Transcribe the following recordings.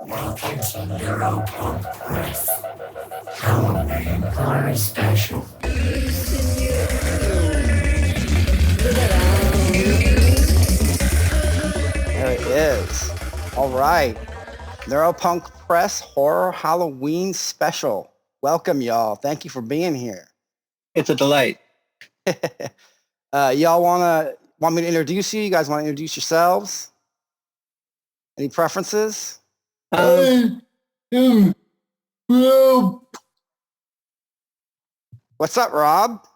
Welcome to Neuropunk Press. Halloween Horror Special. There it is. All right. Neuropunk Press Horror Halloween Special. Welcome, y'all. Thank you for being here. It's a delight. Y'all want me to introduce you? You guys want to introduce yourselves? Any preferences? What's up, Rob?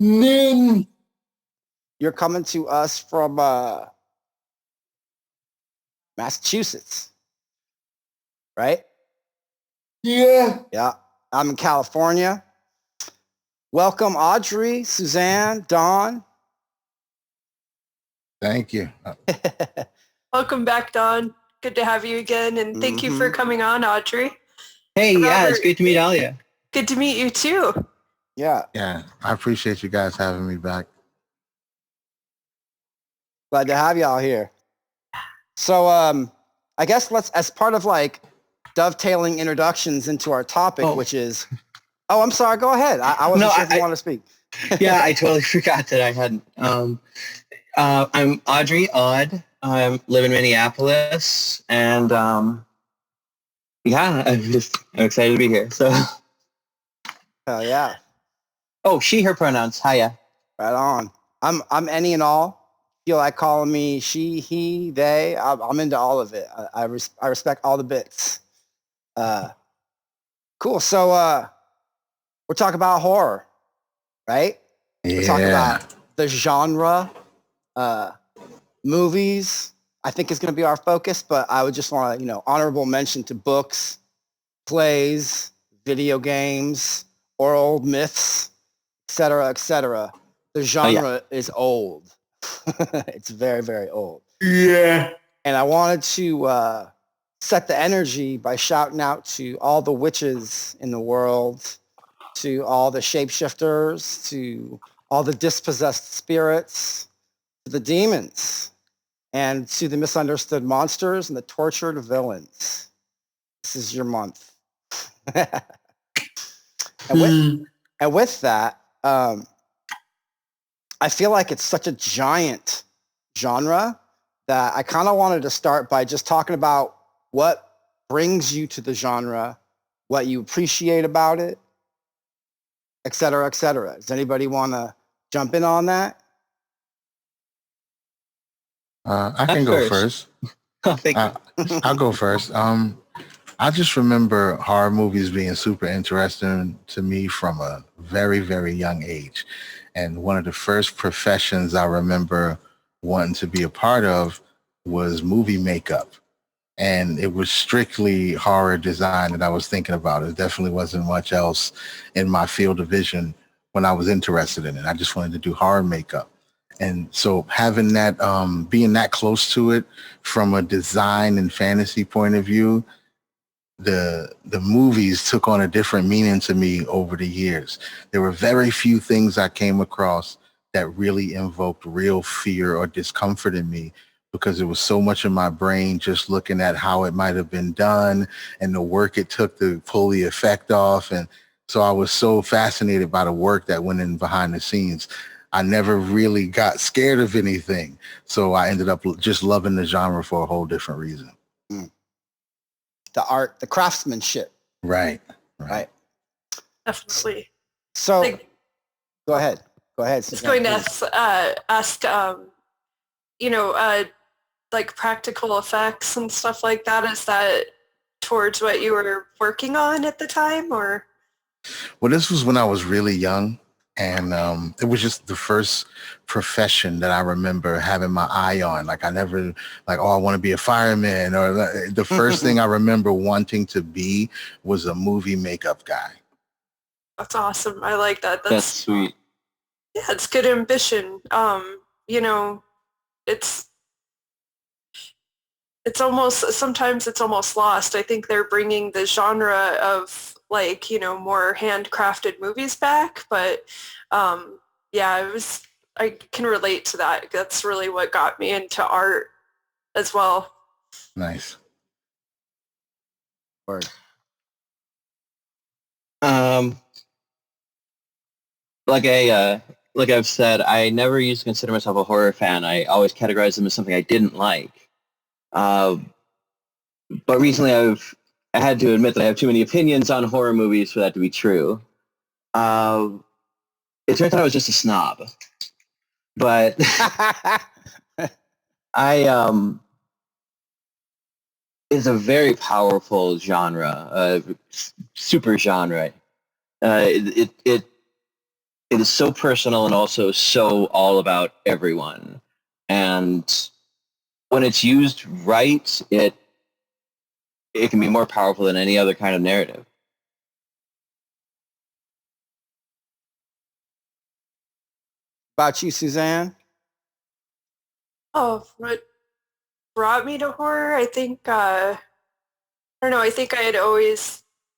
You're coming to us from Massachusetts, right? Yeah. I'm in California. Welcome, Audrey, Suzanne, Dawn. Thank you. Welcome back, Dawn. Good to have you again, and thank you for coming on, Audrey. Hey, Robert, yeah, it's great to meet Alia. Good to meet you, too. Yeah, I appreciate you guys having me back. glad to have y'all here. So, I guess let's, as part of like dovetailing introductions into our topic, which is, I'm sorry, go ahead. I wasn't sure if you want to speak. Yeah, I totally forgot that I hadn't. I'm Audrey Odd. I live in Minneapolis, and I'm excited to be here. So, Hell yeah. Oh, she, her pronouns. Hiya. Right on. I'm any and all. Feel like calling me she, he, they. I'm into all of it. I respect all the bits. Cool. So we're talking about horror, right? Yeah. We're talking about the genre, movies. I think is going to be our focus, but I would just want to, honorable mention to books, plays, video games, oral myths, etc., etc. The genre is old. It's very, very old. Yeah. And I wanted to set the energy by shouting out to all the witches in the world, to all the shapeshifters, to all the dispossessed spirits, to the demons, and to the misunderstood monsters and the tortured villains. This is your month. And with that, I feel like it's such a giant genre that I kind of wanted to start by just talking about what brings you to the genre, what you appreciate about it, et cetera, et cetera. Does anybody want to jump in on that? I can go first. Thank you. I'll go first. I just remember horror movies being super interesting to me from a very, very young age. And one of the first professions I remember wanting to be a part of was movie makeup. And it was strictly horror design that I was thinking about. It definitely wasn't much else in my field of vision when I was interested in it. I just wanted to do horror makeup. And so having that, being that close to it from a design and fantasy point of view, the movies took on a different meaning to me over the years. There were very few things I came across that really invoked real fear or discomfort in me, because it was so much in my brain just looking at how it might have been done and the work it took to pull the effect off. And so I was so fascinated by the work that went in behind the scenes. I never really got scared of anything. So I ended up just loving the genre for a whole different reason. The art, the craftsmanship. Right. Definitely. So go ahead. I was going to ask, like practical effects and stuff like that. Is that towards what you were working on at the time, or? Well, this was when I was really young, and it was just the first profession that I remember having my eye on. Like I never, I want to be a fireman, or the first thing I remember wanting to be was a movie makeup guy. That's awesome. I like that. That's sweet. Yeah, it's good ambition. It's almost, sometimes it's almost lost. I think they're bringing the genre of more handcrafted movies back, but I can relate to that. That's really what got me into art as well. Nice. Word. Like I've said, I never used to consider myself a horror fan. I always categorized them as something I didn't like. But recently, I had to admit that I have too many opinions on horror movies for that to be true. It turns out I was just a snob, but it's a very powerful genre, super genre. It is so personal and also so all about everyone. And when it's used right, it can be more powerful than any other kind of narrative. About you, Suzanne? Oh, what brought me to horror? I think, I don't know, I think I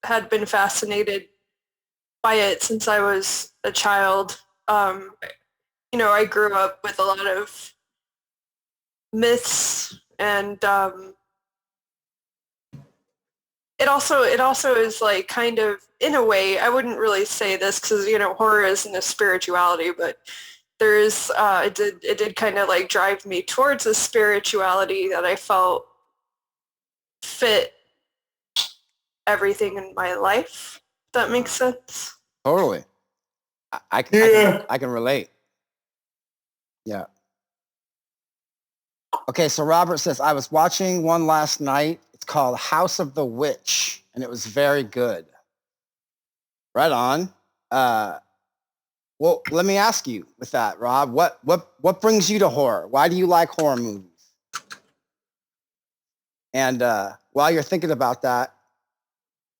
had been fascinated by it since I was a child. I grew up with a lot of myths, and it also is like kind of, in a way, I wouldn't really say this because horror isn't a spirituality, but there is it did kind of like drive me towards a spirituality that I felt fit everything in my life. If that makes sense. Totally. I can relate. Yeah. Okay, so Robert says, I was watching one last night. It's called House of the Witch, and it was very good. Right on. Well, let me ask you with that, Rob. What brings you to horror? Why do you like horror movies? And while you're thinking about that,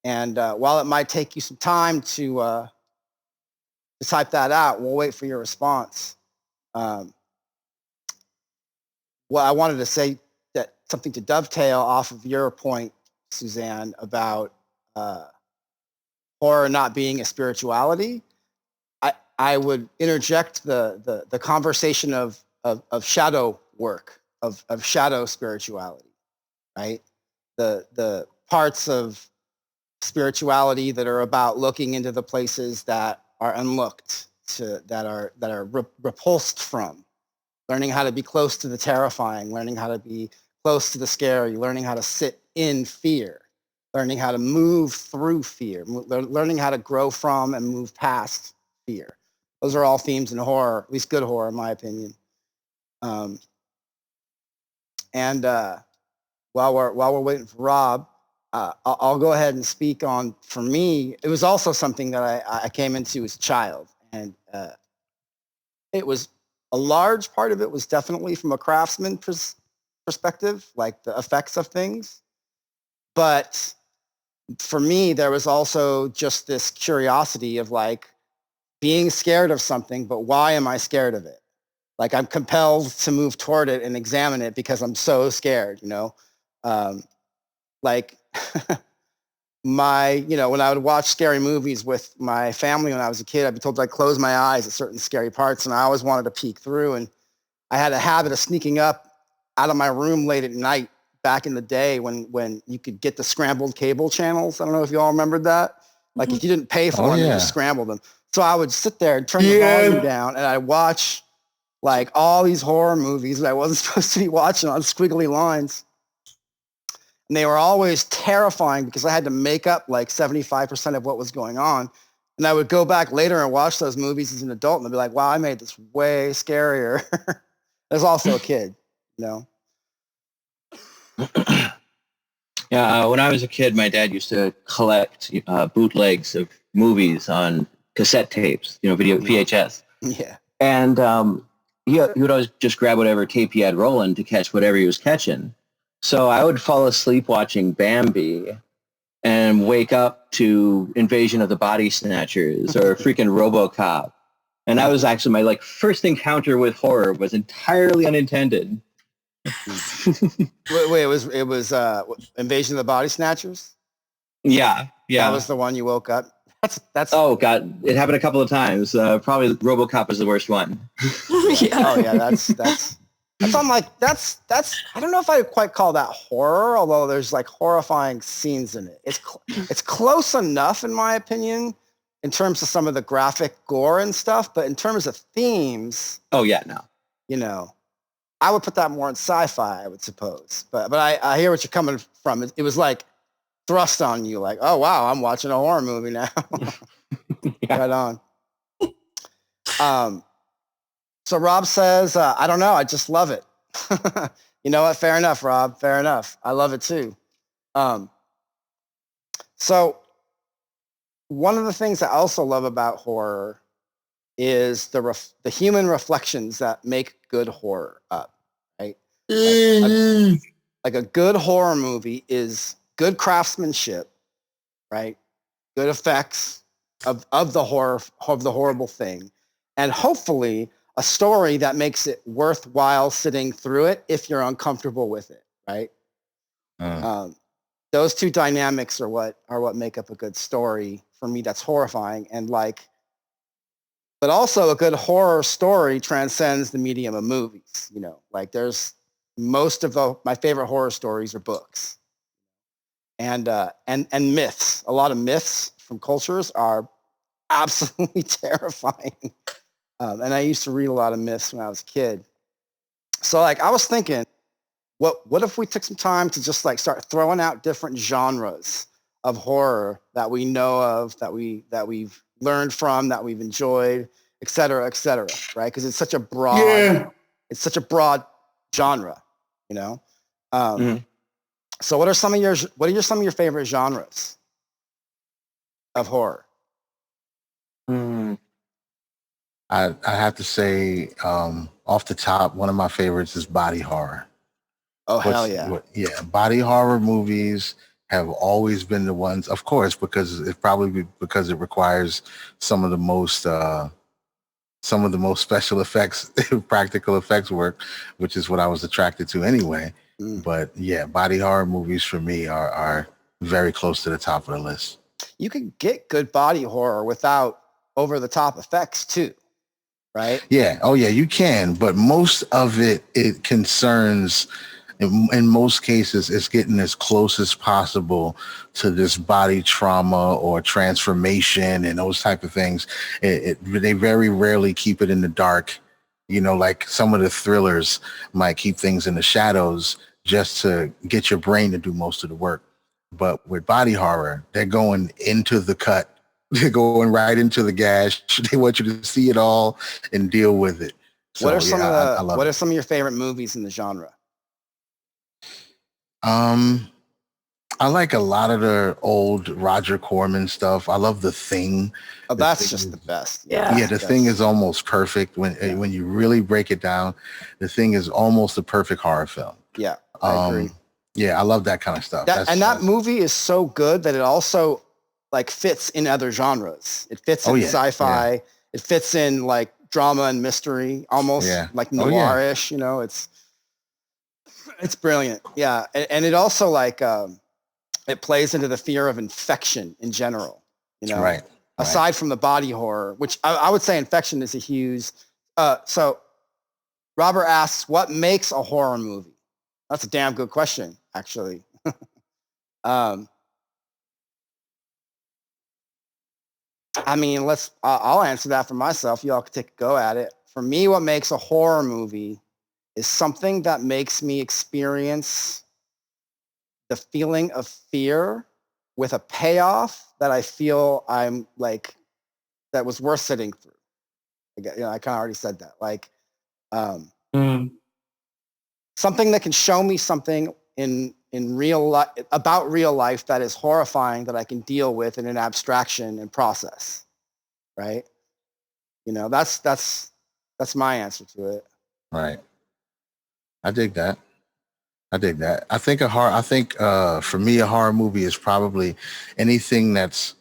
and while it might take you some time to type that out, we'll wait for your response. Well, I wanted to say that something to dovetail off of your point, Suzanne, about horror not being a spirituality. I would interject the conversation of shadow work, of shadow spirituality, right? The parts of spirituality that are about looking into the places that are unlooked, that are repulsed from, learning how to be close to the terrifying, learning how to be close to the scary, learning how to sit in fear, learning how to move through fear, learning how to grow from and move past fear. Those are all themes in horror, at least good horror, in my opinion. And while we're waiting for Rob, I'll go ahead and speak on. For me, it was also something that I came into as a child, and it was a large part of it was definitely from a craftsman perspective, like the effects of things. But for me, there was also just this curiosity of like being scared of something, but why am I scared of it? Like I'm compelled to move toward it and examine it because I'm so scared, like when I would watch scary movies with my family when I was a kid, I'd be told to like close my eyes at certain scary parts, and I always wanted to peek through. And I had a habit of sneaking up out of my room late at night back in the day when you could get the scrambled cable channels. I don't know if you all remembered that. Like if you didn't pay for them, you just scrambled them. So I would sit there and turn the volume down, and I'd watch like all these horror movies that I wasn't supposed to be watching on squiggly lines. And they were always terrifying because I had to make up like 75% of what was going on. And I would go back later and watch those movies as an adult and I'd be like, wow, I made this way scarier. I was also a kid, Yeah, when I was a kid, my dad used to collect bootlegs of movies on cassette tapes, video VHS. Yeah. And he would always just grab whatever tape he had rolling to catch whatever he was catching. So I would fall asleep watching Bambi and wake up to Invasion of the Body Snatchers or freaking RoboCop. And that was actually my first encounter with horror was entirely unintended. Wait, it was Invasion of the Body Snatchers? Yeah. That was the one you woke up. That's Oh God, it happened a couple of times. Probably RoboCop is the worst one. Yeah. Oh yeah, that's So I'm like, that's. I don't know if I would quite call that horror, although there's like horrifying scenes in it. It's close enough, in my opinion, in terms of some of the graphic gore and stuff. But in terms of themes, Oh yeah, no. you know, I would put that more in sci-fi, I would suppose. But I hear what you're coming from. It was like thrust on you, like, oh wow, I'm watching a horror movie now. Yeah. Right on. So Rob says, I don't know, I just love it. You know what? Fair enough, Rob. Fair enough. I love it too. So one of the things I also love about horror is the human reflections that make good horror up, right? Like a good horror movie is good craftsmanship, right? Good effects of the horrible thing, and hopefully a story that makes it worthwhile sitting through it if you're uncomfortable with it, right? Those two dynamics are what make up a good story for me. That's horrifying, and but also a good horror story transcends the medium of movies. You know, like there's most of my favorite horror stories are books, and myths. A lot of myths from cultures are absolutely terrifying. And I used to read a lot of myths when I was a kid. So like I was thinking, what if we took some time to just like start throwing out different genres of horror that we know of, that we've learned from, that we've enjoyed, et cetera, right? Because it's such a broad genre, you know. So what are some of your favorite genres of horror? I have to say, off the top, one of my favorites is body horror. Oh, hell yeah. Yeah, body horror movies have always been the ones, of course, because it requires some of the most special effects, practical effects work, which is what I was attracted to anyway. But yeah, body horror movies for me are very close to the top of the list. You can get good body horror without over-the-top effects too, right? Yeah. Oh, yeah, you can. But most of it concerns, in most cases, it's getting as close as possible to this body trauma or transformation and those type of things. They very rarely keep it in the dark. You know, like some of the thrillers might keep things in the shadows just to get your brain to do most of the work. But with body horror, they're going into the cut. They're going right into the gash. They want you to see it all and deal with it. So, what are some of your favorite movies in the genre? I like a lot of the old Roger Corman stuff. I love The Thing. Oh, that's just the best. Yeah. The Thing is almost perfect when you really break it down. The Thing is almost a perfect horror film. Yeah, I agree. Yeah, I love that kind of stuff. That movie is so good that it also like fits in other genres. It fits in sci-fi. Yeah. It fits in like drama and mystery, almost like noirish. You know, it's brilliant. Yeah, and it also like it plays into the fear of infection in general. You know, right. Aside from the body horror, which I would say infection is a huge. So Robert asks, what makes a horror movie? That's a damn good question, actually. I mean, I'll answer that for myself. Y'all can take a go at it. For me, what makes a horror movie is something that makes me experience the feeling of fear with a payoff that I feel I'm like, that was worth sitting through. You know, I kind of already said that. Like, something that can show me something in real life, about real life, that is horrifying, that I can deal with in an abstraction and process, right? You know, that's my answer to it. Right. I dig that. I think for me, a horror movie is probably anything that's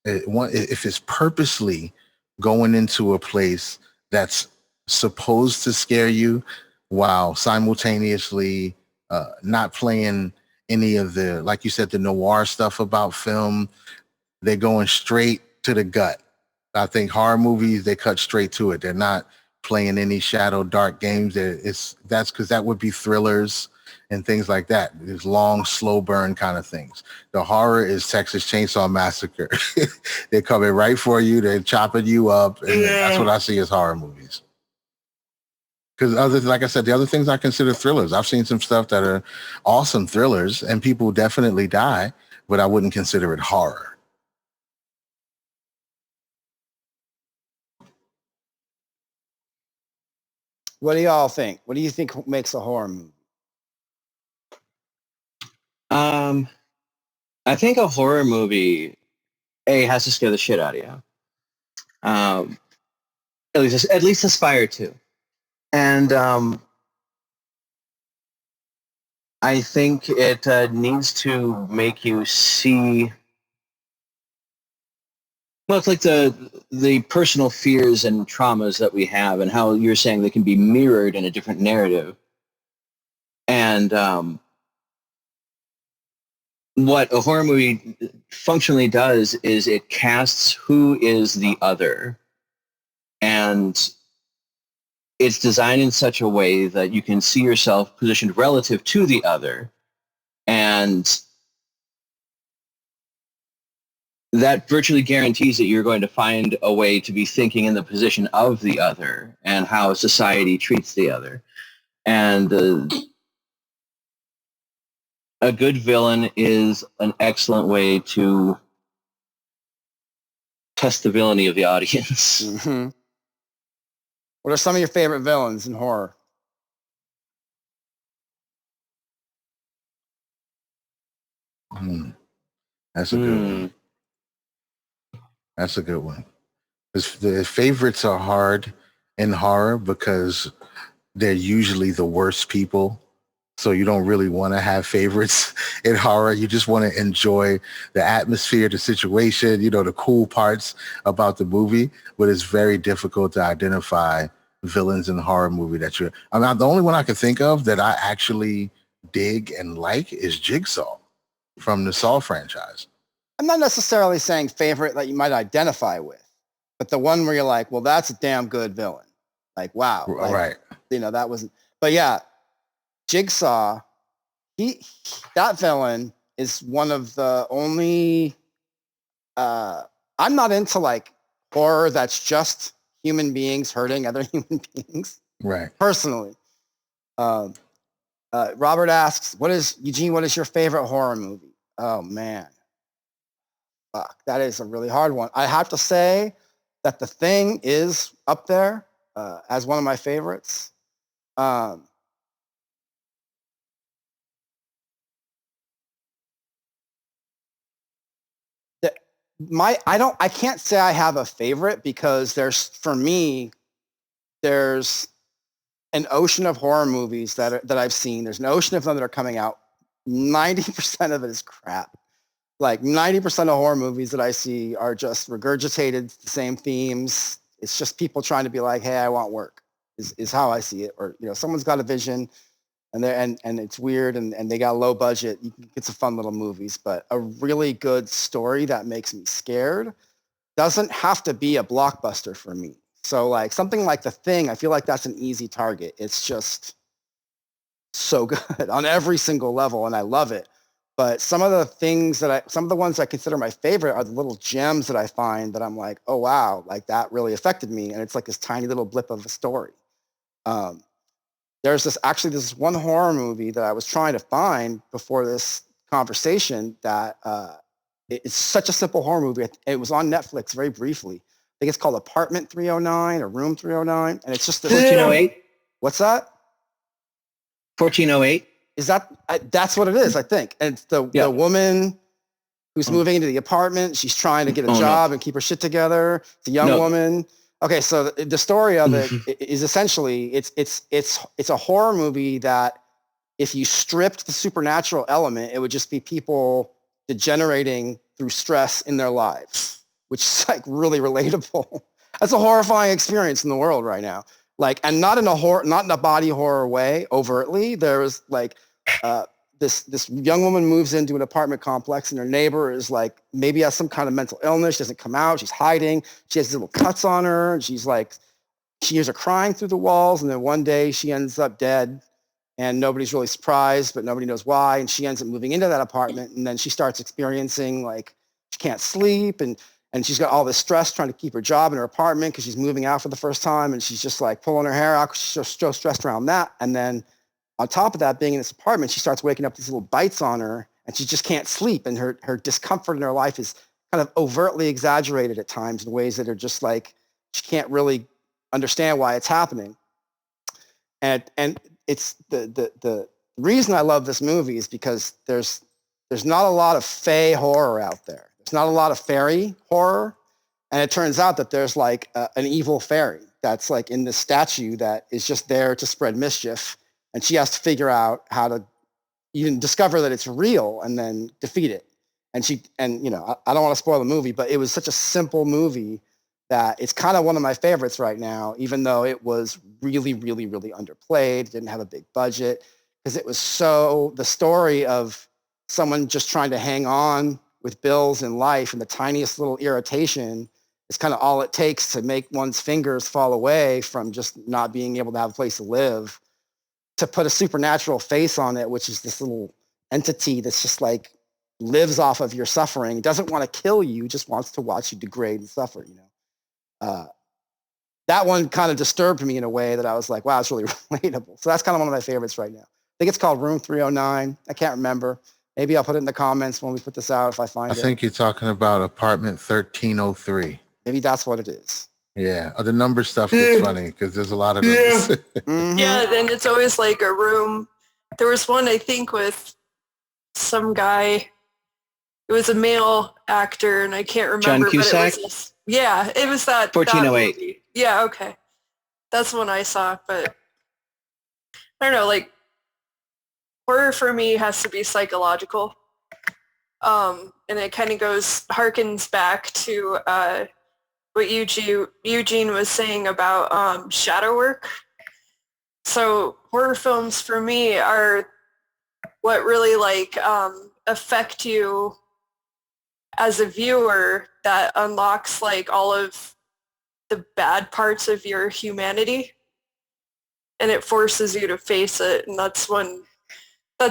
if it's purposely going into a place that's supposed to scare you while simultaneously not playing any of the, like you said, the noir stuff about film. They're going straight to the gut. I think horror movies, they cut straight to it. They're not playing any shadow dark games. That's because that would be thrillers and things like that. It's long, slow burn kind of things. The horror is Texas Chainsaw Massacre. They're coming right for you. They're chopping you up. And that's what I see as horror movies. Because like I said, the other things I consider thrillers. I've seen some stuff that are awesome thrillers and people definitely die, but I wouldn't consider it horror. What do y'all think? What do you think makes a horror movie? I think a horror movie, has to scare the shit out of you. At least aspire to. And I think it needs to make you see. Well, it's like the personal fears and traumas that we have, and how you're saying they can be mirrored in a different narrative. And what a horror movie functionally does is it casts who is the other, and it's designed in such a way that you can see yourself positioned relative to the other, and that virtually guarantees that you're going to find a way to be thinking in the position of the other and how society treats the other. And a good villain is an excellent way to test the villainy of the audience. Mm-hmm. What are some of your favorite villains in horror? That's a good one. That's a good one. The favorites are hard in horror because they're usually the worst people. So you don't really want to have favorites in horror. You just want to enjoy the atmosphere, the situation, the cool parts about the movie. But it's very difficult to identify villains in a horror movie the only one I can think of that I actually dig and like is Jigsaw from the Saw franchise. I'm not necessarily saying favorite that you might identify with, but the one where you're like, well, that's a damn good villain. Like, wow. Like, right. That wasn't, but yeah, Jigsaw, that villain is one of the only, I'm not into like horror that's just human beings hurting other human beings. Right. Personally. Robert asks, Eugene, what is your favorite horror movie? Oh man. Fuck, that is a really hard one. I have to say that The Thing is up there as one of my favorites. I can't say I have a favorite because there's an ocean of horror movies that I've seen. There's an ocean of them that are coming out. 90% of it is crap. Like 90% of horror movies that I see are just regurgitated the same themes. It's just people trying to be like, hey, I want work is how I see it. Or, someone's got a vision and it's weird and they got a low budget. You can get some fun little movies, but a really good story that makes me scared doesn't have to be a blockbuster for me. So like something like The Thing, I feel like that's an easy target. It's just so good on every single level and I love it. But some of the ones I consider my favorite are the little gems that I find that I'm like, oh wow, like that really affected me. And it's like this tiny little blip of a story. There's this one horror movie that I was trying to find before this conversation that it's such a simple horror movie. It was on Netflix very briefly. I think it's called Apartment 309 or Room 309. And it's just this 1408. What's that? 1408. Is that's what it is, I think. And it's the woman who's moving into the apartment. She's trying to get a job and keep her shit together. It's a young woman. Okay, so the story of it is essentially it's a horror movie that if you stripped the supernatural element, it would just be people degenerating through stress in their lives, which is like really relatable. That's a horrifying experience in the world right now. Like, and not in a body horror way overtly. There was like this young woman moves into an apartment complex and her neighbor is like maybe has some kind of mental illness. She doesn't come out. She's hiding. She has little cuts on her. And she's like she hears her crying through the walls, and then one day she ends up dead, and nobody's really surprised, but nobody knows why. And she ends up moving into that apartment, and then she starts experiencing like she can't sleep, and she's got all this stress trying to keep her job in her apartment because she's moving out for the first time, and she's just like pulling her hair out because she's so stressed around that. And then on top of that, being in this apartment, she starts waking up these little bites on her, and she just can't sleep, and her discomfort in her life is kind of overtly exaggerated at times in ways that are just like she can't really understand why it's happening. And it's the reason I love this movie is because there's not a lot of fae horror out there. There's not a lot of fairy horror, and it turns out that there's like an evil fairy that's like in this statue that is just there to spread mischief, and she has to figure out how to even discover that it's real and then defeat it. And you know, I don't want to spoil the movie, but it was such a simple movie that it's kind of one of my favorites right now, even though it was really, really, really underplayed, didn't have a big budget, because it was so the story of someone just trying to hang on with bills in life, and the tiniest little irritation is kind of all it takes to make one's fingers fall away from just not being able to have a place to live, to put a supernatural face on it, which is this little entity that's just like lives off of your suffering, doesn't want to kill you, just wants to watch you degrade and suffer, you know. That one kind of disturbed me in a way that I was like, wow, it's really relatable. So that's kind of one of my favorites right now. I think it's called Room 309. I can't remember. Maybe I'll put it in the comments when we put this out if I find it. I think you're talking about apartment 1303. Maybe that's what it is. Yeah. The number stuff gets funny because there's a lot of those. Mhm. Yeah, then it's always like a room. There was one, I think, with some guy. It was a male actor, and I can't remember. John Cusack? But it was yeah, it was that. 1408. That movie. Yeah, okay. That's the one I saw, but I don't know, like, horror for me has to be psychological. And it kind of harkens back to what Eugene was saying about shadow work. So horror films for me are what really like affect you as a viewer, that unlocks like all of the bad parts of your humanity, and it forces you to face it. And that's when I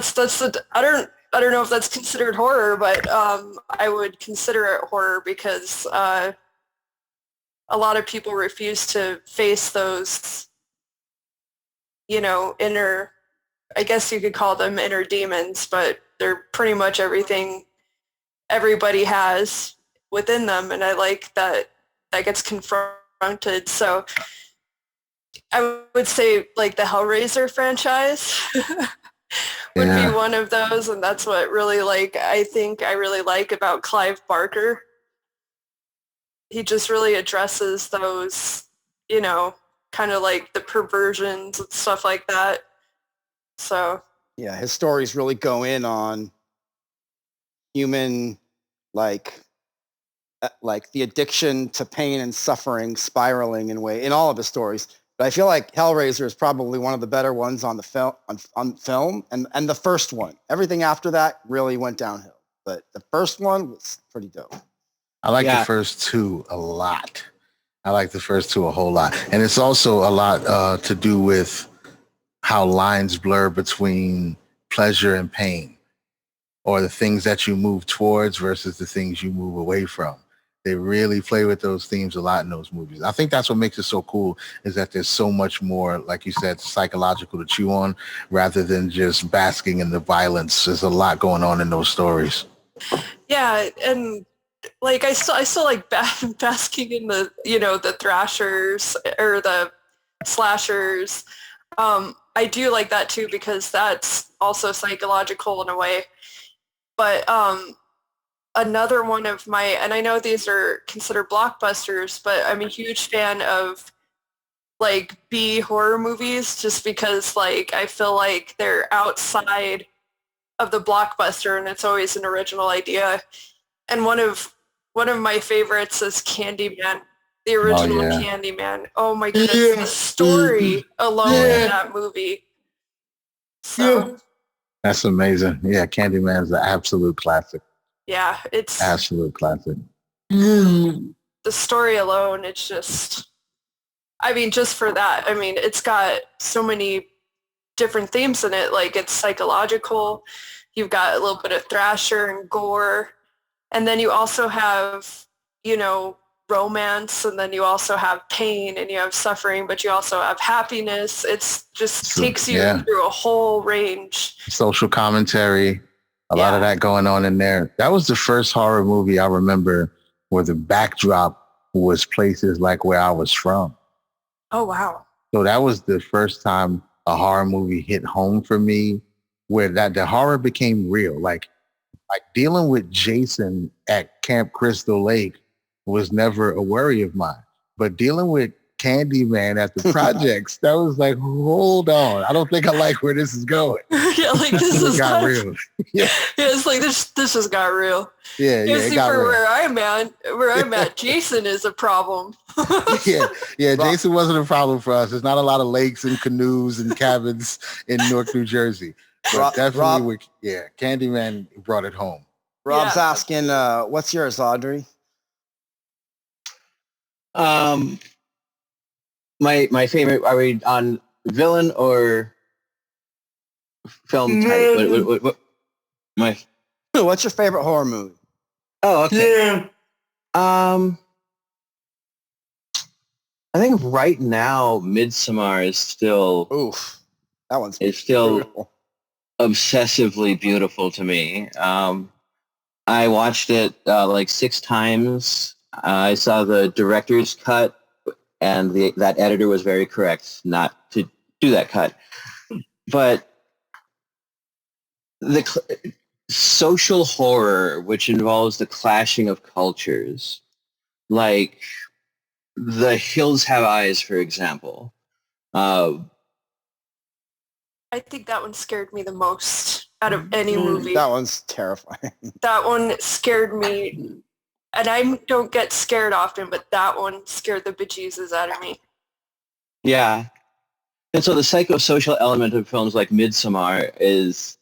don't know if that's considered horror, but I would consider it horror because a lot of people refuse to face those, you know, inner, I guess you could call them inner demons, but they're pretty much everything everybody has within them. And I like that gets confronted. So I would say like the Hellraiser franchise would be one of those. And that's what really I think I really like about Clive Barker. He just really addresses those, you know, kind of like the perversions and stuff like that. So Yeah, his stories really go in on human, like the addiction to pain and suffering spiraling in all of his stories. But I feel like Hellraiser is probably one of the better ones on the film, on film, and the first one. Everything after that really went downhill, but the first one was pretty dope. I like the first two a lot. I like the first two a whole lot. And it's also a lot to do with how lines blur between pleasure and pain, or the things that you move towards versus the things you move away from. They really play with those themes a lot in those movies. I think that's what makes it so cool, is that there's so much more, like you said, psychological to chew on rather than just basking in the violence. There's a lot going on in those stories. Yeah, and like I still like basking in the, you know, the thrashers or the slashers. I do like that too, because that's also psychological in a way. But another one of my, and I know these are considered blockbusters, but I'm a huge fan of like B horror movies, just because like I feel like they're outside of the blockbuster and it's always an original idea. And one of my favorites is Candyman, the original Candyman. Oh my goodness, the story alone in that movie. So that's amazing. Yeah, Candyman's an absolute classic. Yeah, it's absolute classic. The story alone, it's just I mean, just for that, I mean, it's got so many different themes in it. Like it's psychological. You've got a little bit of thrasher and gore. And then you also have, you know, romance, and then you also have pain and you have suffering, but you also have happiness. It's just takes you through a whole range. Social commentary, a lot of that going on in there. That was the first horror movie I remember where the backdrop was places like where I was from. Oh, wow. So that was the first time a horror movie hit home for me, where that the horror became real. Like dealing with Jason at Camp Crystal Lake was never a worry of mine. But dealing with Candyman at the projects, that was like, hold on. I don't think I like where this is going. Yeah, like this is got real. Yeah, it's like this just got real. Yeah, it got real. Where I'm at, Jason is a problem. yeah. Jason wasn't a problem for us. There's not a lot of lakes and canoes and cabins in Newark, New Jersey. But definitely, Candyman brought it home. Rob's asking, what's yours, Audrey? My favorite. Are we on villain or film type? What's your favorite horror movie? Oh, okay. I think right now, Midsommar is still. Oof, that one's. It's still beautiful. Obsessively beautiful to me. I watched it like 6 times. I saw the director's cut, and that editor was very correct not to do that cut. But the social horror, which involves the clashing of cultures, like The Hills Have Eyes, for example. I think that one scared me the most out of any movie. That one's terrifying. That one scared me. And I don't get scared often, but that one scared the bejesus out of me. Yeah. And so the psychosocial element of films like Midsommar is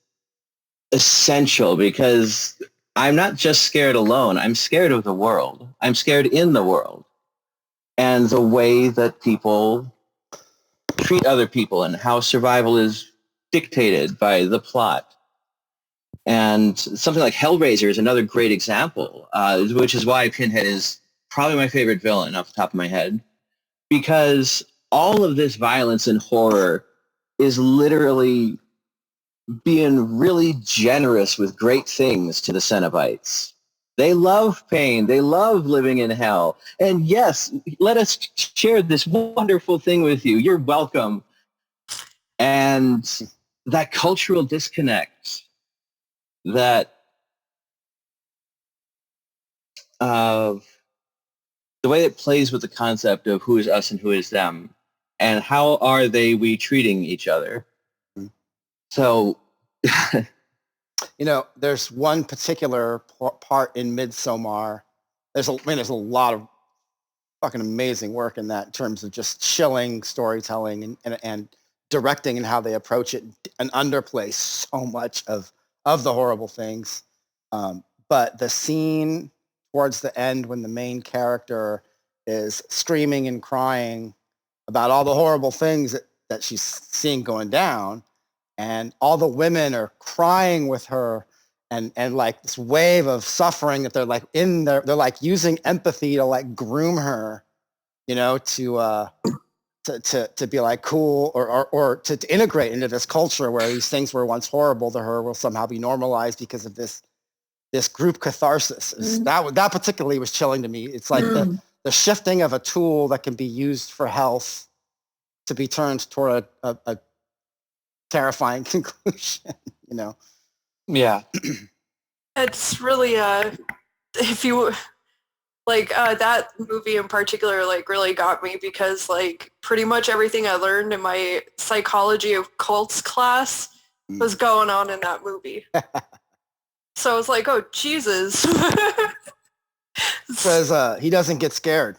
essential, because I'm not just scared alone. I'm scared of the world. I'm scared in the world. And the way that people treat other people and how survival is dictated by the plot. And something like Hellraiser is another great example, which is why Pinhead is probably my favorite villain off the top of my head, because all of this violence and horror is literally being really generous with great things to the Cenobites. They love pain. They love living in hell. And yes, let us share this wonderful thing with you. You're welcome. And that cultural disconnect, that the way it plays with the concept of who is us and who is them, and how are we treating each other. So, there's one particular part in Midsommar. There's a lot of fucking amazing work in that in terms of just chilling storytelling and directing and how they approach it and underplay so much of the horrible things. But the scene towards the end when the main character is screaming and crying about all the horrible things that she's seeing going down, and all the women are crying with her, and like this wave of suffering that they're like they're like using empathy to like groom her, to be like cool or to integrate into this culture where these things were once horrible to her will somehow be normalized because of this group catharsis. That particularly was chilling to me. It's like the shifting of a tool that can be used for health to be turned toward a terrifying conclusion, Yeah. It's really, if you, like, that movie in particular, like, really got me because, like, pretty much everything I learned in my psychology of cults class was going on in that movie. So I was like, oh, Jesus. Says he doesn't get scared.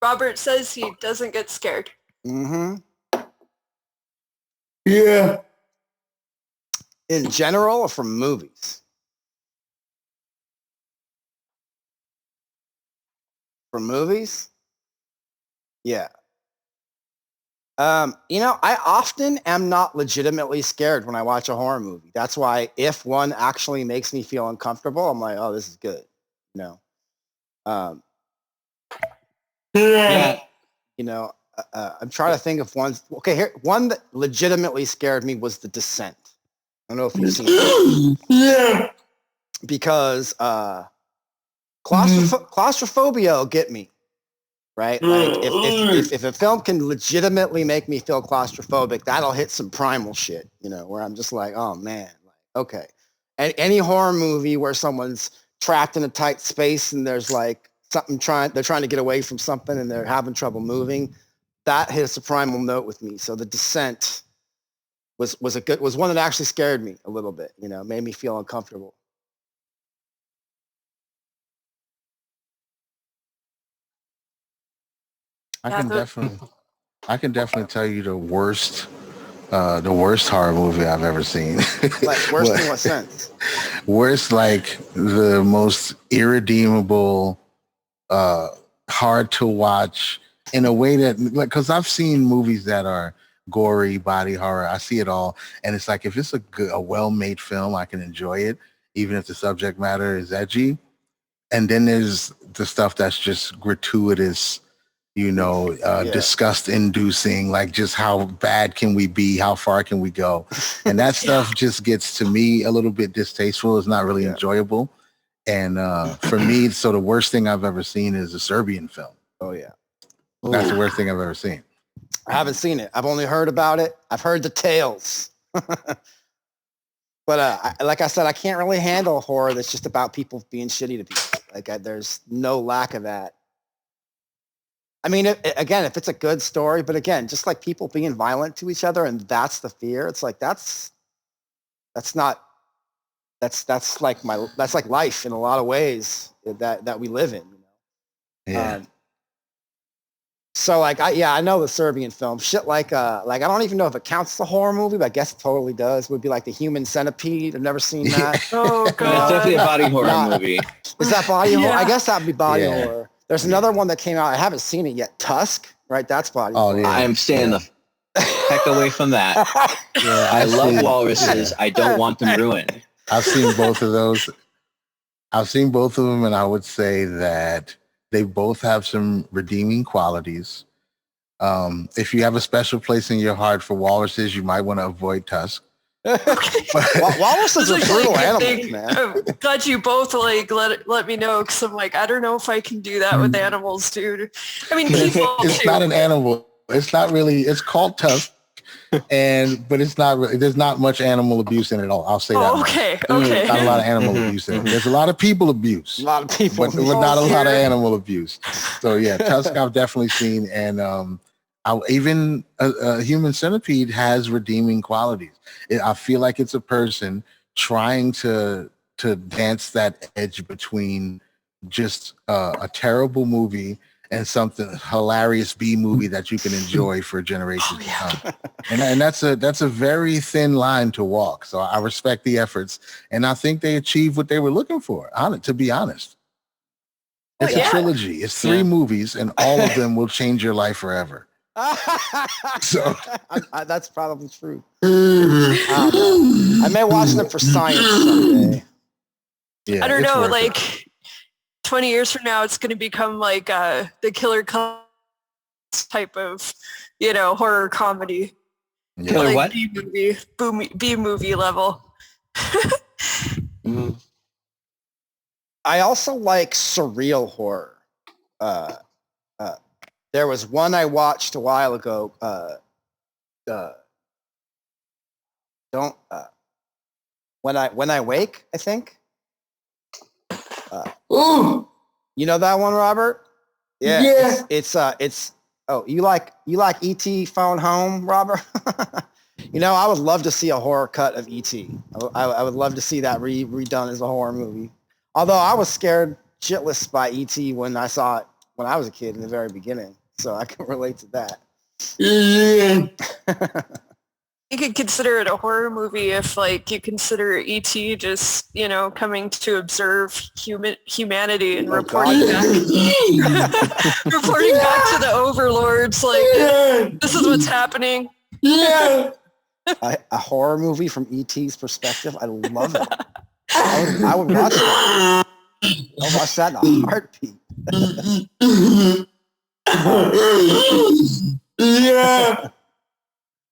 Robert says he doesn't get scared. Mm-hmm. Yeah. In general or from movies? From movies? Yeah. I often am not legitimately scared when I watch a horror movie. That's why if one actually makes me feel uncomfortable, I'm like, oh, this is good. Um, Yeah. I'm trying to think of one. Okay, here one that legitimately scared me was The Descent. I don't know if you've seen it. Yeah. Because claustrophobia will get me. Right? Like if a film can legitimately make me feel claustrophobic, that'll hit some primal shit, where I'm just like, oh man, okay. And any horror movie where someone's trapped in a tight space and there's like they're trying to get away from something and they're having trouble moving, that hits a primal note with me. So The Descent was one that actually scared me a little bit, made me feel uncomfortable. I can definitely tell you the worst horror movie I've ever seen. Like worst in what sense? Worst, like the most irredeemable, hard to watch in a way that, like, because I've seen movies that are gory, body horror. I see it all, and it's like if it's a well-made film, I can enjoy it, even if the subject matter is edgy. And then there's the stuff that's just gratuitous. Disgust-inducing, like just how bad can we be? How far can we go? And that stuff just gets to me a little bit distasteful. It's not really enjoyable. And for me, so the worst thing I've ever seen is a Serbian film. Oh, yeah. That's the worst thing I've ever seen. I haven't seen it. I've only heard about it. I've heard the tales. But like I said, I can't really handle horror that's just about people being shitty to people. Like there's no lack of that. I mean, again, if it's a good story, but again, just like people being violent to each other and that's the fear, it's like, that's like life in a lot of ways that we live in, Yeah. So like, I know the Serbian film shit. Like I don't even know if it counts as a horror movie, but I guess it totally does. It would be like The Human Centipede. I've never seen that. Oh God. It's definitely a body horror movie. Is that body horror? I guess that'd be body Yeah. horror. There's another one that came out. I haven't seen it yet. Tusk, right? That's body horror. Yeah. I am staying the heck away from that. Yeah, I love walruses. I don't want them ruined. I've seen both of those. I've seen both of them, and I would say that they both have some redeeming qualities. If you have a special place in your heart for walruses, you might want to avoid Tusk. Walruses are brutal animals, man. I'm glad you both let me know, because I'm like, I don't know if I can do that with animals, dude. I mean, people It's too. not an animal. It's not really. It's called Tusk, but it's not really. There's not much animal abuse in it at all. I'll say that. Okay. Not a lot of animal abuse in it. There's a lot of people abuse. A lot of people, but not a lot of animal abuse. So yeah, Tusk I've definitely seen, and even a Human Centipede has redeeming qualities. I feel like it's a person trying to dance that edge between just a terrible movie and something hilarious B movie that you can enjoy for generations to come. And that's a very thin line to walk. So I respect the efforts, and I think they achieved what they were looking for. To be honest, it's a trilogy. It's 3 movies, and all of them will change your life forever. So that's probably true. I may watch them for science someday. Yeah, I don't know, like 20 years from now, it's going to become like the Killer Clowns type of, horror comedy. Yeah. Killer what? B movie level. I also like surreal horror. There was one I watched a while ago. When I wake, I think. You know that one, Robert? Yeah. It's oh, you like E.T. Phone Home, Robert? I would love to see a horror cut of E.T. I would love to see that redone as a horror movie. Although I was scared shitless by E.T. when I saw it when I was a kid in the very beginning. So I can relate to that. You could consider it a horror movie if, like, you consider E.T. just, you know, coming to observe humanity and reporting back to the overlords, like, this is what's happening. A horror movie from E.T.'s perspective. I love it. I would watch that. I'll watch that in a heartbeat.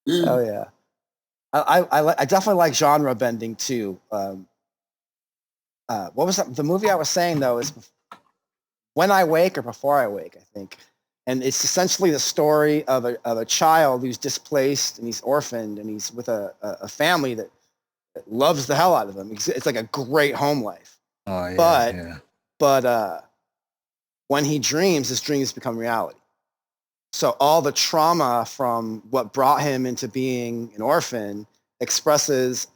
Oh yeah. I definitely like genre bending too. What was that? The movie I was saying though is When I Wake or Before I Wake, I think. And it's essentially the story of a child who's displaced and he's orphaned and he's with a family that loves the hell out of him. It's like a great home life. Oh yeah. But when he dreams, his dreams become reality. So all the trauma from what brought him into being an orphan expresses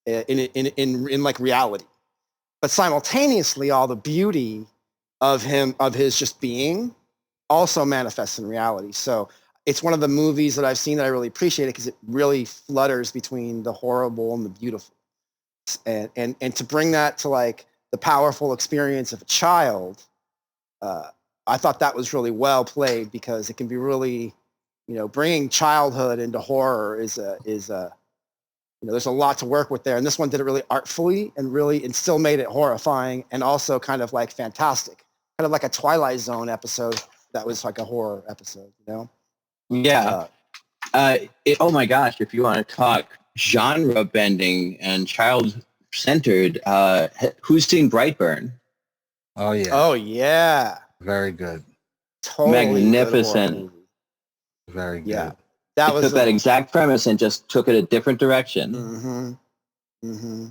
in like reality. But simultaneously, all the beauty of his just being also manifests in reality. So it's one of the movies that I've seen that I really appreciate it because it really flutters between the horrible and the beautiful. And to bring that to like the powerful experience of a child, I thought that was really well played because it can be really, you know, bringing childhood into horror is you know, there's a lot to work with there. And this one did it really artfully and still made it horrifying and also kind of like fantastic, kind of like a Twilight Zone episode that was like a horror episode, you know? Yeah. Oh my gosh, if you want to talk genre bending and child-centered, who's seen Brightburn? Oh yeah. Oh yeah. Very good. Totally Magnificent. Very good. Yeah. That was took that exact premise and just took it a different direction. Mm-hmm. Mm-hmm.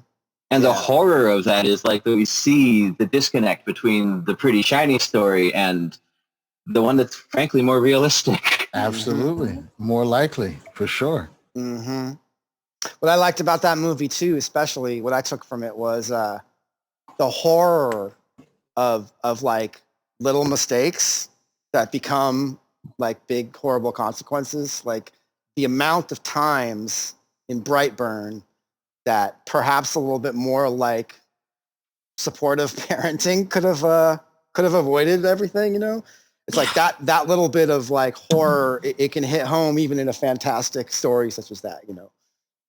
And the horror of that is like that we see the disconnect between the pretty shiny story and the one that's frankly more realistic. Absolutely. More likely, for sure. Mm-hmm. What I liked about that movie too, especially what I took from it was the horror of like little mistakes that become like big horrible consequences. Like the amount of times in Brightburn that perhaps a little bit more like supportive parenting could have avoided everything, you know? It's like that little bit of like horror, it can hit home even in a fantastic story such as that, you know?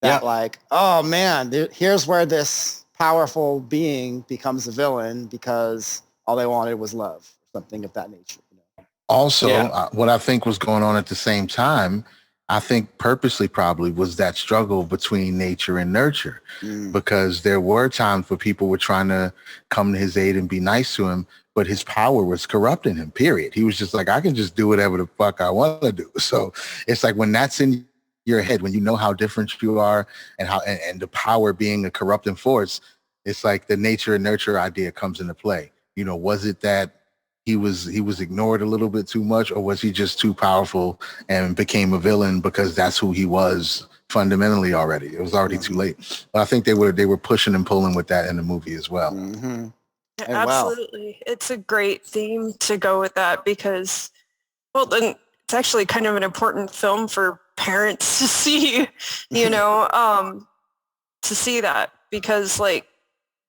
That like, oh man, here's where this powerful being becomes a villain because all they wanted was love, something of that nature. You know? Also, what I think was going on at the same time, I think purposely probably was that struggle between nature and nurture, because there were times where people were trying to come to his aid and be nice to him, but his power was corrupting him, period. He was just like, I can just do whatever the fuck I want to do. So it's like when that's in your head, when you know how different you are and how and the power being a corrupting force, it's like the nature and nurture idea comes into play. You know, was it that he was ignored a little bit too much, or was he just too powerful and became a villain because that's who he was fundamentally already? It was already too late. But I think they were pushing and pulling with that in the movie as well. Mm-hmm. Absolutely. It's a great theme to go with that because, well, then it's actually kind of an important film for parents to see, you know, to see that because like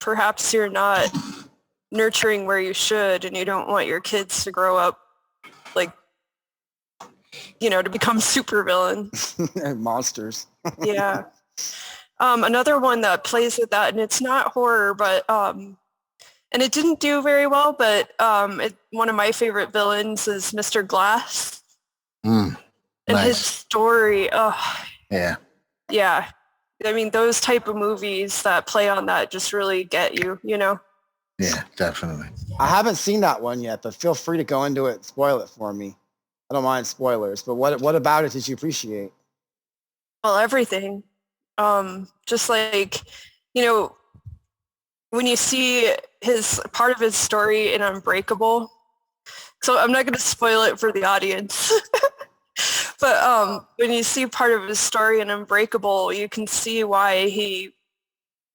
perhaps you're not nurturing where you should and you don't want your kids to grow up like, you know, to become super villains. Monsters. Yeah. Another one that plays with that, and it's not horror, but and it didn't do very well, but one of my favorite villains is Mr. Glass. And his story, Yeah. I mean, those type of movies that play on that just really get you, you know? Yeah, definitely. I haven't seen that one yet, but feel free to go into it and spoil it for me. I don't mind spoilers, but what about it did you appreciate? Well, everything. Just like, you know, when you see part of his story in Unbreakable, so I'm not going to spoil it for the audience, but when you see part of his story in Unbreakable, you can see why he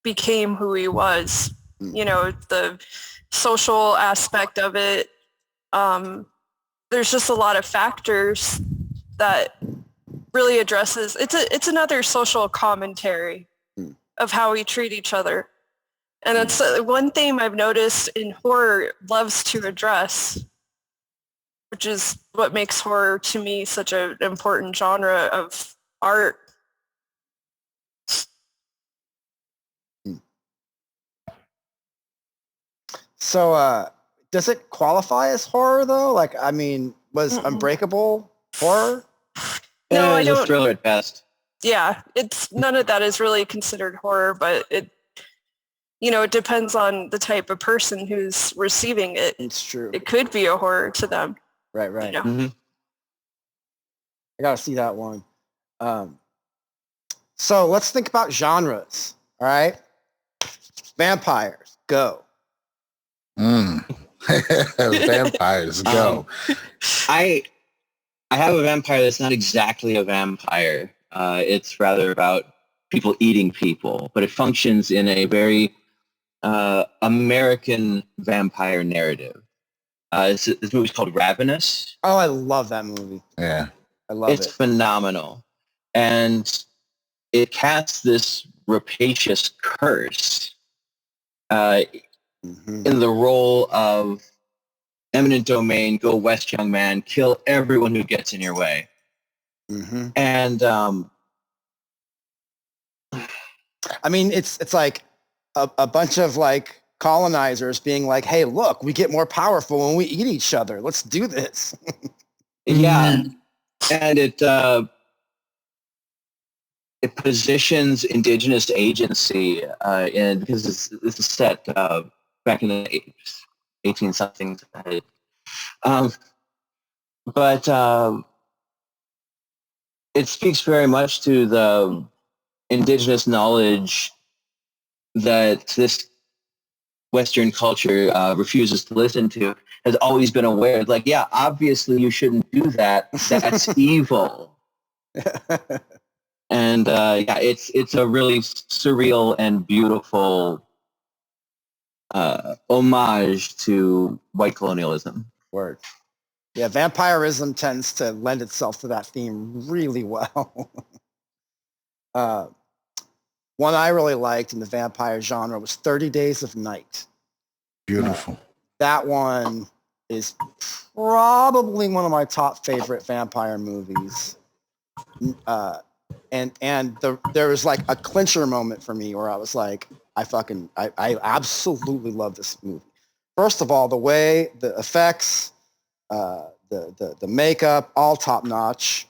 became who he was. You know, the social aspect of it. There's just a lot of factors that really addresses, it's another social commentary of how we treat each other. And it's one theme I've noticed in horror loves to address, which is what makes horror to me such an important genre of art. So, does it qualify as horror though? Like, I mean, was Unbreakable horror? No, I It's a don't. thriller at best. Yeah, it's none of that is really considered horror, but it depends on the type of person who's receiving it. It's true. It could be a horror to them. Right. You know? Mm-hmm. I gotta see that one. So let's think about genres. All right, vampires, go. Vampires, go. I have a vampire that's not exactly a vampire. It's rather about people eating people, but it functions in a very American vampire narrative. This movie's called Ravenous. Oh, I love that movie. Yeah. I love It's it. phenomenal. And it casts this rapacious curse in the role of eminent domain, go west, young man, kill everyone who gets in your way. And I mean, it's like a bunch of like colonizers being like, hey, look, we get more powerful when we eat each other. Let's do this. yeah, and it positions indigenous agency in, because this is set back in the 18 somethings. But it speaks very much to the indigenous knowledge that this Western culture refuses to listen to, has always been aware. Like, yeah, obviously you shouldn't do that. That's evil. And yeah, it's a really surreal and beautiful homage to white colonialism. Word. Yeah, vampirism tends to lend itself to that theme really well. One I really liked in the vampire genre was 30 Days of Night. Beautiful. That one is probably one of my top favorite vampire movies. And there was like a clincher moment for me where I was like, I absolutely love this movie. First of all, the way the effects, the makeup, all top notch.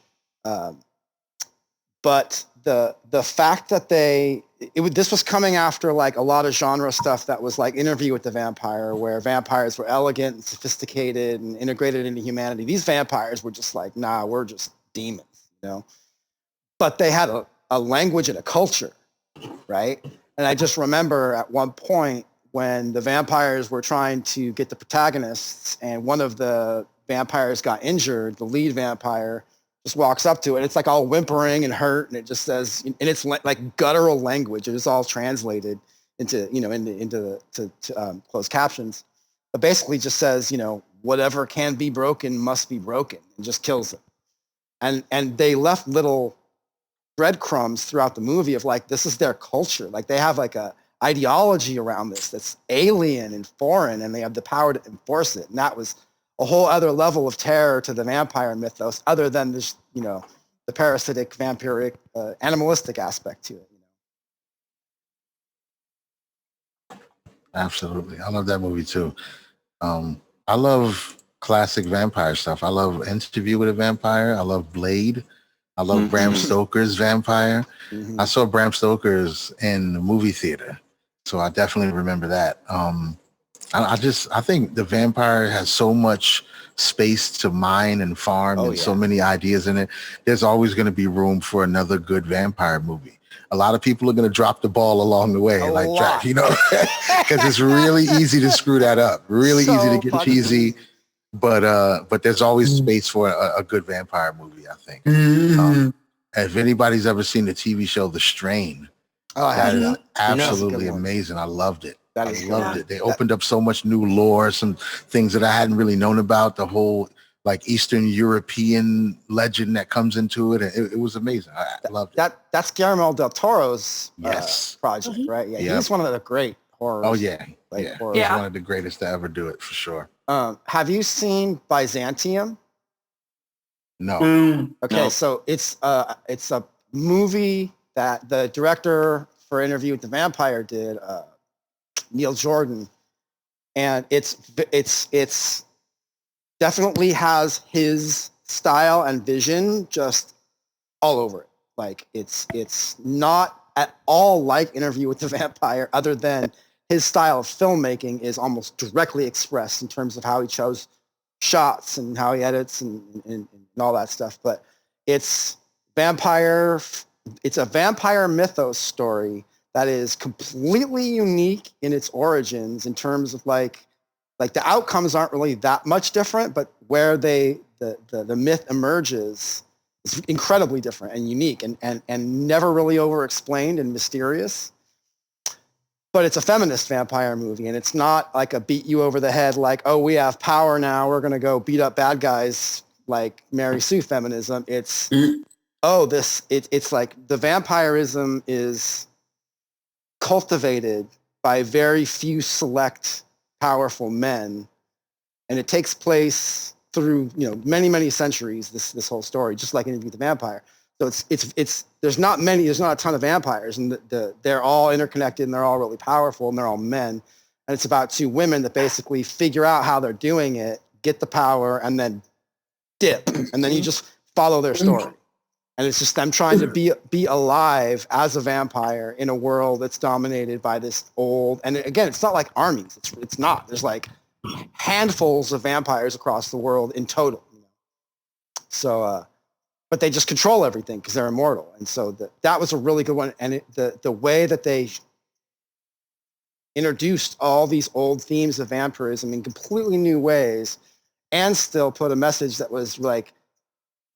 But the fact that this was coming after like a lot of genre stuff that was like Interview with the Vampire, where vampires were elegant and sophisticated and integrated into humanity. These vampires were just like, nah, we're just demons, you know? But they had a language and a culture, right? And I just remember at one point when the vampires were trying to get the protagonists and one of the vampires got injured, the lead vampire just walks up to it. And it's like all whimpering and hurt. And it just says, and it's like guttural language. It is all translated into, into closed captions. But basically just says, whatever can be broken must be broken, and just kills it. And they left little breadcrumbs throughout the movie of like, this is their culture. Like they have like a ideology around this that's alien and foreign, and they have the power to enforce it. And that was a whole other level of terror to the vampire mythos, other than this, the parasitic, vampiric, animalistic aspect to it. Absolutely. I love that movie too. I love classic vampire stuff. I love Interview with a Vampire. I love Blade. I love Bram Stoker's Vampire. I saw Bram Stoker's in the movie theater, so I definitely remember that. I think the vampire has so much space to mine and farm, and so many ideas in it. There's always going to be room for another good vampire movie. A lot of people are going to drop the ball along the way, because it's really easy to screw that up. Really easy to get cheesy. But there's always space for a good vampire movie, I think. If anybody's ever seen the TV show The Strain, that is absolutely amazing. I loved it. I loved it. They opened up so much new lore, some things that I hadn't really known about. The whole like Eastern European legend that comes into it. And it was amazing. I loved it. That's Guillermo del Toro's Yes. project, right? Yeah, Yep. he's one of the great horrors. Oh yeah, like, yeah. horror. He's Yeah. one of the greatest to ever do it for sure. Have you seen Byzantium? No. Okay, No. so it's a movie that the director for Interview with the Vampire did, Neil Jordan, and it's definitely has his style and vision just all over it. Like it's not at all like Interview with the Vampire, other than his style of filmmaking is almost directly expressed in terms of how he chose shots and how he edits and all that stuff. But it's a vampire mythos story that is completely unique in its origins in terms of like the outcomes aren't really that much different, but where the myth emerges is incredibly different and unique and never really over explained and mysterious. But it's a feminist vampire movie, and it's not like a beat you over the head like, oh, we have power now, we're gonna go beat up bad guys like Mary Sue feminism. It's it's like the vampirism is cultivated by very few select powerful men, and it takes place through many centuries. This whole story, just like Interview with the Vampire. So it's there's not a ton of vampires, and they're all interconnected, and they're all really powerful, and they're all men. And it's about two women that basically figure out how they're doing it, get the power, and then dip, and then you just follow their story. And it's just them trying to be alive as a vampire in a world that's dominated by this old. And again, it's not like armies. It's not. There's like handfuls of vampires across the world in total. So, but they just control everything because they're immortal. And so that was a really good one. And the way that they introduced all these old themes of vampirism in completely new ways, and still put a message that was like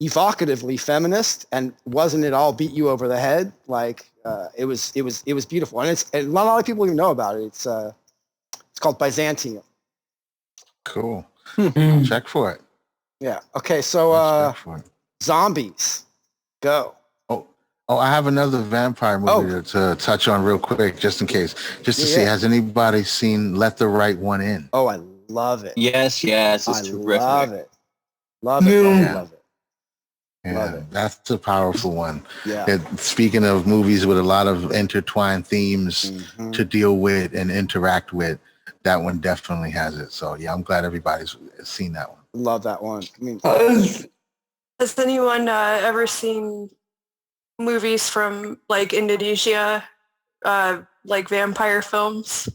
evocatively feminist and wasn't it all beat you over the head. Like it was beautiful, and not a lot of people even know about it. It's called Byzantium. Cool. I'll check for it. Yeah. Okay. So I'll check for it. zombies, go. Oh, I have another vampire movie to touch on real quick, just in case, just to see. Has anybody seen Let the Right One In? Oh, I love it. Yes, it's terrific. Love it. Love it. Yeah, Love it. that's a powerful one. Yeah. Speaking of movies with a lot of intertwined themes to deal with and interact with, that one definitely has it. So yeah, I'm glad everybody's seen that one. Love that one. I mean, has anyone ever seen movies from like Indonesia, like vampire films?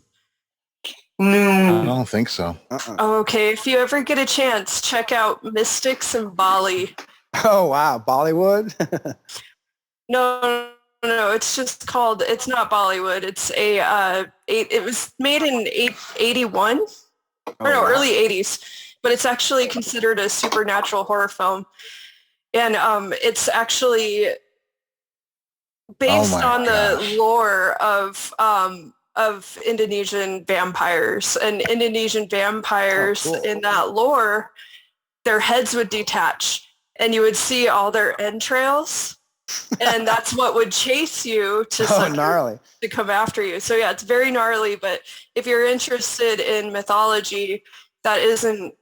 I don't think so. Oh, okay. If you ever get a chance, check out Mystics in Bali. Oh wow, Bollywood. No, it's just called. It's not Bollywood. It's it was made in 81, early 80s, but it's actually considered a supernatural horror film, and it's actually based on the lore of Indonesian vampires, and Indonesian vampires in that lore, their heads would detach and you would see all their entrails, and that's what would chase you to to come after you. So yeah, it's very gnarly, but if you're interested in mythology that isn't,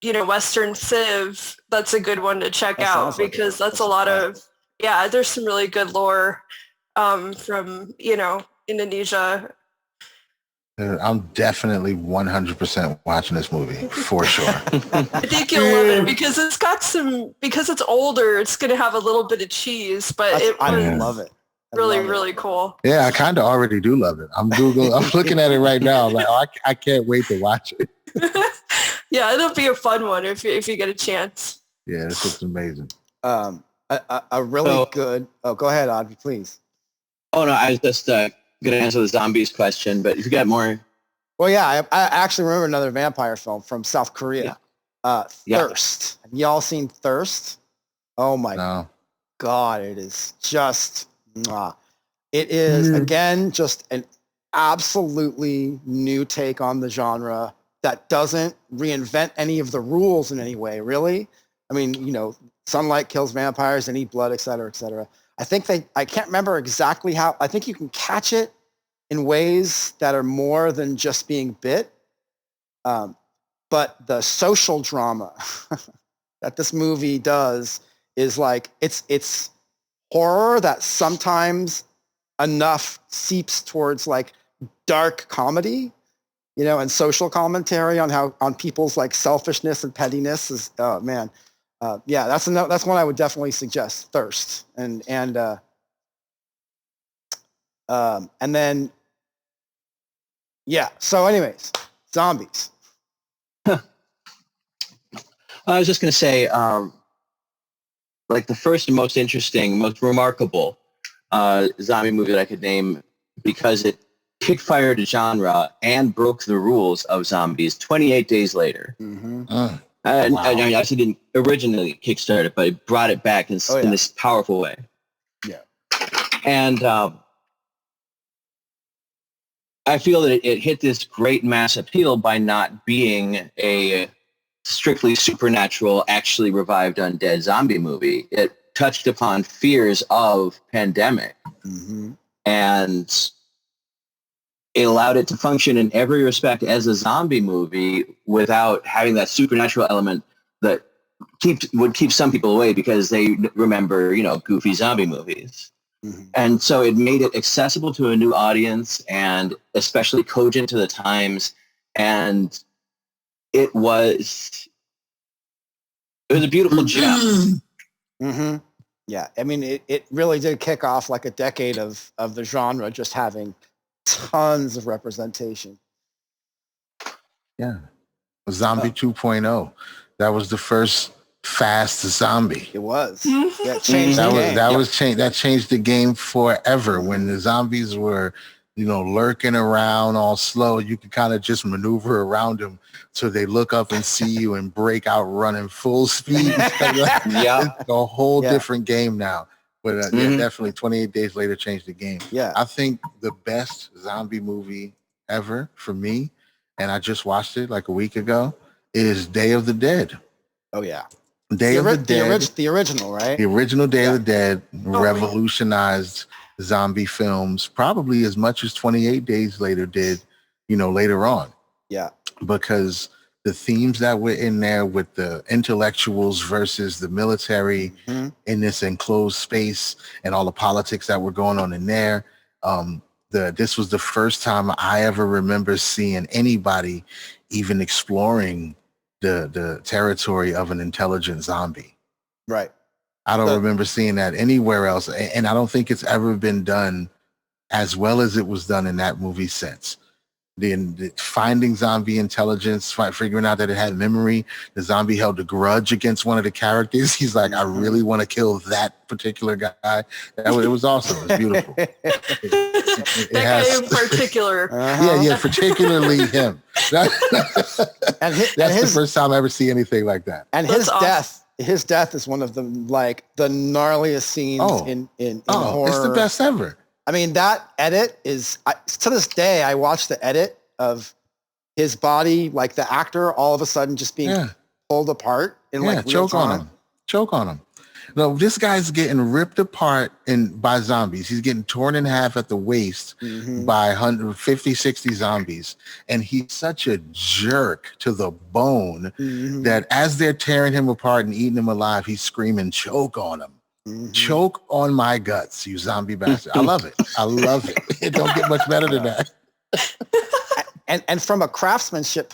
Western Civ, that's a good one to check out, because that's a lot of, there's some really good lore from, Indonesia. I'm definitely 100% watching this movie for sure. I think you'll love it because because it's older, it's going to have a little bit of cheese, but I love it. Really cool. Yeah, I kind of already do love it. I'm looking at it right now. I'm like, I can't wait to watch it. Yeah, it'll be a fun one if you get a chance. Yeah, this looks amazing. A really good. Oh, go ahead, Audrey, please. Oh no, I was just going to answer the zombies question, but if you got more. Well, yeah, I actually remember another vampire film from South Korea. Thirst. Have y'all seen Thirst? Oh my God, it is just. It is again just an absolutely new take on the genre. that doesn't reinvent any of the rules in any way, really. I mean, you know, sunlight kills vampires and eat blood, et cetera, et cetera. I can't remember exactly how, I think you can catch it in ways that are more than just being bit. But the social drama that this movie does is like, it's horror that sometimes enough seeps towards like dark comedy, you know, and social commentary on people's like selfishness and pettiness is, oh man. Yeah, that's one I would definitely suggest. Thirst. And then, yeah. So anyways, zombies. I was just going to say, like the first and most interesting, most remarkable zombie movie that I could name, because it kick-fired a genre and broke the rules of zombies 28 days later. Mm-hmm. Wow. I mean, actually didn't originally kickstart it, but it brought it back in this powerful way. Yeah. And I feel that it hit this great mass appeal by not being a strictly supernatural, actually revived undead zombie movie. It touched upon fears of pandemic. Mm-hmm. And it allowed it to function in every respect as a zombie movie without having that supernatural element that would keep some people away because they remember, you know, goofy zombie movies. Mm-hmm. And so it made it accessible to a new audience and especially cogent to the times. And it was a beautiful gem. Mm-hmm. Yeah. I mean, it really did kick off like a decade of the genre just having tons of representation. Yeah. Zombie 2.0. That was the first fast zombie. It was. Yeah, it changed the game. That changed the game forever. When the zombies were, you know, lurking around all slow, you could kind of just maneuver around them so they look up and see you and break out running full speed. Yeah. It's a whole different game now. But yeah, definitely 28 Days Later changed the game. Yeah. I think the best zombie movie ever for me, and I just watched it like a week ago, is Day of the Dead. Oh, yeah. Day of the Dead. The original, right? The original Day of the Dead revolutionized zombie films probably as much as 28 Days Later did, you know, later on. Yeah. Because the themes that were in there with the intellectuals versus the military in this enclosed space and all the politics that were going on in there. This was the first time I ever remember seeing anybody even exploring the territory of an intelligent zombie. Right. I don't remember seeing that anywhere else. And I don't think it's ever been done as well as it was done in that movie since. The finding zombie intelligence, figuring out that it had memory. The zombie held a grudge against one of the characters. He's like, I really want to kill that particular guy. It was awesome. It was beautiful. That guy in particular. Yeah, particularly him. That's the first time I ever see anything like that. And his death is one of the gnarliest scenes in horror. It's the best ever. I mean, that edit is, to this day, I watch the edit of his body, like the actor all of a sudden just being pulled apart in real time. Choke on him. No, this guy's getting ripped apart by zombies. He's getting torn in half at the waist by 150, 60 zombies. And he's such a jerk to the bone that as they're tearing him apart and eating him alive, he's screaming, choke on him. Choke on my guts, you zombie bastard. I love it. It don't get much better than that. And from a craftsmanship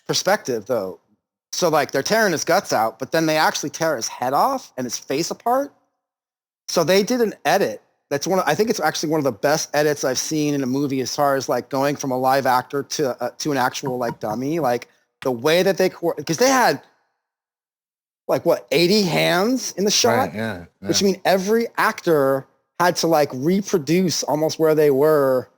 perspective, though, so like they're tearing his guts out, but then they actually tear his head off and his face apart. So they did an edit. I think it's actually one of the best edits I've seen in a movie as far as like going from a live actor to an actual like dummy. Like the way that because they had 80 hands in the shot, right, yeah. Which mean every actor had to like reproduce almost where they were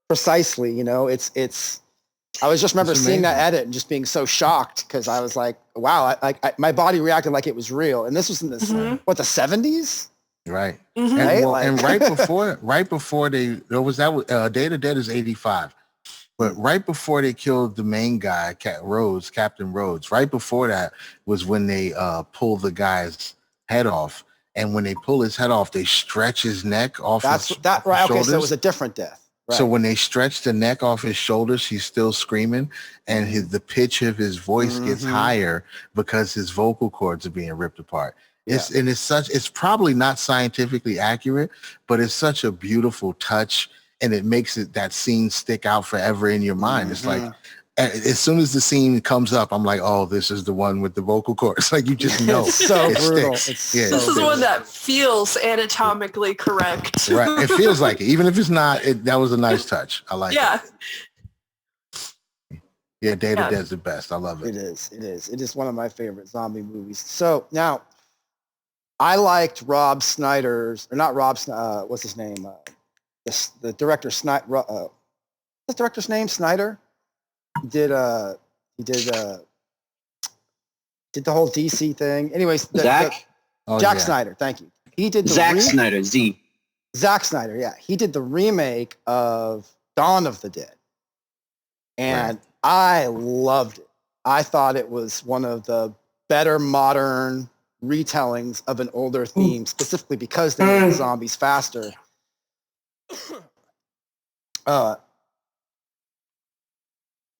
precisely. You know, I was just remember seeing that edit and just being so shocked because I was like, wow, my body reacted like it was real. And this was in the 70s? Right. Right? And right before Day of the Dead is 85. But right before they killed the main guy, Captain Rhodes, right before that was when they pull the guy's head off. And when they pull his head off, they stretch his neck off That's his that right. Okay, shoulders. so it was a different death. Right. So when they stretch the neck off his shoulders, he's still screaming, and the pitch of his voice gets higher because his vocal cords are being ripped apart. Yeah. It's probably not scientifically accurate, but it's such a beautiful touch, and it makes that scene stick out forever in your mind. It's like as soon as the scene comes up, I'm like, oh, this is the one with the vocal cords. Like you just know. It's so it brutal. sticks. This is one that feels anatomically correct. Right. It feels like it. Even if it's not, that was a nice touch. I like it. Yeah, Day of the Dead's the best. I love it. It is. It is one of my favorite zombie movies. So now, I liked Rob Snyder's, or not Rob, what's his name? The director, Snyder. What's the director's name? Snyder? He did the whole DC thing. Anyways, Zack Snyder. Thank you. He did the Zack Snyder. Zack Snyder. Yeah, he did the remake of Dawn of the Dead, and I loved it. I thought it was one of the better modern retellings of an older theme, specifically because they made the zombies faster.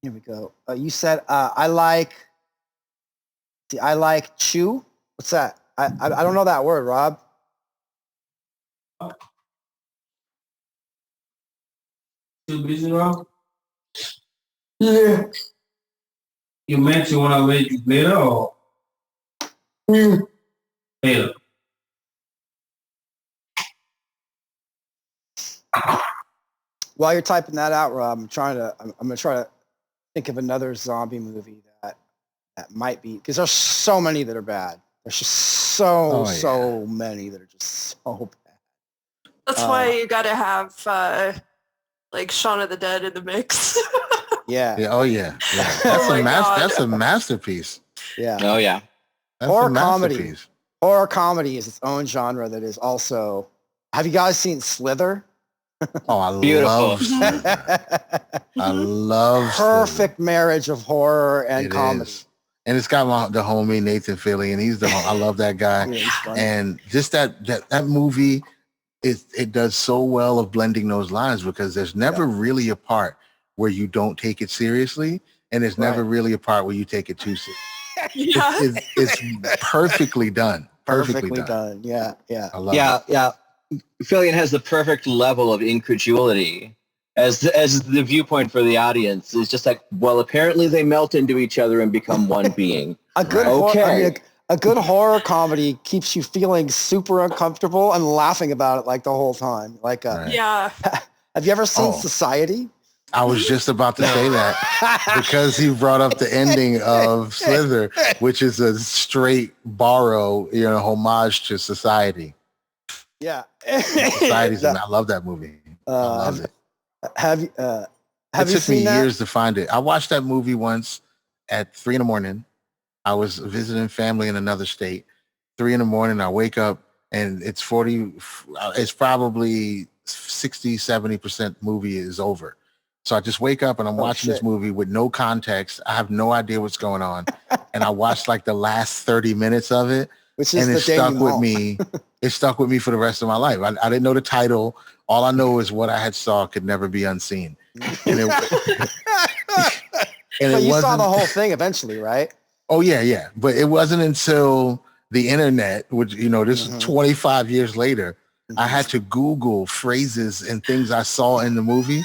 Here we go. You said I like chew. What's that? I don't know that word, Rob. Too busy, Rob? Yeah. You mentioned when I made you later or later? While you're typing that out, Rob, I'm gonna try to think of another zombie movie that might be, because there's so many that are bad. There's just so many that are just so bad. That's why you got to have like Shaun of the Dead in the mix. Yeah. Oh yeah. That's a masterpiece. Yeah. Oh yeah. That's Horror a masterpiece. Horror comedy is its own genre that is also. Have you guys seen Slither? Oh, I love perfect marriage of horror and comedy. And it's got the homie Nathan Fillion, and I love that guy. And just that movie, it does so well of blending those lines, because there's never really a part where you don't take it seriously, and there's never really a part where you take it too seriously. It's perfectly done. Perfectly done. Yeah. I love it. Yeah. Fillion has the perfect level of incredulity as the viewpoint for the audience. Is just like, well, apparently they melt into each other and become one being. A good a good horror comedy keeps you feeling super uncomfortable and laughing about it like the whole time. Like, have you ever seen Society? I was just about to say that because he brought up the ending of Slither, which is a straight borrow, homage to Society. Yeah. Society's I love that movie. I love it. Have you it took me years to find it. I watched that movie once at 3 a.m. I was visiting family in another state. 3 a.m. I wake up and it's probably 60-70% movie is over. So I just wake up and I'm watching this movie with no context. I have no idea what's going on. And I watched like the last 30 minutes of it. And it stuck with me. It stuck with me for the rest of my life. I didn't know the title. All I know is what I had saw could never be unseen. And but you saw the whole thing eventually, right? Oh, yeah. But it wasn't until the internet, which, this is 25 years later, I had to Google phrases and things I saw in the movie.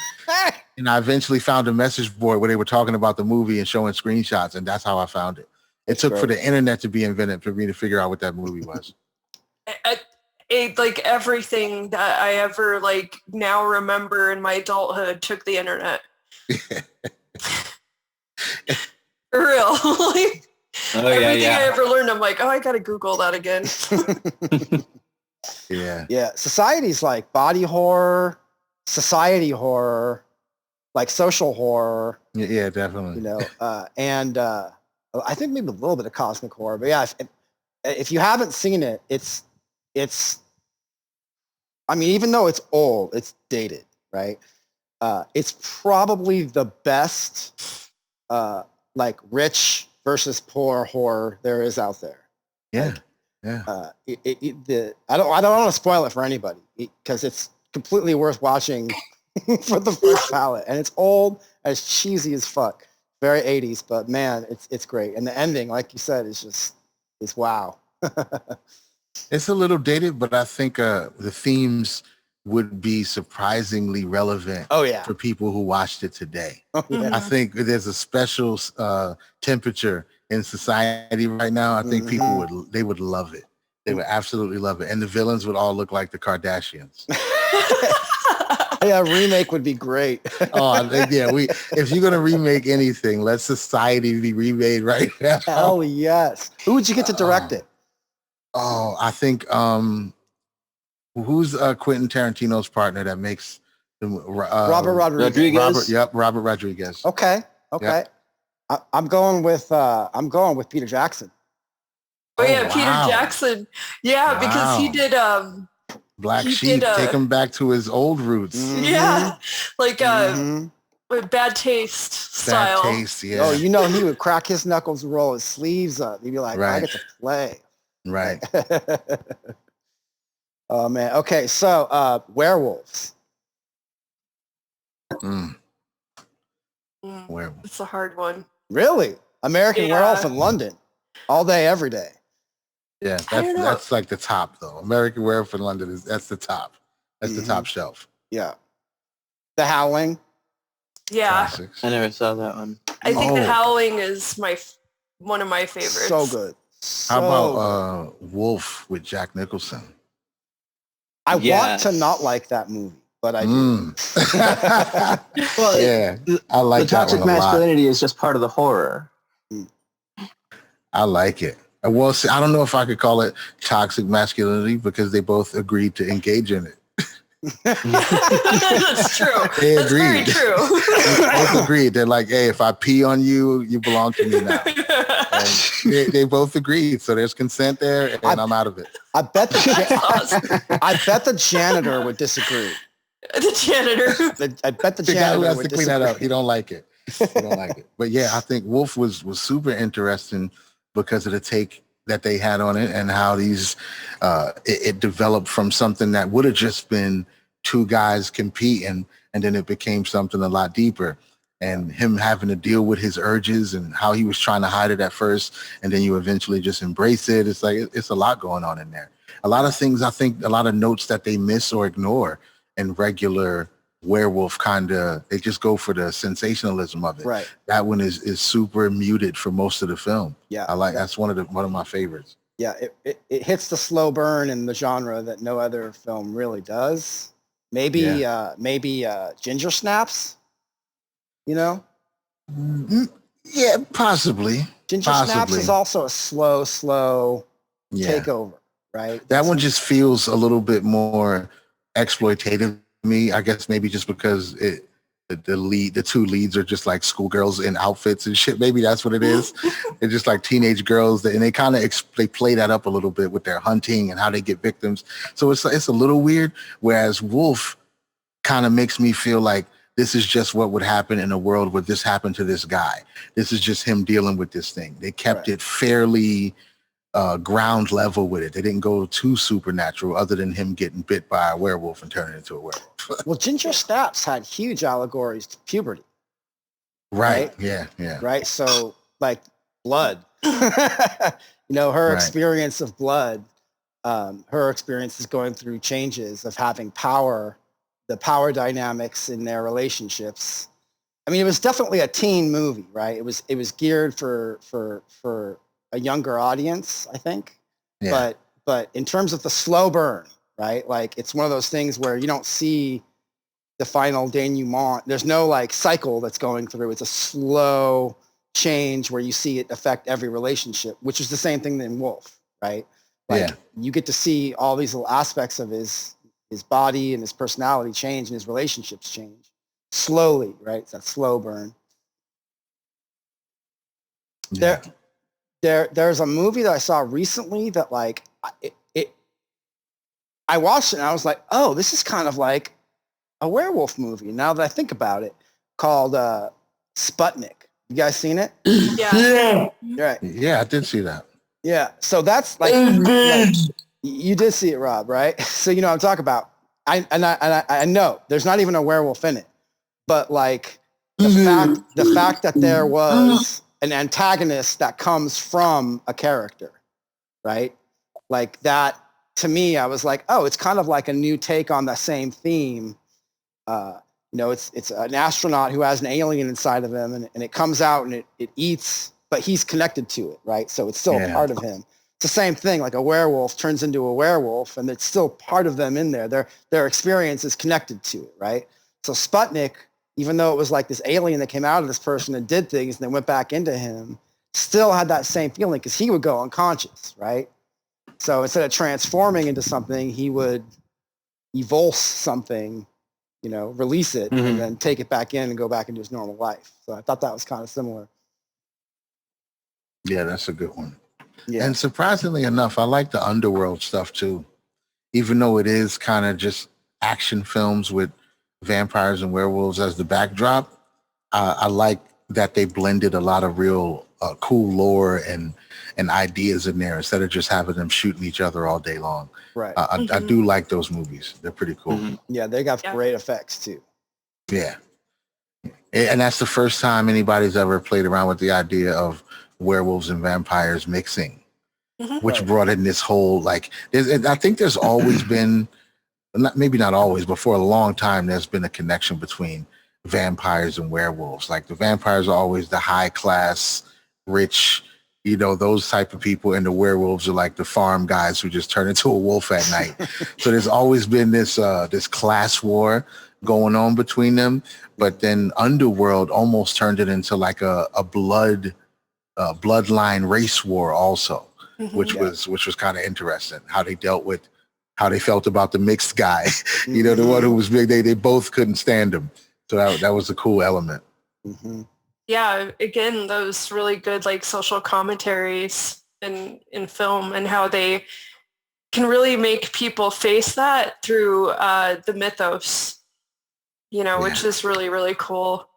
And I eventually found a message board where they were talking about the movie and showing screenshots. And that's how I found it. It took for the internet to be invented for me to figure out what that movie was. Like everything that I ever now remember in my adulthood took the internet. For real. Everything I ever learned, I'm like, I gotta Google that again. Yeah. Society's like body horror, society horror, like social horror. Yeah, definitely. And I think maybe a little bit of cosmic horror, but yeah, if you haven't seen it, it's. I mean, even though it's old, it's dated, right? It's probably the best, like rich versus poor horror there is out there. Yeah. Like, Yeah. I don't want to spoil it for anybody because it's completely worth watching for the first palette, and it's old, as cheesy as fuck, very 80s, but man, it's great, and the ending, like you said, is wow. It's a little dated, but I think the themes would be surprisingly relevant Oh yeah. for people who watched it today. Oh, yeah. I think there's a special temperature in society right now. I think people would love it. They would absolutely love it. And the villains would all look like the Kardashians. Yeah, a remake would be great. If you're gonna remake anything, let society be remade right now. Hell yes. Who would you get to direct it? Oh, I think who's Quentin Tarantino's partner that makes the Robert Rodriguez. Robert Rodriguez. Okay. Yep. I'm going with Peter Jackson. Oh yeah, Peter Jackson. Yeah, because he did Black Sheep, take him back to his old roots. Yeah, like with Bad Taste style. Bad Taste, yeah. Oh, he would crack his knuckles and roll his sleeves up. He'd be like, I get to play. Right. Oh man. Okay, so Werewolves. Werewolves. It's a hard one. Really? American Werewolf in London. All day, every day. Yeah, that's like the top though. American Werewolf in London that's the top. That's the top shelf. Yeah. The Howling. Yeah. Classics. I never saw that one. I think The Howling is one of my favorites. So good. How about Wolf with Jack Nicholson? I want to not like that movie, but I do. Well, yeah, I like the toxic masculinity is just part of the horror. I like it. Well, see, I don't know if I could call it toxic masculinity because they both agreed to engage in it. That's true. They That's agreed. very true. They both agreed. They're like, hey, if I pee on you, you belong to me now. And they both agreed. So there's consent there, and I'm out of it. I bet the janitor would disagree. The janitor. I bet the guy janitor who has would to clean disagree. that up. He don't like it. But yeah, I think Wolf was super interesting because of the take that they had on it and how it developed from something that would have just been two guys competing, and then it became something a lot deeper. And him having to deal with his urges and how he was trying to hide it at first, and then you eventually just embrace it. It's like it's a lot going on in there. A lot of things, I think, a lot of notes that they miss or ignore in regular werewolf they just go for the sensationalism of it. Right. That one is super muted for most of the film. Yeah. That's one of my favorites. Yeah, it hits the slow burn in the genre that no other film really does. Maybe Ginger Snaps, Yeah, possibly. Ginger Snaps is also a slow takeover, right? That one just feels a little bit more exploitative to me, I guess maybe just because the two leads are just like schoolgirls in outfits and shit. Maybe that's what it is. They're just like teenage girls, and they kind of they play that up a little bit with their hunting and how they get victims. So it's a little weird. Whereas Wolf kind of makes me feel like this is just what would happen in a world where this happened to this guy. This is just him dealing with this thing. They kept it fairly ground level with it. They didn't go too supernatural other than him getting bit by a werewolf and turning into a werewolf. Well, Ginger Snaps had huge allegories to puberty. Right. Yeah. Right. So like blood, her experience of blood, her experience is going through changes of having power, the power dynamics in their relationships. I mean, it was definitely a teen movie, right? It was geared for a younger audience, I think. Yeah. But in terms of the slow burn, right? Like it's one of those things where you don't see the final denouement. There's no like cycle that's going through. It's a slow change where you see it affect every relationship, which is the same thing in Wolf, right? Like you get to see all these little aspects of his body and his personality change and his relationships change slowly, right? It's that slow burn. Yeah. There's a movie that I saw recently that like I watched it and I was like, oh, this is kind of like a werewolf movie, now that I think about it, called Sputnik. You guys seen it? Yeah. Right. Yeah, I did see that. Yeah. So that's like you did see it, Rob, right? So you know what I'm talking about. I know there's not even a werewolf in it, but like the fact that there was an antagonist that comes from a character, right? Like that, to me, I was like, oh, it's kind of like a new take on the same theme. You know, it's an astronaut who has an alien inside of him, and it comes out and it eats, but he's connected to it, right? So it's still a part of him. It's the same thing, like a werewolf turns into a werewolf, and it's still part of them in there. Their experience is connected to it, right? So Sputnik, even though it was like this alien that came out of this person and did things and then went back into him, still had that same feeling because he would go unconscious, right? So instead of transforming into something, he would evulse something, you know, release it, and then take it back in and go back into his normal life. So I thought that was kind of similar. Yeah, that's a good one. Yeah. And surprisingly enough, I like the underworld stuff too. Even though it is kind of just action films with vampires and werewolves as the backdrop, I like that they blended a lot of real cool lore and ideas in there instead of just having them shooting each other all day long. Right. I do like those movies. They're pretty cool. Yeah, they got great effects too. Yeah. And that's the first time anybody's ever played around with the idea of werewolves and vampires mixing, which brought in this whole, like, I think there's always been, maybe not always, but for a long time, there's been a connection between vampires and werewolves. Like the vampires are always the high class, rich, you know, those type of people, and the werewolves are like the farm guys who just turn into a wolf at night. So there's always been this class war going on between them. But then Underworld almost turned it into like a bloodline race war also, which was kind of interesting how they dealt with how they felt about the mixed guy. You know, the one who was big, they both couldn't stand him. So that was a cool element. Yeah, again, those really good like social commentaries in film, and how they can really make people face that through the mythos, you know, which is really, really cool.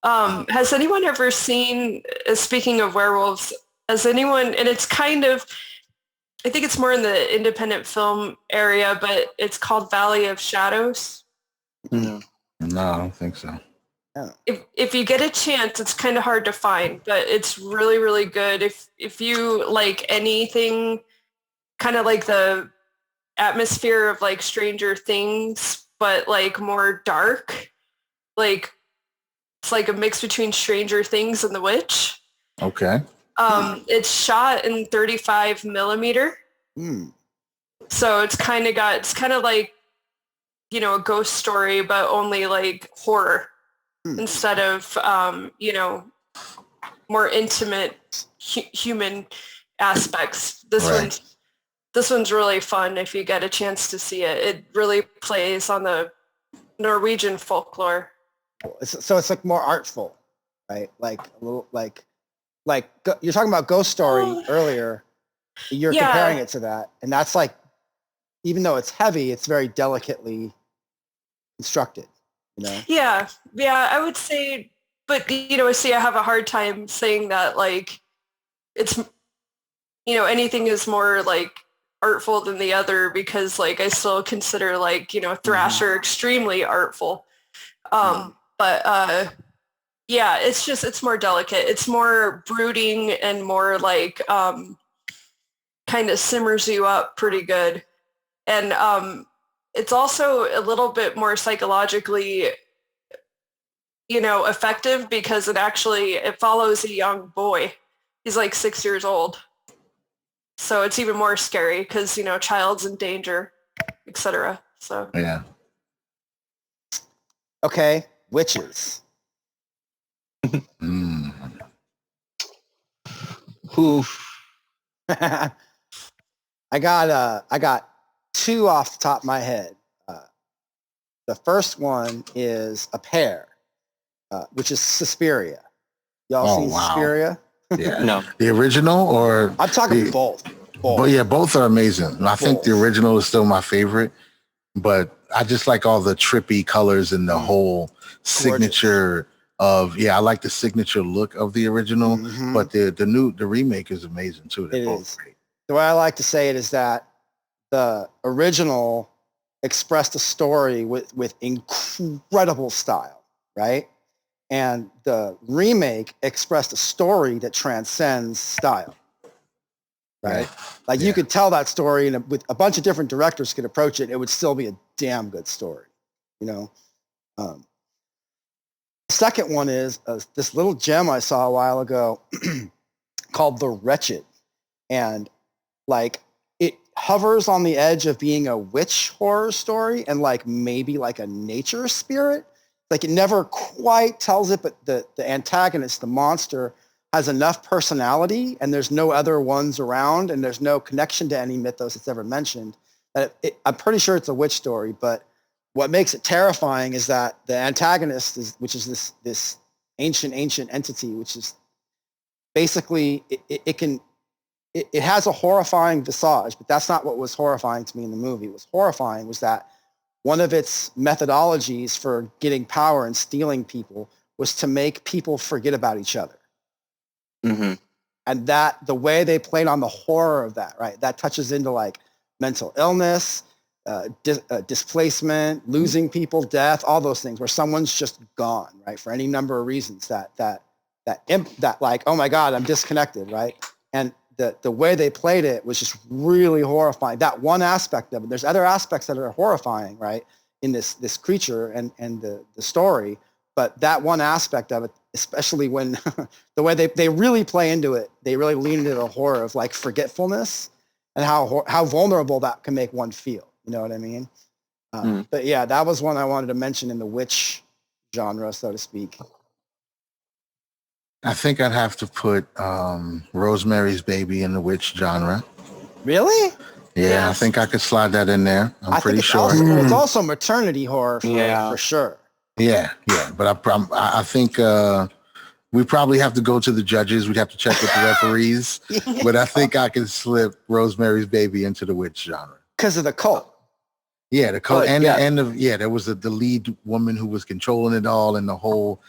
Has anyone ever seen, speaking of werewolves, has anyone, and it's kind of, I think it's more in the independent film area, but it's called Valley of Shadows? No, I don't think so. If you get a chance, it's kind of hard to find, but it's really, really good. If you like anything kind of like the atmosphere of like Stranger Things, but like more dark, like it's like a mix between Stranger Things and The Witch. Okay. It's shot in 35 millimeter. So it's kind of like, you know, a ghost story, but only like horror instead of, you know, more intimate human aspects. This one's really fun if you get a chance to see it. It really plays on the Norwegian folklore. So it's like more artful, right? Like a little like you're talking about Ghost Story earlier. You're comparing it to that, and that's like, even though it's heavy, it's very delicately constructed. You know? Yeah, I would say, but you know, see, I have a hard time saying that. Like, it's, you know, anything is more like artful than the other, because like I still consider like, you know, Thrasher extremely artful. But yeah, it's more delicate. It's more brooding and more like kind of simmers you up pretty good. And it's also a little bit more psychologically, you know, effective, because it follows a young boy. He's like 6 years old. So it's even more scary because, you know, child's in danger, etc. So yeah. Okay, witches. Oof. I got two off the top of my head. The first one is a pair, which is Suspiria. Y'all seen Suspiria? Yeah. No. The original, or I'm talking both. But yeah, both are amazing. I think the original is still my favorite, but I just like all the trippy colors and the whole signature of, I like the signature look of the original, but the remake is amazing too. They're both great. The way I like to say it is that the original expressed a story with incredible style, right? And the remake expressed a story that transcends style, right? Like you could tell that story and with a bunch of different directors could approach it, it would still be a damn good story, you know? The second one is this little gem I saw a while ago called The Wretched. And like it hovers on the edge of being a witch horror story and like maybe like a nature spirit. Like it never quite tells it, but the antagonist, the monster, has enough personality and there's no other ones around and there's no connection to any mythos that's ever mentioned. I'm pretty sure it's a witch story, but what makes it terrifying is that the antagonist which is this ancient entity, which is basically it has a horrifying visage, but that's not what was horrifying to me in the movie. What was horrifying was that one of its methodologies for getting power and stealing people was to make people forget about each other. And that the way they played on the horror of that, right? That touches into like mental illness, displacement, losing people, death, all those things where someone's just gone, right? For any number of reasons that like, oh my God, I'm disconnected, right? And the way they played it was just really horrifying. That one aspect of it. There's other aspects that are horrifying, right? In this creature and the story. But that one aspect of it, especially when the way they really play into it, they really lean into the horror of like forgetfulness and how vulnerable that can make one feel. You know what I mean? But yeah, that was one I wanted to mention in the witch genre, so to speak. I think I'd have to put Rosemary's Baby in the witch genre. Really? Yeah, I think I could slide that in there. I'm pretty sure. It's also maternity horror for sure. Yeah. But I think we probably have to go to the judges. We'd have to check with the referees. But I think I can slip Rosemary's Baby into the witch genre. Because of the cult. Yeah, the cult. There was the lead woman who was controlling it all and the whole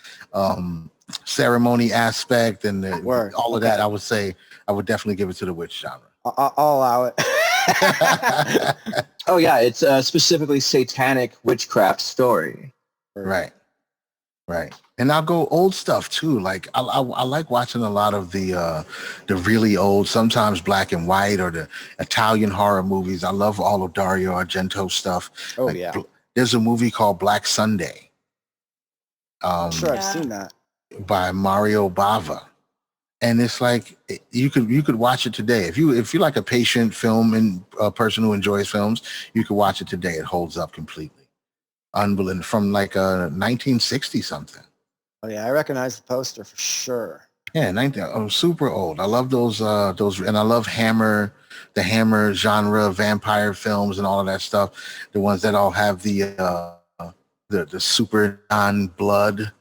ceremony aspect and all of that. I would say I would definitely give it to the witch genre. I'll allow it. Oh yeah, it's a specifically satanic witchcraft story. Right. And I'll go old stuff too. Like I like watching a lot of the really old, sometimes black and white, or the Italian horror movies. I love all of Dario Argento stuff. Oh yeah. There's a movie called Black Sunday. I'm sure I've seen that. By Mario Bava. And it's like you could watch it today. If you like a patient film and a person who enjoys films, you could watch it today. It holds up completely. Unbelievable. From like 1960 something. Oh yeah, I recognize the poster for sure. Yeah, super old. I love those, and I love the Hammer genre, vampire films, and all of that stuff. The ones that all have the super non-blood.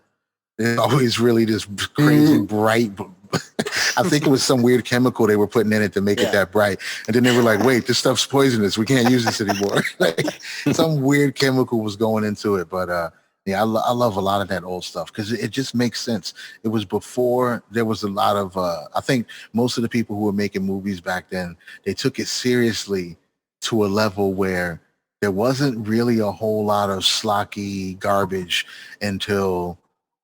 It's always really this crazy bright. I think it was some weird chemical they were putting in it to make it that bright. And then they were like, wait, this stuff's poisonous. We can't use this anymore. Like, some weird chemical was going into it. But I love a lot of that old stuff because it just makes sense. It was before there was a lot of, I think most of the people who were making movies back then, they took it seriously to a level where there wasn't really a whole lot of schlocky garbage until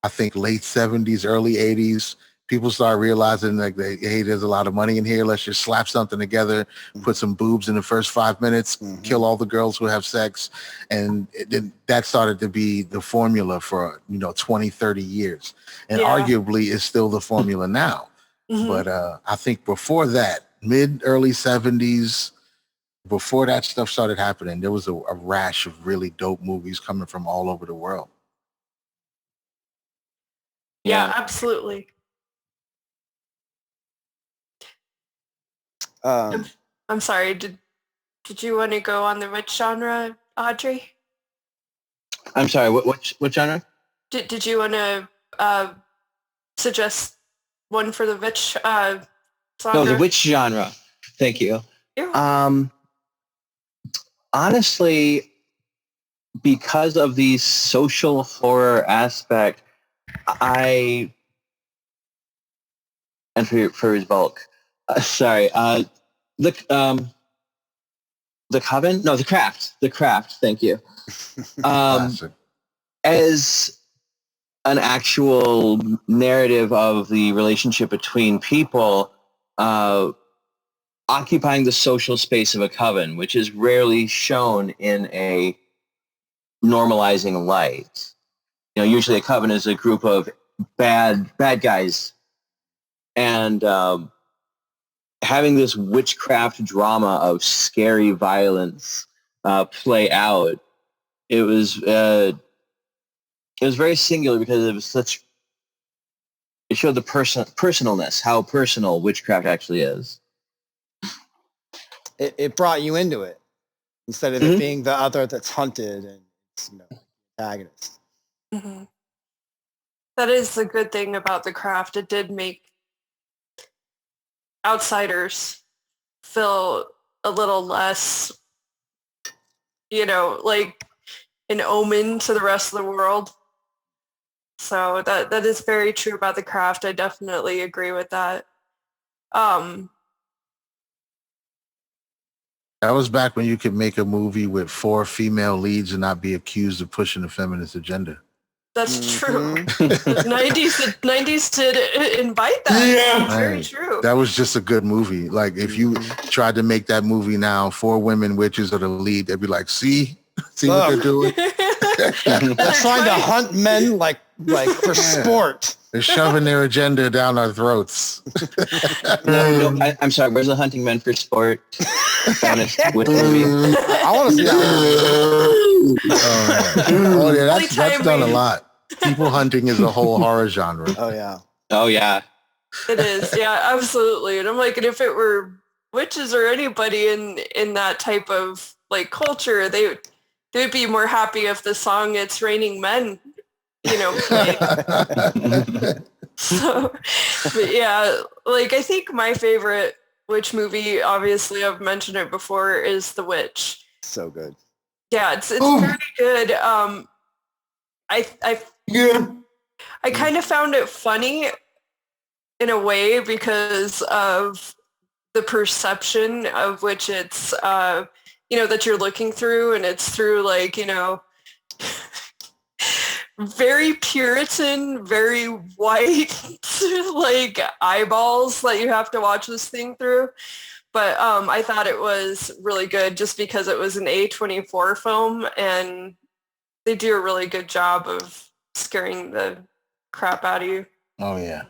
I think late 70s, early 80s. People start realizing like, hey, there's a lot of money in here. Let's just slap something together, put some boobs in the first 5 minutes, kill all the girls who have sex. And that started to be the formula for, 20, 30 years. And arguably is still the formula now. But I think before that, early 70s, before that stuff started happening, there was a rash of really dope movies coming from all over the world. Yeah, absolutely. I'm sorry. Did you want to go on the witch genre, Audrey? I'm sorry. What genre? Did you want to suggest one for the witch genre? No, the witch genre. Thank you. Honestly, because of the social horror aspect, and for his bulk, the Coven, no, the Craft. Thank you. Classic. As an actual narrative of the relationship between people, occupying the social space of a coven, which is rarely shown in a normalizing light. Usually a coven is a group of bad guys, and having this witchcraft drama of scary violence play out, it was very singular because it was it showed the personalness, how personal witchcraft actually is. It brought you into it instead of it being the other that's hunted and it's, antagonist. Mm-hmm. That is the good thing about the Craft. It did make outsiders feel a little less, like an omen to the rest of the world. So that is very true about the Craft. I definitely agree with that. That was back when you could make a movie with 4 female leads and not be accused of pushing a feminist agenda. That's true. The 90s did invite that. Yeah. It's very true. That was just a good movie. Like, if you tried to make that movie now, 4 women witches are the lead, they'd be like, see what they're doing? They're trying to hunt men like for sport. They're shoving their agenda down our throats. No, I'm sorry. Where's the hunting men for sport? I want to see that. Oh yeah, that's done a lot. People hunting is a whole horror genre. Oh yeah. Oh yeah. It is. Yeah, absolutely. And I'm like, and if it were witches or anybody in that type of like culture, they would be more happy if the song "It's Raining Men," played. So, but yeah, like I think my favorite witch movie, obviously I've mentioned it before, is The Witch. So good. Yeah, it's very good. I kind of found it funny in a way because of the perception of which it's that you're looking through, and it's through like very Puritan, very white like eyeballs that you have to watch this thing through. But I thought it was really good just because it was an A24 film and they do a really good job of scaring the crap out of you. Oh yeah.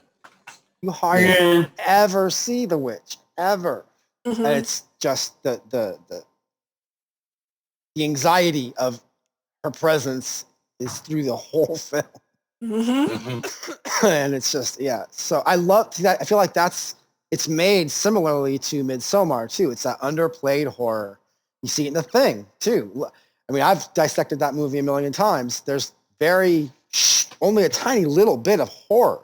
You hardly ever see the witch ever, and it's just the anxiety of her presence is through the whole film. And it's just so I love that. I feel like it's made similarly to Midsommar too. It's that underplayed horror. You see it in The Thing too. I mean, I've dissected that movie a million times. There's only a tiny little bit of horror.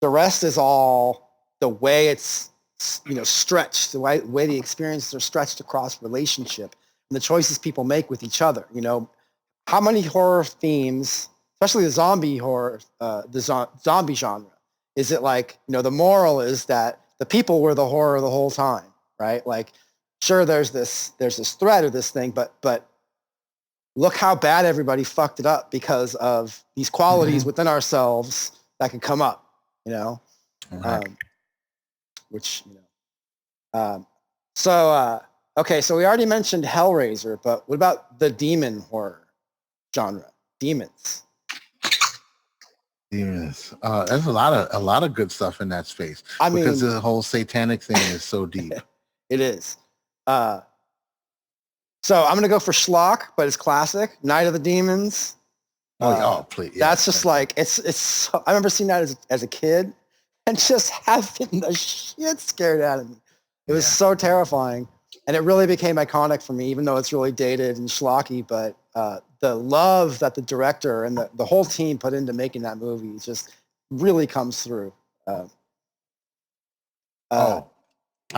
The rest is all the way it's stretched, the way the experiences are stretched across relationship and the choices people make with each other. How many horror themes, especially the zombie horror, zombie genre, is it like, the moral is that the people were the horror the whole time, right? Like, sure, there's this threat of this thing, but look how bad everybody fucked it up because of these qualities within ourselves that could come up, okay, so we already mentioned Hellraiser, but what about the demon horror genre? Demons. There's a lot of good stuff in that space. Because the whole satanic thing is so deep. It is. So I'm gonna go for schlock, but it's classic. Night of the Demons. Please. That's just like it's. So, I remember seeing that as a kid, and just having the shit scared out of me. It was so terrifying, and it really became iconic for me, even though it's really dated and schlocky. But the love that the director and the whole team put into making that movie just really comes through. I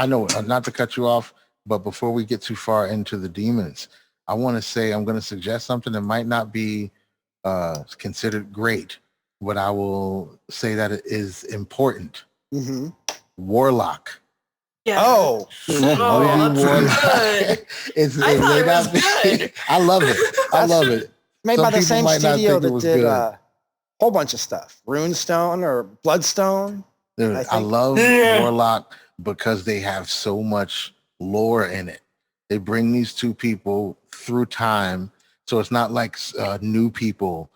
know, not to cut you off, but before we get too far into the demons, I want to say I'm going to suggest something that might not be considered great, but I will say that it is important. Mm-hmm. Warlock. Yeah. Oh, that's Warlock. good. It's, I thought it was good. I love it. I love it. made Some by the people same might not studio think it that was did good. a whole bunch of stuff. Runestone or Bloodstone. Dude, I love Warlock because they have so much lore in it. They bring these two people through time, so it's not like new people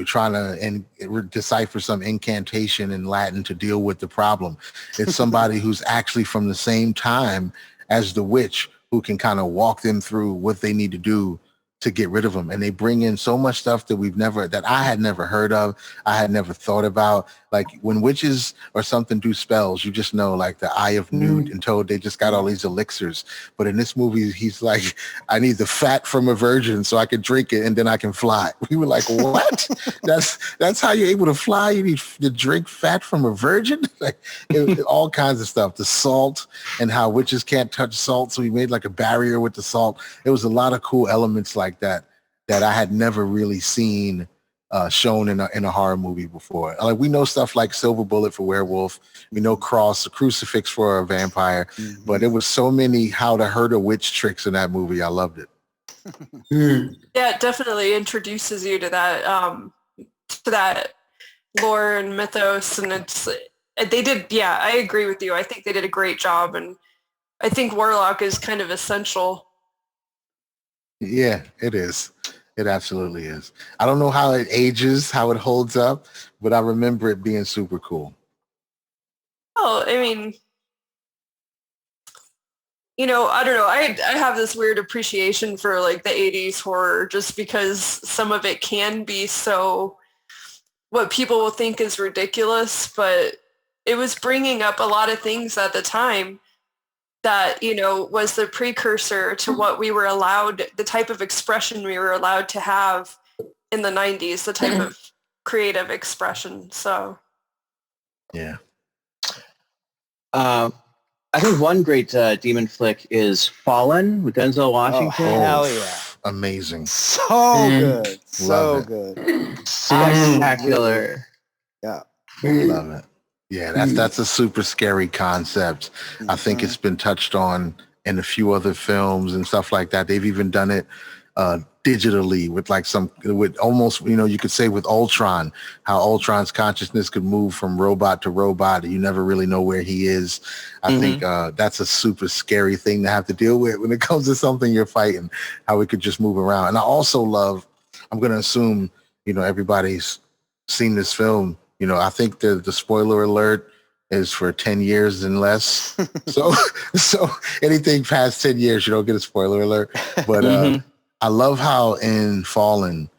trying to decipher some incantation in Latin to deal with the problem. It's somebody who's actually from the same time as the witch who can kind of walk them through what they need to do to get rid of them. And they bring in so much stuff that I had never heard of. I had never thought about. Like when witches or something do spells, you just know, like the Eye of Newt and Toad, they just got all these elixirs. But in this movie, he's like, I need the fat from a virgin so I can drink it and then I can fly. We were like, what? that's how you're able to fly? You need to drink fat from a virgin? Like all kinds of stuff. The salt and how witches can't touch salt. So he made like a barrier with the salt. It was a lot of cool elements like that I had never really seen shown in a horror movie before. Like we know stuff like Silver Bullet for werewolf, we know cross, a crucifix for a vampire, but there was so many how to hurt a witch tricks in that movie. I loved it. Yeah, it definitely introduces you to that lore and mythos, and I agree with you. I think they did a great job, and I think Warlock is kind of essential. Yeah, it is. It absolutely is. I don't know how it ages, how it holds up, but I remember it being super cool. Oh, I mean, I don't know. I have this weird appreciation for like the 80s horror just because some of it can be so what people will think is ridiculous, but it was bringing up a lot of things at the time that, was the precursor to what we were allowed, the type of expression we were allowed to have in the 90s, the type of creative expression. So, yeah. I think one great demon flick is Fallen with Denzel Washington. Oh, hell yeah. Amazing. So good. So good. Spectacular. Yeah. Love it. Yeah, that's a super scary concept. I think it's been touched on in a few other films and stuff like that. They've even done it digitally with almost, you could say with Ultron, how Ultron's consciousness could move from robot to robot. You never really know where he is. I think that's a super scary thing to have to deal with when it comes to something you're fighting, how it could just move around. And I also love, I'm going to assume, everybody's seen this film. I think the spoiler alert is for 10 years and less. So anything past 10 years, you don't get a spoiler alert. But I love how in Fallen,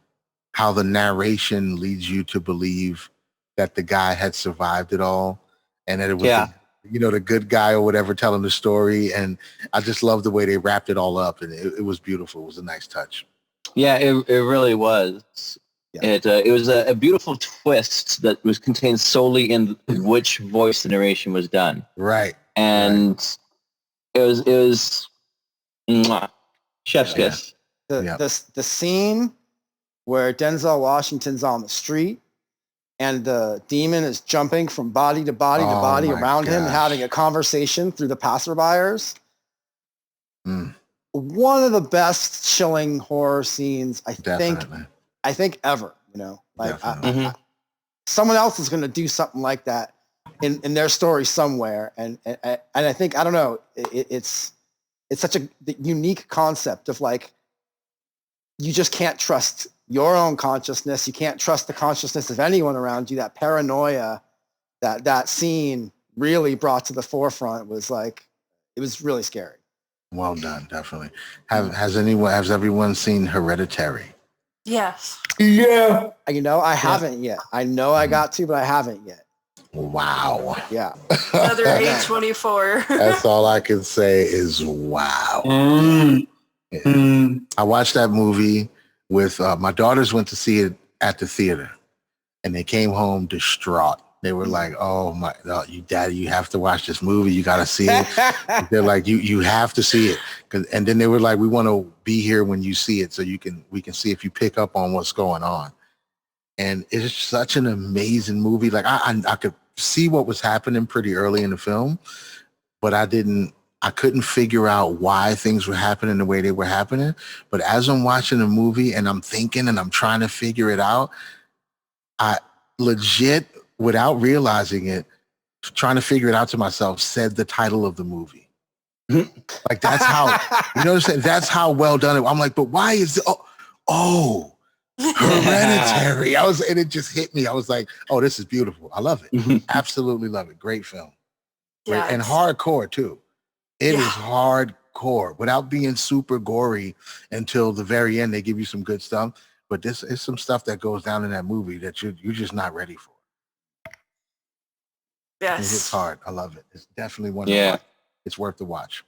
how the narration leads you to believe that the guy had survived it all. And that it was, the good guy or whatever telling the story. And I just love the way they wrapped it all up. And it was beautiful. It was a nice touch. Yeah, it really was. Yeah. It was a beautiful twist that was contained solely in which voice the narration was done. Right. And it was chef's kiss. The scene where Denzel Washington's on the street and the demon is jumping from body to body to body around him, having a conversation through the passerbyers. One of the best chilling horror scenes I think ever, someone else is going to do something like that in their story somewhere. And I think, I don't know, it's such a unique concept of like, you just can't trust your own consciousness. You can't trust the consciousness of anyone around you. That paranoia that scene really brought to the forefront was like, it was really scary. Well done. Definitely. Has everyone seen Hereditary? Yes. Yeah. I haven't yet. I know I got to, but I haven't yet. Wow. Yeah. Another A24. That's all I can say is wow. I watched that movie with my daughters went to see it at the theater and they came home distraught They were like, "Oh my, no, Daddy, you have to watch this movie. You got to see it." They're like, "You have to see it." And then they were like, "We want to be here when you see it, so we can see if you pick up on what's going on." And it's such an amazing movie. Like I could see what was happening pretty early in the film, but I couldn't figure out why things were happening the way they were happening. But as I'm watching the movie and I'm thinking and I'm trying to figure it out, I legit, without realizing it, trying to figure it out to myself, said the title of the movie. Like that's how, you know what I'm saying? That's how well done it. I'm like, but why is it? Hereditary. And it just hit me. I was like, oh, this is beautiful. I love it. Absolutely love it. Great film. Great. Yeah, And hardcore too. It is hardcore without being super gory until the very end. They give you some good stuff, but this is some stuff that goes down in that movie that you're just not ready for. Yes. It hits hard. I love it. It's definitely one. Yeah. It's worth the watch.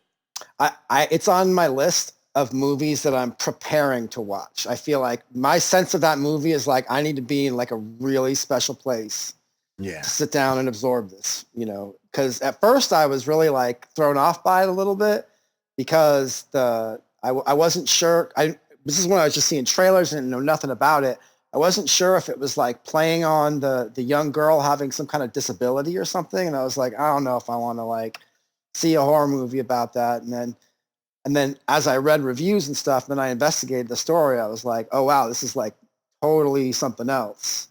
It's on my list of movies that I'm preparing to watch. I feel like my sense of that movie is like, I need to be in like a really special place to sit down and absorb this, you know, because at first I was really like thrown off by it a little bit because I wasn't sure. This is when I was just seeing trailers and know nothing about it. I wasn't sure if it was like playing on the young girl having some kind of disability or something. And I was like, I don't know if I want to like see a horror movie about that. And then as I read reviews and stuff, then I investigated the story. I was like, oh, wow, this is like totally something else.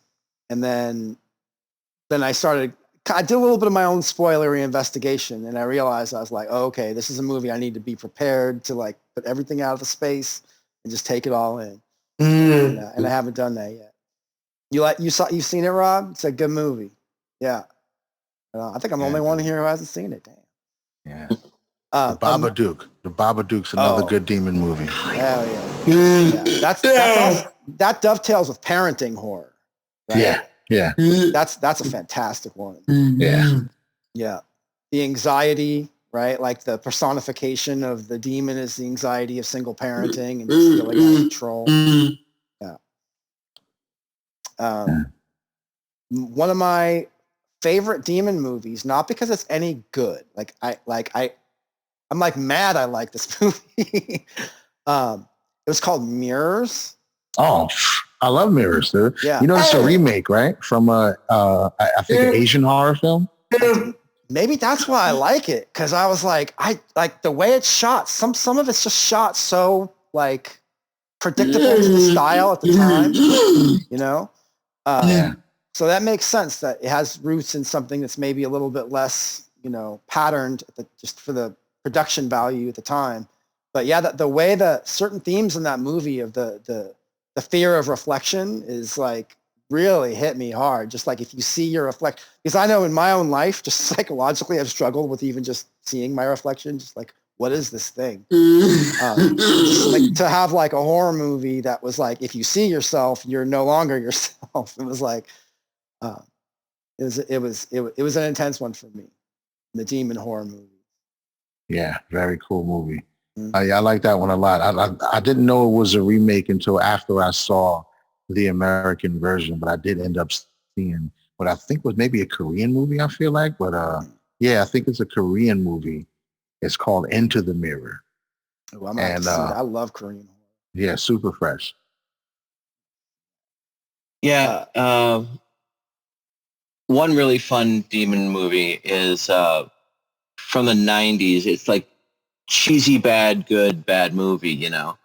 And then I did a little bit of my own spoilery investigation, and I realized I was like, oh, okay, this is a movie I need to be prepared to like put everything out of the space and just take it all in. And I haven't done that yet. You've seen it, Rob? It's a good movie. Yeah. I think I'm the only one here who hasn't seen it. Damn. Yeah. The Babadook's another good demon movie. Hell yeah. That dovetails with parenting horror. Right? Yeah. That's a fantastic one. Yeah. Yeah. The anxiety, right? Like the personification of the demon is the anxiety of single parenting and just feeling out of control. Yeah. One of my favorite demon movies, not because it's any good. I'm like mad I like this movie. It was called Mirrors. Oh, I love Mirrors, dude. Yeah. You know, it's a remake, right? From I think an Asian horror film. Maybe that's why I like it, because I was like, I like the way it's shot. Some of it's just shot so like predictable to the style at the time, you know. So that makes sense that it has roots in something that's maybe a little bit less, you know, patterned just for the production value at the time. But yeah, the way that certain themes in that movie of the fear of reflection is like really hit me hard. Just like if you see your because I know in my own life, just psychologically, I've struggled with even just seeing my reflection. Just like, what is this thing? Just like to have like a horror movie that was like, if you see yourself, you're no longer yourself. It was like, it was an intense one for me. The demon horror movie. Yeah, very cool movie. I like that one a lot. I didn't know it was a remake until after I saw the American version, but I did end up seeing what I think was maybe a Korean movie, I feel like. But I think it's a Korean movie. It's called Into the Mirror. Oh, I'm gonna see that. I love Korean horror. Yeah, super fresh. Yeah. One really fun demon movie is from the 90s. It's like cheesy, bad movie, you know.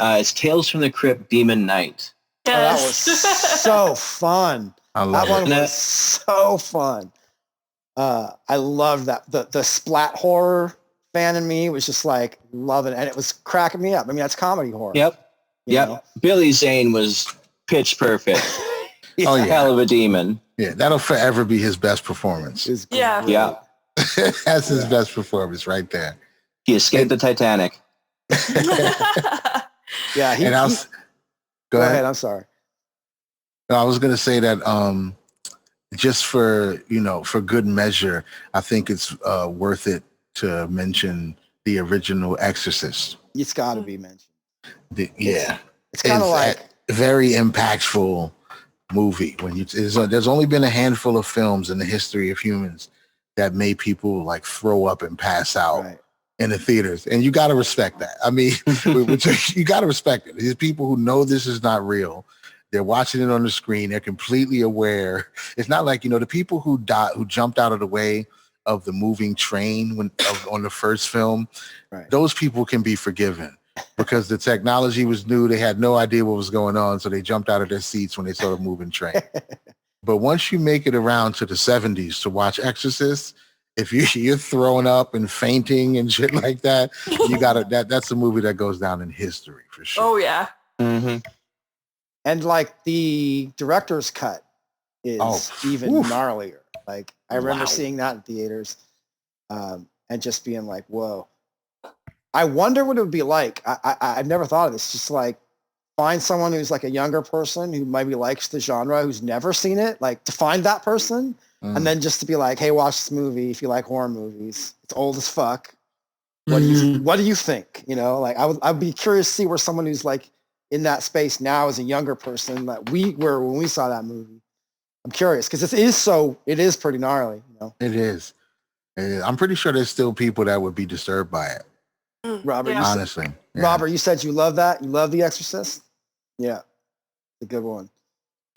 It's Tales from the Crypt, Demon Knight. Yes. Oh, that was so fun. That one was so fun. I loved that. The splat horror fan in me was just like loving it, and it was cracking me up. I mean, that's comedy horror. Yep. Billy Zane was pitch perfect. Hell of a demon. Yeah, that'll forever be his best performance. Yeah. That's his best performance right there. He escaped the Titanic. Yeah. Go ahead. I'm sorry. No, I was going to say that just for good measure, I think it's worth it to mention the original Exorcist. It's got to be mentioned. It's kind of like very impactful movie. There's only been a handful of films in the history of humans that made people like throw up and pass out in the theaters, and you got to respect that. I mean, you got to respect it. There's people who know this is not real. They're watching it on the screen. They're completely aware. It's not like, the people who jumped out of the way of the moving train on the first film. Right. Those people can be forgiven because the technology was new. They had no idea what was going on, so they jumped out of their seats when they saw the moving train. But once you make it around to the 70s to watch Exorcist, if you're throwing up and fainting and shit like that, that's a movie that goes down in history for sure. Oh yeah. Mm-hmm. And like the director's cut is even gnarlier. Like I remember seeing that in theaters, and just being like, "Whoa!" I wonder what it would be like. I've never thought of this. Just like find someone who's like a younger person who maybe likes the genre, who's never seen it, like to find that person, and then just to be like, "Hey, watch this movie if you like horror movies. It's old as fuck. What do you think?" Like I'd be curious to see where someone who's like in that space now as a younger person that we were when we saw that movie. I'm curious because it is pretty gnarly. It is. I'm pretty sure there's still people that would be disturbed by it. Robert, honestly, Robert, you said you love that. You love The Exorcist. Yeah, a good one.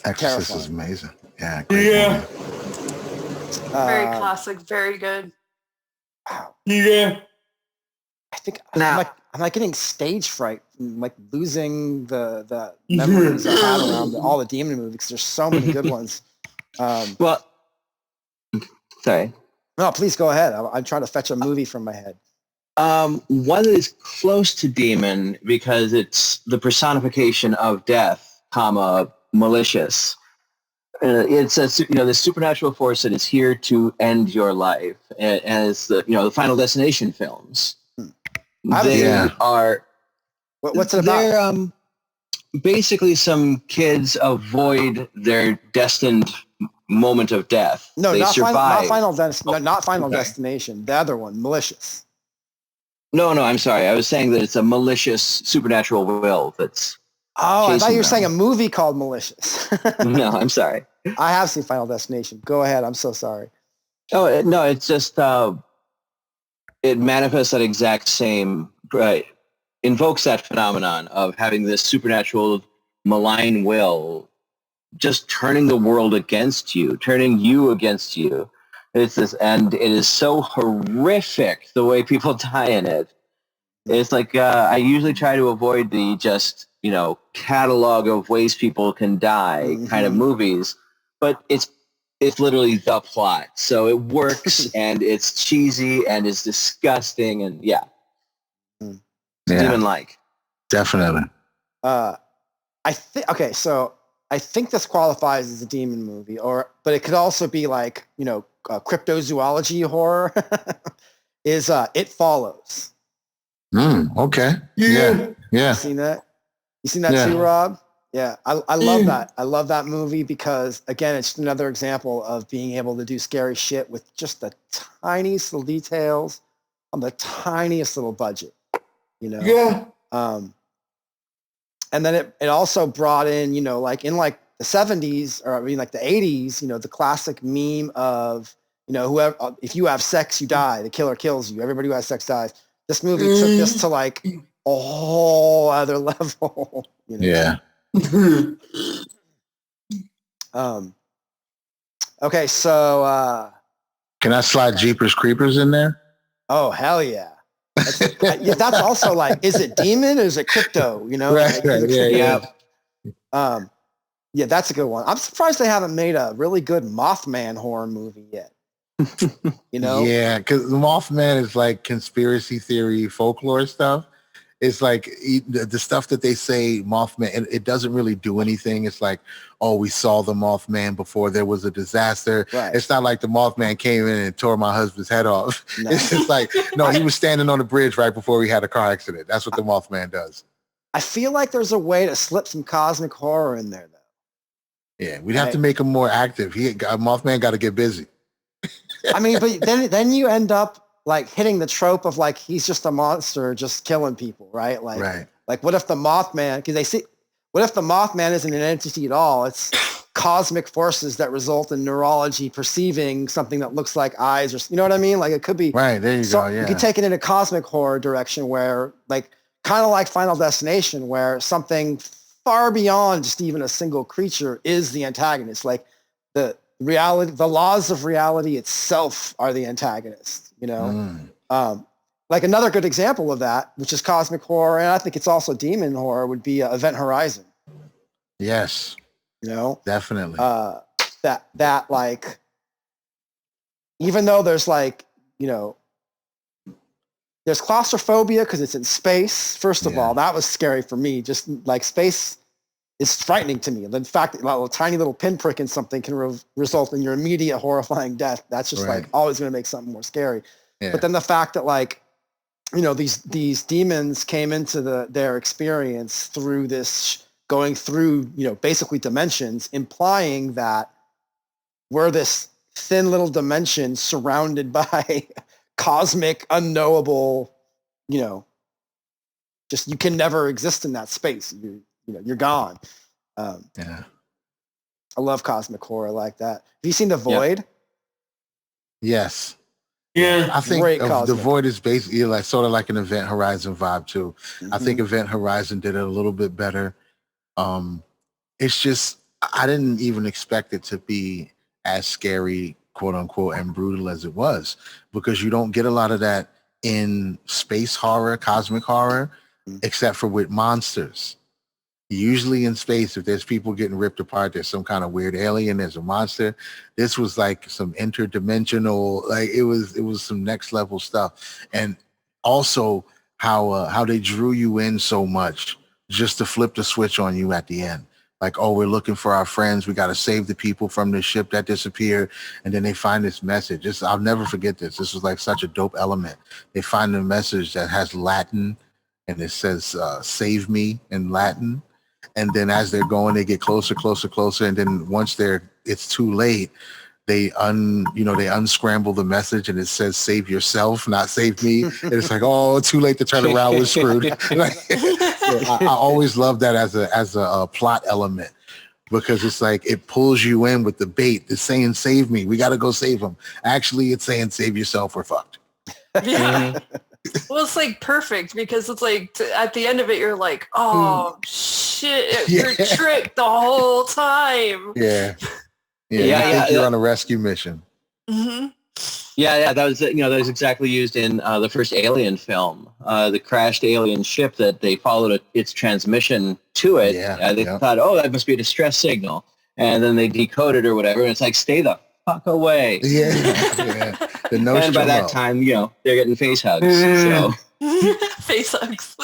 Exorcist is amazing. Yeah. Very classic. Very good. Wow. Yeah. I think I'm like getting stage fright, like losing the memories I had around all the demon movies because there's so many good ones. Well, sorry. No, please go ahead. I'm trying to fetch a movie from my head. One that is close to demon because it's the personification of death, malicious. It's the supernatural force that is here to end your life, and it's the Final Destination films. They are. What's it about? They're basically some kids avoid their destined moment of death. No, they not survive. Not Final Destination. The other one, Malicious. No, I'm sorry. I was saying that it's a malicious supernatural will that's. Oh, I thought you were saying a movie called Malicious. No, I'm sorry. I have seen Final Destination. Go ahead. I'm so sorry. Oh, no, it's just it manifests that exact same, invokes that phenomenon of having this supernatural malign will just turning the world against you, turning you against you. It's this, and it is so horrific the way people die in it. It's like I usually try to avoid the just catalog of ways people can die kind of movies, but it's literally the plot, so it works and it's cheesy and it's disgusting and demon-like. Definitely. So I think this qualifies as a demon movie, but it could also be like cryptozoology horror. Is It Follows? Okay. Yeah. You seen that? You seen that too, Rob? Yeah, I love that. I love that movie because, again, it's another example of being able to do scary shit with just the tiniest little details on the tiniest little budget, Yeah. And then it also brought in, like in like the 70s, or like the 80s, the classic meme of, whoever, if you have sex, you die. The killer kills you. Everybody who has sex dies. This movie took this to like a whole other level. Yeah. Okay, so can I slide Jeepers Creepers in there? Oh hell yeah! That's also like, is it demon or is it crypto? Right. Yeah. Yeah, that's a good one. I'm surprised they haven't made a really good Mothman horror movie yet. Yeah, because the Mothman is like conspiracy theory folklore stuff. It's like the stuff that they say Mothman, it doesn't really do anything. It's like, oh, we saw the Mothman before there was a disaster. Right. It's not like the Mothman came in and tore my husband's head off. No. It's just like, no, he was standing on the bridge right before we had a car accident. That's what the Mothman does. I feel like there's a way to slip some cosmic horror in there, though. Yeah, we'd have to make him more active. Mothman got to get busy. I mean, but then you end up like hitting the trope of like he's just a monster just killing people, right? Like what if the Mothman, what if the Mothman isn't an entity at all? It's cosmic forces that result in neurology perceiving something that looks like eyes, or you know what I mean? Like it could be Right, there you go. Yeah. You could take it in a cosmic horror direction where like kind of like Final Destination, where something far beyond just even a single creature is the antagonist. Like the laws of reality itself are the antagonist, you know? Like another good example of that, which is cosmic horror, and I think it's also demon horror, would be Event Horizon. Yes. You know? Definitely. That like, even though there's like, you know, there's claustrophobia because it's in space. First of all, that was scary for me. Just like space is frightening to me. The fact that a tiny little pinprick in something can result in your immediate horrifying death. That's just like always going to make something more scary. Yeah. But then the fact that like, you know, these demons came into their experience through this, going through, you know, basically dimensions, implying that we're this thin little dimension surrounded by cosmic, unknowable, you know, just you can never exist in that space. You're gone. I love cosmic horror like that. Have you seen The Void? Yes. Yeah, I think The Void is basically like sort of like an Event Horizon vibe too. I think Event Horizon did it a little bit better. It's just I didn't even expect it to be as scary, quote unquote, and brutal as it was, because you don't get a lot of that in space horror, cosmic horror, except for with monsters. Usually in space, if there's people getting ripped apart, there's some kind of weird alien, there's a monster. This was like some interdimensional, like it was some next level stuff. And also how they drew you in so much just to flip the switch on you at the end. Like, oh, we're looking for our friends. We got to save the people from the ship that disappeared. And then they find this message. I'll never forget this. This was like such a dope element. They find a message that has Latin and it says, save me in Latin. And then as they're going, they get closer. And then once it's too late, they unscramble the message and it says, save yourself, not save me. And it's like, oh, too late to turn around, we're screwed. I always love that as a plot element, because it's like, it pulls you in with the bait. It's saying, save me. We got to go save him. Actually, it's saying, save yourself. We're fucked. Yeah. Well, it's like perfect, because it's like at the end of it, you're like, oh shit, you're tricked the whole time. Yeah. You're on a rescue mission. Yeah, that was exactly used in the first Alien film, the crashed alien ship that they followed its transmission to it. They thought, oh, that must be a distress signal, and then they decoded or whatever, and it's like, stay the fuck away. And by that time, they're getting face hugs. So face hugs.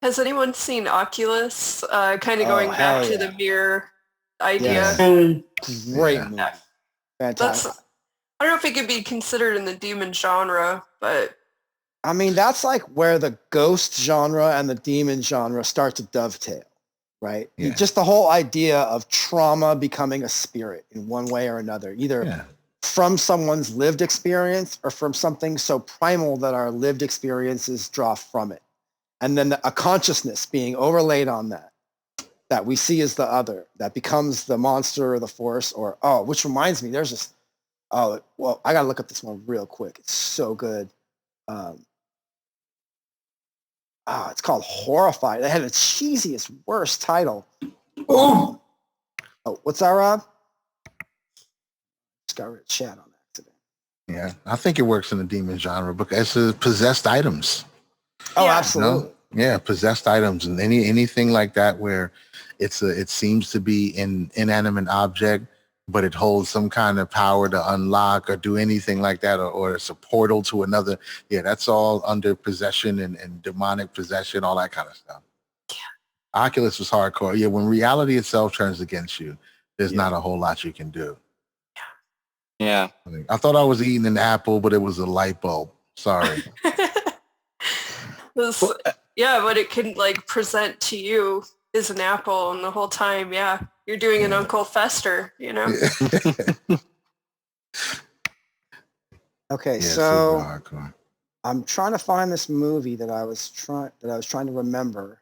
Has anyone seen Oculus? Kind of going back to the mirror idea. Great movie. Fantastic. I don't know if it could be considered in the demon genre, but I mean, that's like where the ghost genre and the demon genre start to dovetail, right? Yeah. Just the whole idea of trauma becoming a spirit in one way or another, either from someone's lived experience or from something so primal that our lived experiences draw from it. And then a consciousness being overlaid on that we see as the other, that becomes the monster or the force, or, which reminds me, there's this, I got to look up this one real quick. It's so good. It's called Horrified. It had the cheesiest, worst title. Oh, what's that, Rob? Just got rid of chat on accident. Yeah, I think it works in the demon genre because it's possessed items. Oh, absolutely. Yeah, possessed items and anything like that where it seems to be an inanimate object, but it holds some kind of power to unlock or do anything like that, or it's a portal to another. Yeah, that's all under possession and demonic possession, all that kind of stuff. Yeah. Oculus was hardcore. Yeah, when reality itself turns against you, there's not a whole lot you can do. Yeah. I thought I was eating an apple, but it was a light bulb. Sorry. But it can like present to you as an apple, and the whole time, you're doing an Uncle Fester, Okay, so I'm trying to find this movie that I was trying to remember.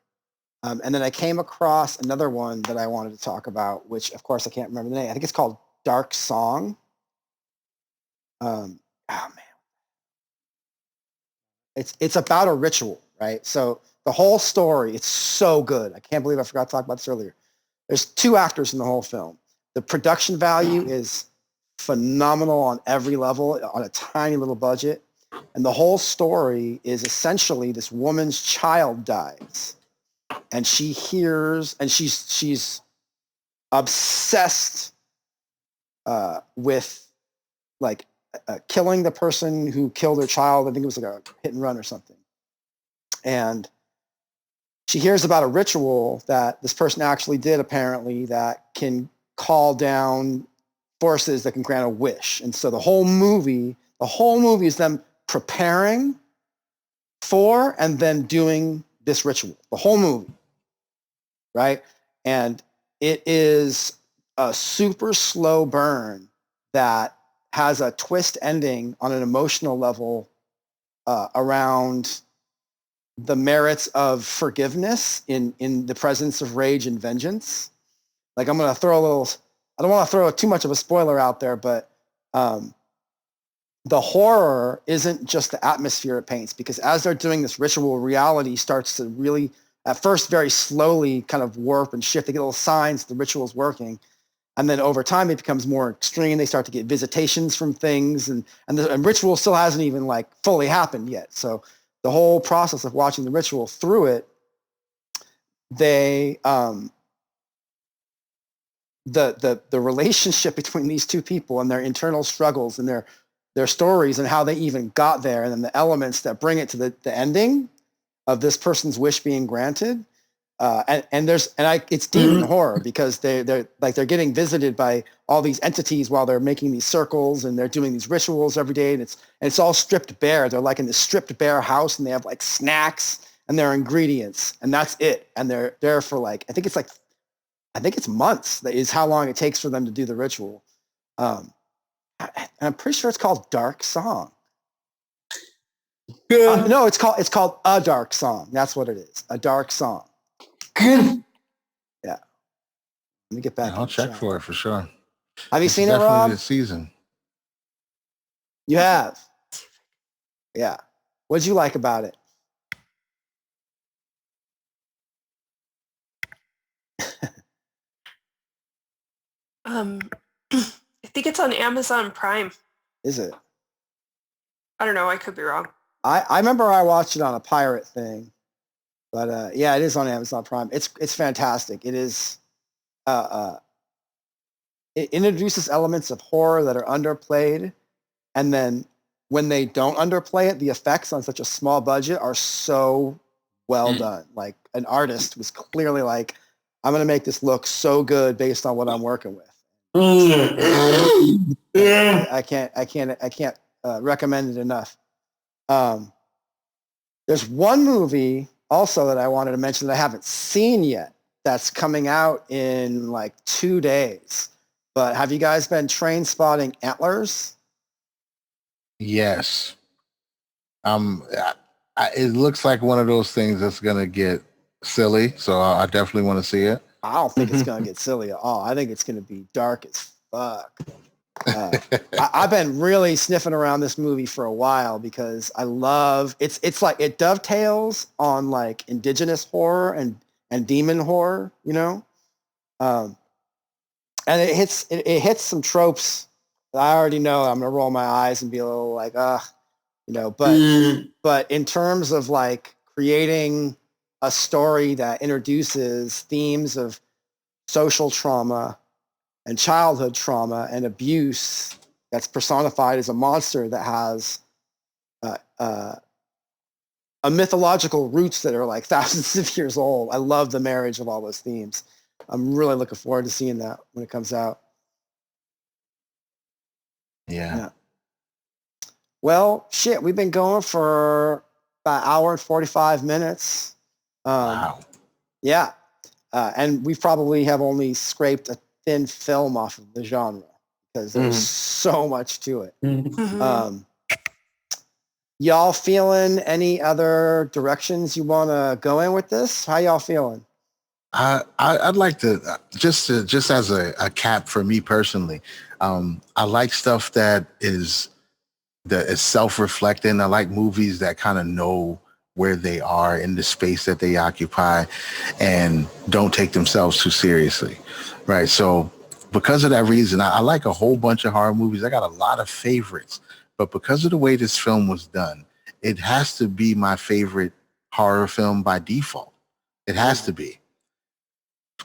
And then I came across another one that I wanted to talk about, which of course I can't remember the name. I think it's called Dark Song. Oh man, it's about a ritual, right? So the whole story, it's so good. I can't believe I forgot to talk about this earlier. There's 2 actors in the whole film. The production value is phenomenal on every level on a tiny little budget. And the whole story is essentially this woman's child dies. And she hears, and she's obsessed with like killing the person who killed her child. I think it was like a hit and run or something. And she hears about a ritual that this person actually did, apparently, that can call down forces that can grant a wish. And so the whole movie is them preparing for and then doing this ritual. The whole movie, right? And it is a super slow burn that has a twist ending on an emotional level around the merits of forgiveness in the presence of rage and vengeance. Like I'm going to throw I don't want to throw too much of a spoiler out there, but the horror isn't just the atmosphere it paints, because as they're doing this ritual, reality starts to really, at first, very slowly kind of warp and shift. They get little signs the ritual's working. And then over time, it becomes more extreme. They start to get visitations from things, and the ritual still hasn't even like fully happened yet. So the whole process of watching the ritual through it, they the relationship between these 2 people and their internal struggles and their stories and how they even got there, and then the elements that bring it to the ending of this person's wish being granted. It's demon horror, because they're getting visited by all these entities while they're making these circles, and they're doing these rituals every day, and it's all stripped bare. They're like in this stripped bare house, and they have like snacks and their ingredients, and that's it. And they're there for like I think it's months. That is how long it takes for them to do the ritual. I'm pretty sure it's called Dark Song. No, it's called A Dark Song. That's what it is. A Dark Song. Good. Yeah. Let me get back. Yeah, I'll check for it for sure. Have you seen it, Rob? Definitely this season. You have. Yeah. What'd you like about it? I think it's on Amazon Prime. Is it? I don't know. I could be wrong. I remember I watched it on a pirate thing, but yeah, it is on Amazon Prime. It's fantastic. It is. It introduces elements of horror that are underplayed, and then when they don't underplay it, the effects on such a small budget are so well done. Like an artist was clearly like, I'm going to make this look so good based on what I'm working with. I can't recommend it enough. There's one movie also that I wanted to mention that I haven't seen yet that's coming out in like 2 days. But have you guys been train spotting Antlers? Yes. It looks like one of those things that's gonna get silly, so I definitely want to see it. I don't think it's gonna get silly at all. I think it's gonna be dark as fuck. I've been really sniffing around this movie for a while because I love it's like it dovetails on like indigenous horror and demon horror, you know, and it hits some tropes that I already know. I'm gonna roll my eyes and be a little like you know, but in terms of like creating a story that introduces themes of social trauma and childhood trauma and abuse that's personified as a monster that has a mythological roots that are like thousands of years old. I love the marriage of all those themes. I'm really looking forward to seeing that when it comes out. Yeah. Well, shit, we've been going for about an hour and 45 minutes. Wow. Yeah. And we probably have only scraped a thin film off of the genre because there's so much to it. Y'all feeling any other directions you want to go in with this? How y'all feeling? I'd like to just as a cap for me personally. I like stuff that is self-reflecting. I like movies that kind of know where they are in the space that they occupy and don't take themselves too seriously. Right. So because of that reason, I like a whole bunch of horror movies. I got a lot of favorites, but because of the way this film was done, it has to be my favorite horror film by default. It has to be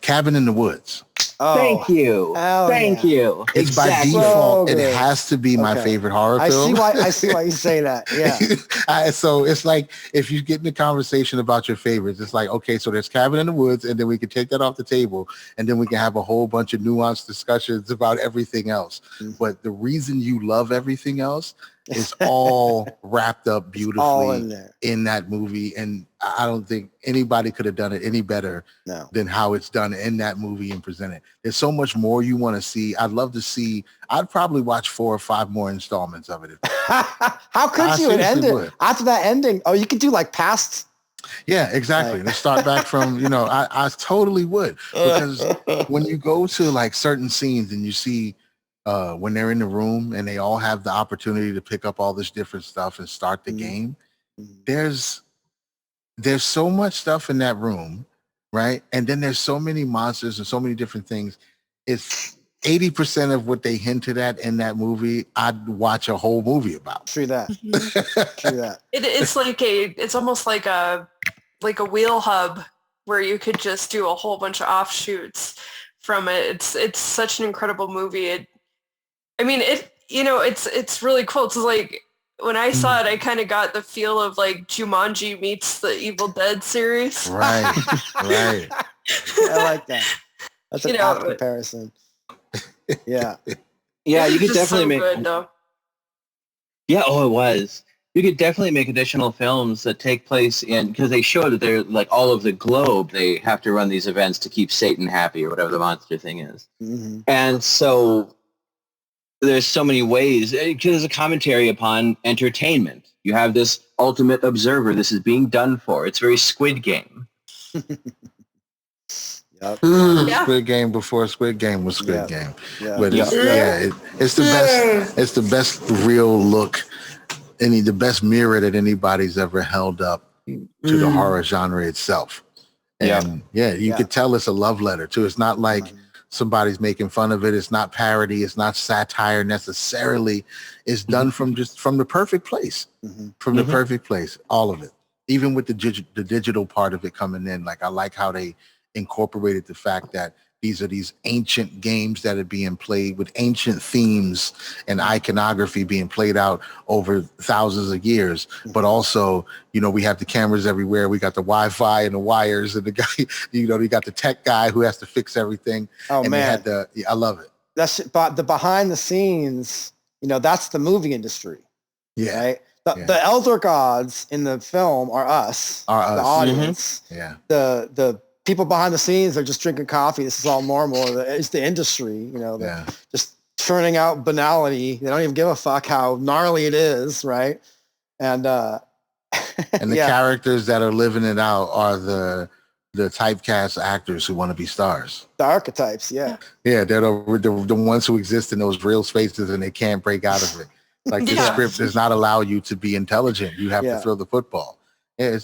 Cabin in the Woods. Oh, Thank you. Thank you. It's Exactly. by default. So It good. has to be my Okay. favorite horror I film. see why you say that. Yeah. So it's like if you get in a conversation about your favorites, it's like, okay, so there's Cabin in the Woods, and then we can take that off the table, and then we can have a whole bunch of nuanced discussions about everything else. Mhm. But the reason you love everything else is all wrapped up All beautifully in there. in that movie. And I don't think anybody could have done it any better No. than how it's done in that movie and presented. There's so much more you want to see. I'd probably watch 4 or 5 more installments of it. How could I you? It seriously ended would. after that ending. Oh, you could do like past. Yeah, exactly. Let's start back from, I totally would. Because when you go to like certain scenes and you see when they're in the room and they all have the opportunity to pick up all this different stuff and start the Mhm. game, Mhm. there's so much stuff in that room, right? And then there's so many monsters and so many different things. It's 80% of what they hinted at in that movie, I'd watch a whole movie about. True that. True that. It's almost like a wheel hub where you could just do a whole bunch of offshoots from it. It's such an incredible movie. It's really cool. It's like when I saw it, I kind of got the feel of like Jumanji meets the Evil Dead series. Right, right. I like that. That's an apt comparison. Yeah. Yeah, It you was could just definitely so make. good, though. Yeah, oh, it was. You could definitely make additional films that take place because they show that they're like all over the globe. They have to run these events to keep Satan happy or whatever the monster thing is. Mhm. And so there's so many ways. There's a commentary upon entertainment. You have this ultimate observer. This is being done for. It's very Squid Game. Yep. Yeah. Squid Game before Squid Game was Squid Yeah. Game. Yeah. But it's, Yeah. it's the best. It's the best real look, the best mirror that anybody's ever held up to the horror genre itself. And you could tell it's a love letter too. It's not like somebody's making fun of it. It's not parody. It's not satire necessarily. It's done from the perfect place. Mhm. From the perfect place. All of it. Even with the digital part of it coming in. Like I like how they incorporated the fact that these are these ancient games that are being played with ancient themes and iconography being played out over thousands of years. But also, we have the cameras everywhere. We got the Wi-Fi and the wires and the guy, you got the tech guy who has to fix everything. Oh, and man. I love it. That's the behind the scenes, that's the movie industry. Yeah. Right. The elder gods in the film are us, the audience. Yeah. The people behind the scenes are just drinking coffee. This is all normal. It's the industry, just churning out banality. They don't even give a fuck how gnarly it is, right? And and the characters that are living it out are the typecast actors who want to be stars. The archetypes, yeah. Yeah, they're the ones who exist in those real spaces and they can't break out of it. Like the script does not allow you to be intelligent. You have to throw the football. Yeah,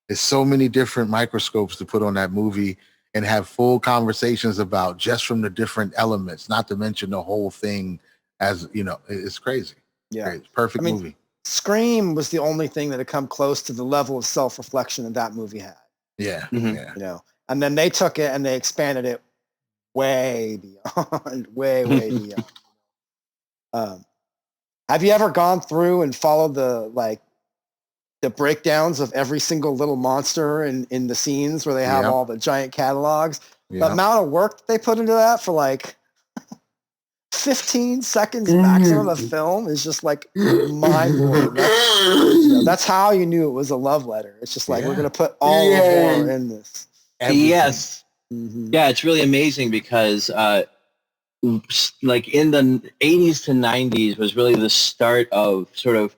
it's so many different microscopes to put on that movie and have full conversations about just from the different elements, not to mention the whole thing as, it's crazy. Yeah. Crazy. Perfect movie. Scream was the only thing that had come close to the level of self-reflection that movie had. Yeah. Mm-hmm. Yeah. And then they took it and they expanded it way beyond, way beyond. Have you ever gone through and followed the breakdowns of every single little monster in the scenes where they have all the giant catalogs? The amount of work that they put into that for 15 seconds maximum of film is just mind-blowing. That's how you knew it was a love letter. It's just we're going to put all the horror in this. Everything. Yes. Mm-hmm. Yeah, it's really amazing because in the 80s to 90s was really the start of sort of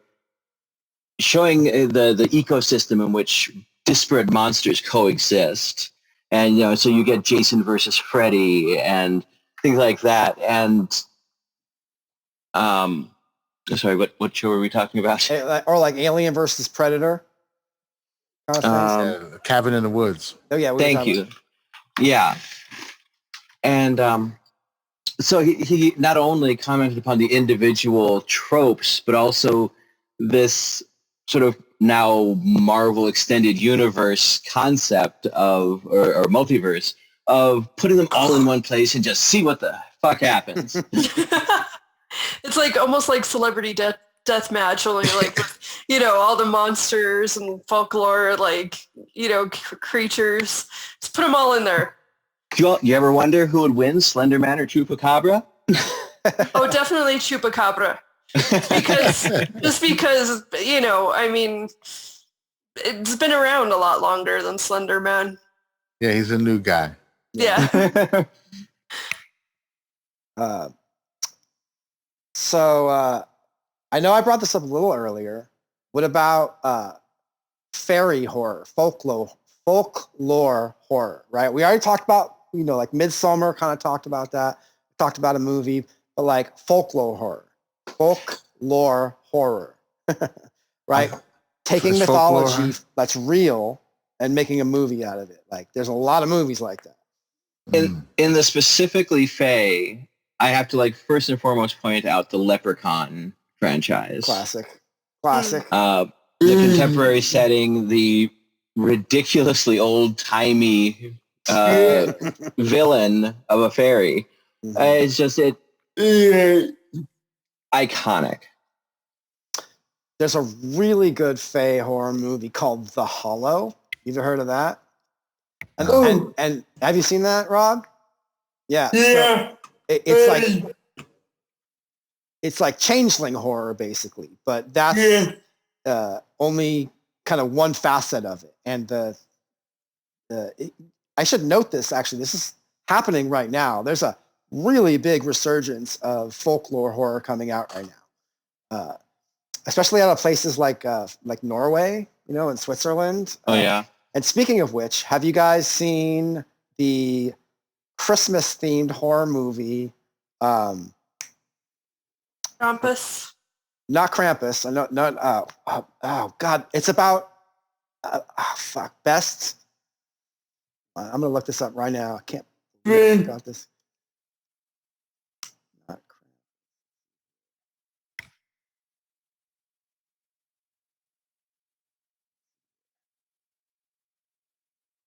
showing the ecosystem in which disparate monsters coexist. And so you get Jason versus Freddy and things like that. And sorry, what show were we talking about? Or like Alien versus Predator. Kind of things. Cabin in the Woods. Oh yeah. Thank you. Yeah. And so he not only commented upon the individual tropes, but also this sort of now Marvel extended universe concept of, or multiverse, of putting them all in one place and just see what the fuck happens. It's like almost like Celebrity Death Match, only like with, all the monsters and folklore, like, creatures. Just put them all in there. You ever wonder who would win, Slender Man or Chupacabra? Oh, definitely Chupacabra. Just because, I mean, it's been around a lot longer than Slender Man. Yeah, he's a new guy. Yeah. So I know I brought this up a little earlier. What about fairy horror, folklore horror, right? We already talked about, like Midsummer kind of talked about that. Talked about a movie, but like folklore horror, right? Taking mythology that's real and making a movie out of it. Like there's a lot of movies like that. In the specifically Fae, I have to first and foremost point out the Leprechaun franchise. Classic. The contemporary setting, the ridiculously old-timey villain of a fairy. It's just iconic. There's a really good Fae horror movie called The Hollow. You ever heard of that? And have you seen that, Rob? Yeah. Yeah. So it's like changeling horror basically, but that's only kind of one facet of it. And I should note this actually. This is happening right now. There's a really big resurgence of folklore horror coming out right now, especially out of places like Norway, and Switzerland. Oh yeah. And speaking of which, have you guys seen the Christmas-themed horror movie? Krampus. Not Krampus. Oh God, it's about best. I'm gonna look this up right now. I can't believe I got this. Not Krampus.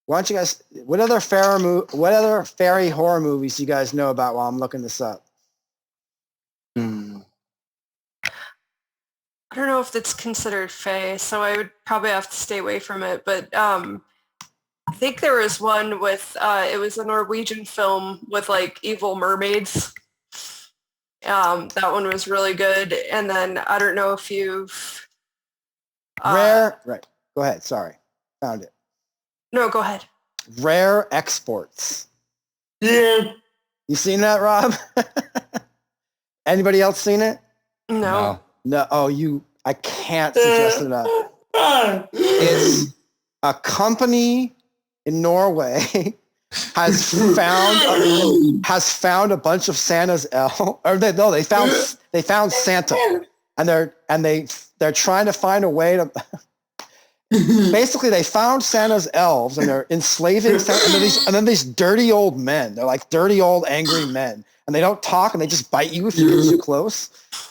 Why don't you guys? What other fairy horror movies do you guys know about while I'm looking this up? I don't know if it's considered Fae, so I would probably have to stay away from it. But I think there was one with, it was a Norwegian film with evil mermaids. That one was really good. And then I don't know if you've... Right. Go ahead. Sorry. Found it. No, go ahead. Rare Exports. Yeah. You seen that, Rob? Anybody else seen it? No. No. Oh, I can't suggest enough. It's a company in Norway has found a bunch of Santa's elves. Or they found Santa, and they're trying to find a way to. Basically, they found Santa's elves, and they're enslaving Santa, and then these dirty old men. They're like dirty old angry men, and they don't talk, and they just bite you if you get too close.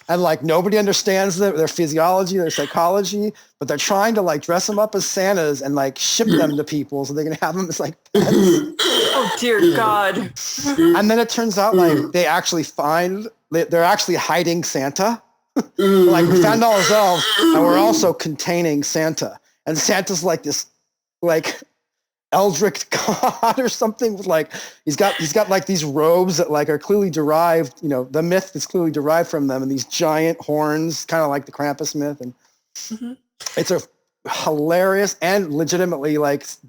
And nobody understands their physiology, their psychology, but they're trying to dress them up as Santas and ship them to people so they can have them as pets. Oh dear God! And then it turns out they're actually hiding Santa. We found all his elves, and we're also containing Santa. And Santa's this eldritch god or something with he's got these robes that are clearly derived, the myth is clearly derived from them, and these giant horns, kind of like the Krampus myth. And it's a hilarious and legitimately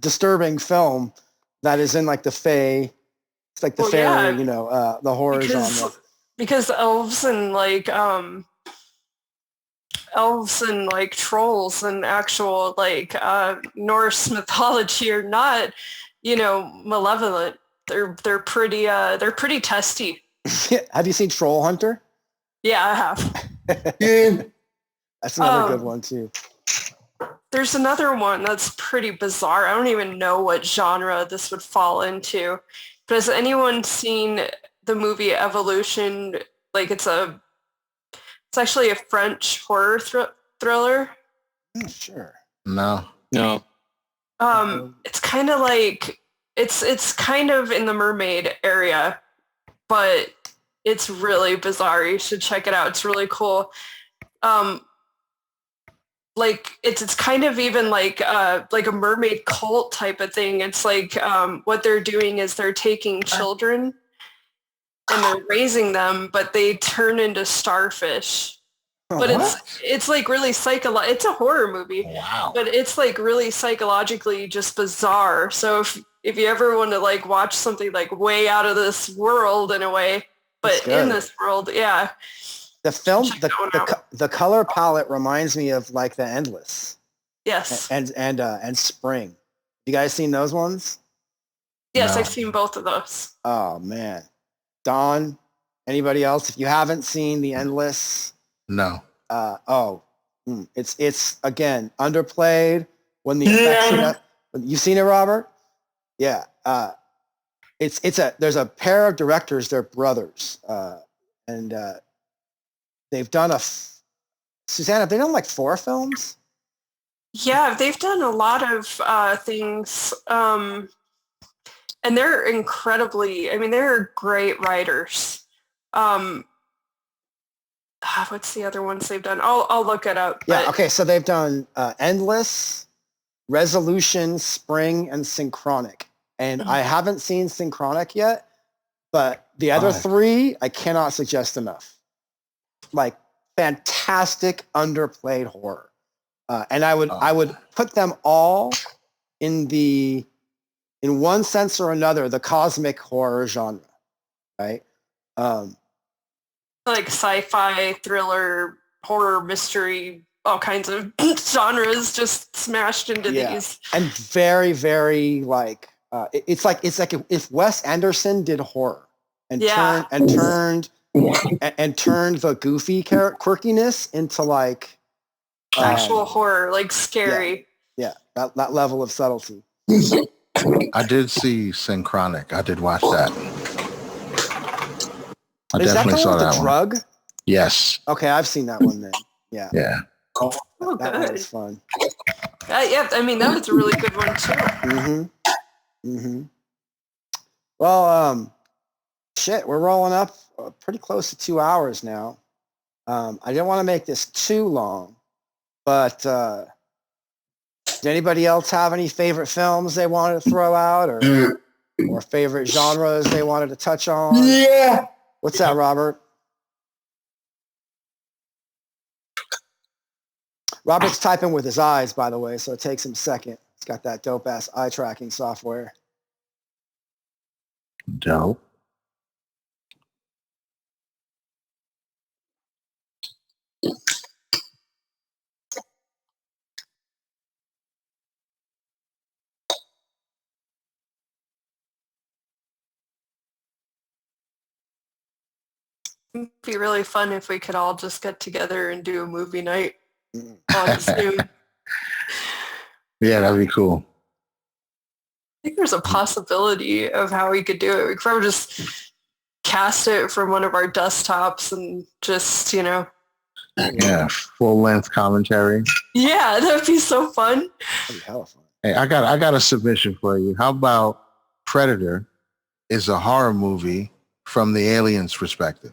disturbing film that is in the Fae. It's the fairy, the horror genre. Because elves and trolls and actual Norse mythology are not malevolent. They're pretty testy. Have you seen Troll Hunter? Yeah, I have. Yeah. That's another good one too. There's another one that's pretty bizarre. I don't even know what genre this would fall into. But has anyone seen the movie Evolution? Like it's actually a French horror thriller. Sure. No. It's kind of like it's kind of in the mermaid area, but it's really bizarre. You should check it out. It's really cool. Like it's kind of even like a mermaid cult type of thing. It's like what they're doing is they're taking children and they're raising them, but they turn into starfish. But it's like really it's a horror movie. Wow. But it's like really psychologically just bizarre. So if you ever want to like watch something like way out of this world in a way, but in this world, yeah. The film, the color palette reminds me of like The Endless. Yes. And Spring. You guys seen those ones? Yes, No. I've seen both of those. Oh man. Don, anybody else? If you haven't seen The Endless, No. it's again underplayed when the effects you've seen it, Robert? Yeah. There's a pair of directors, they're brothers. And they've done Susanna, they've done like 4 films? Yeah, they've done a lot of things. And they're they're great writers. What's the other ones they've done? I'll look it up. Yeah, okay, so they've done Endless, Resolution, Spring, and Synchronic. And I haven't seen Synchronic yet, but the other 3, I cannot suggest enough. Like fantastic underplayed horror. And I would put them all in one sense or another, the cosmic horror genre, right? Like sci-fi, thriller, horror, mystery, all kinds of genres just smashed into these. And very, very like it's like if Wes Anderson did horror and turned the goofy quirkiness into like actual horror, like scary. Yeah, that level of subtlety. I did see Synchronic. I did watch that. I Is that the definitely saw one with that the one. drug? Yes. Okay, I've seen that one then. Yeah. Yeah. Oh, That one good. was fun. Yeah, I mean that was a really good one too. Well, shit, we're rolling up pretty close to 2 hours now. I didn't want to make this too long, but did anybody else have any favorite films they wanted to throw out or favorite genres they wanted to touch on? Yeah. What's that, Robert? Robert's typing with his eyes, by the way, so it takes him a second. He's got that dope-ass eye tracking software. Dope. It'd be really fun if we could all just get together and do a movie night on Zoom. Yeah, that'd be cool. I think there's a possibility of how we could do it. We could probably just cast it from one of our desktops and just, Yeah, full-length commentary. Yeah, that'd be so fun. That'd be hella fun. Hey, I got a submission for you. How about Predator is a horror movie from the alien's perspective?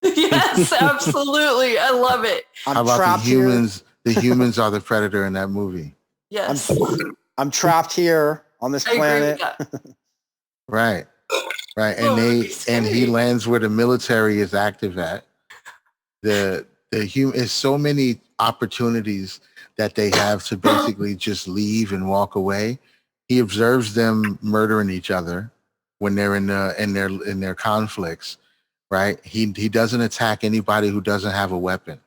Yes, absolutely. I love it. How about the humans? The humans are the predator in that movie. Yes. I'm trapped here on this I planet. agree with that. Right. Oh, that'd be And he scary. lands where the military is active at. The is so many opportunities that they have to basically just leave and walk away. He observes them murdering each other when they're in their conflicts. Right. He doesn't attack anybody who doesn't have a weapon.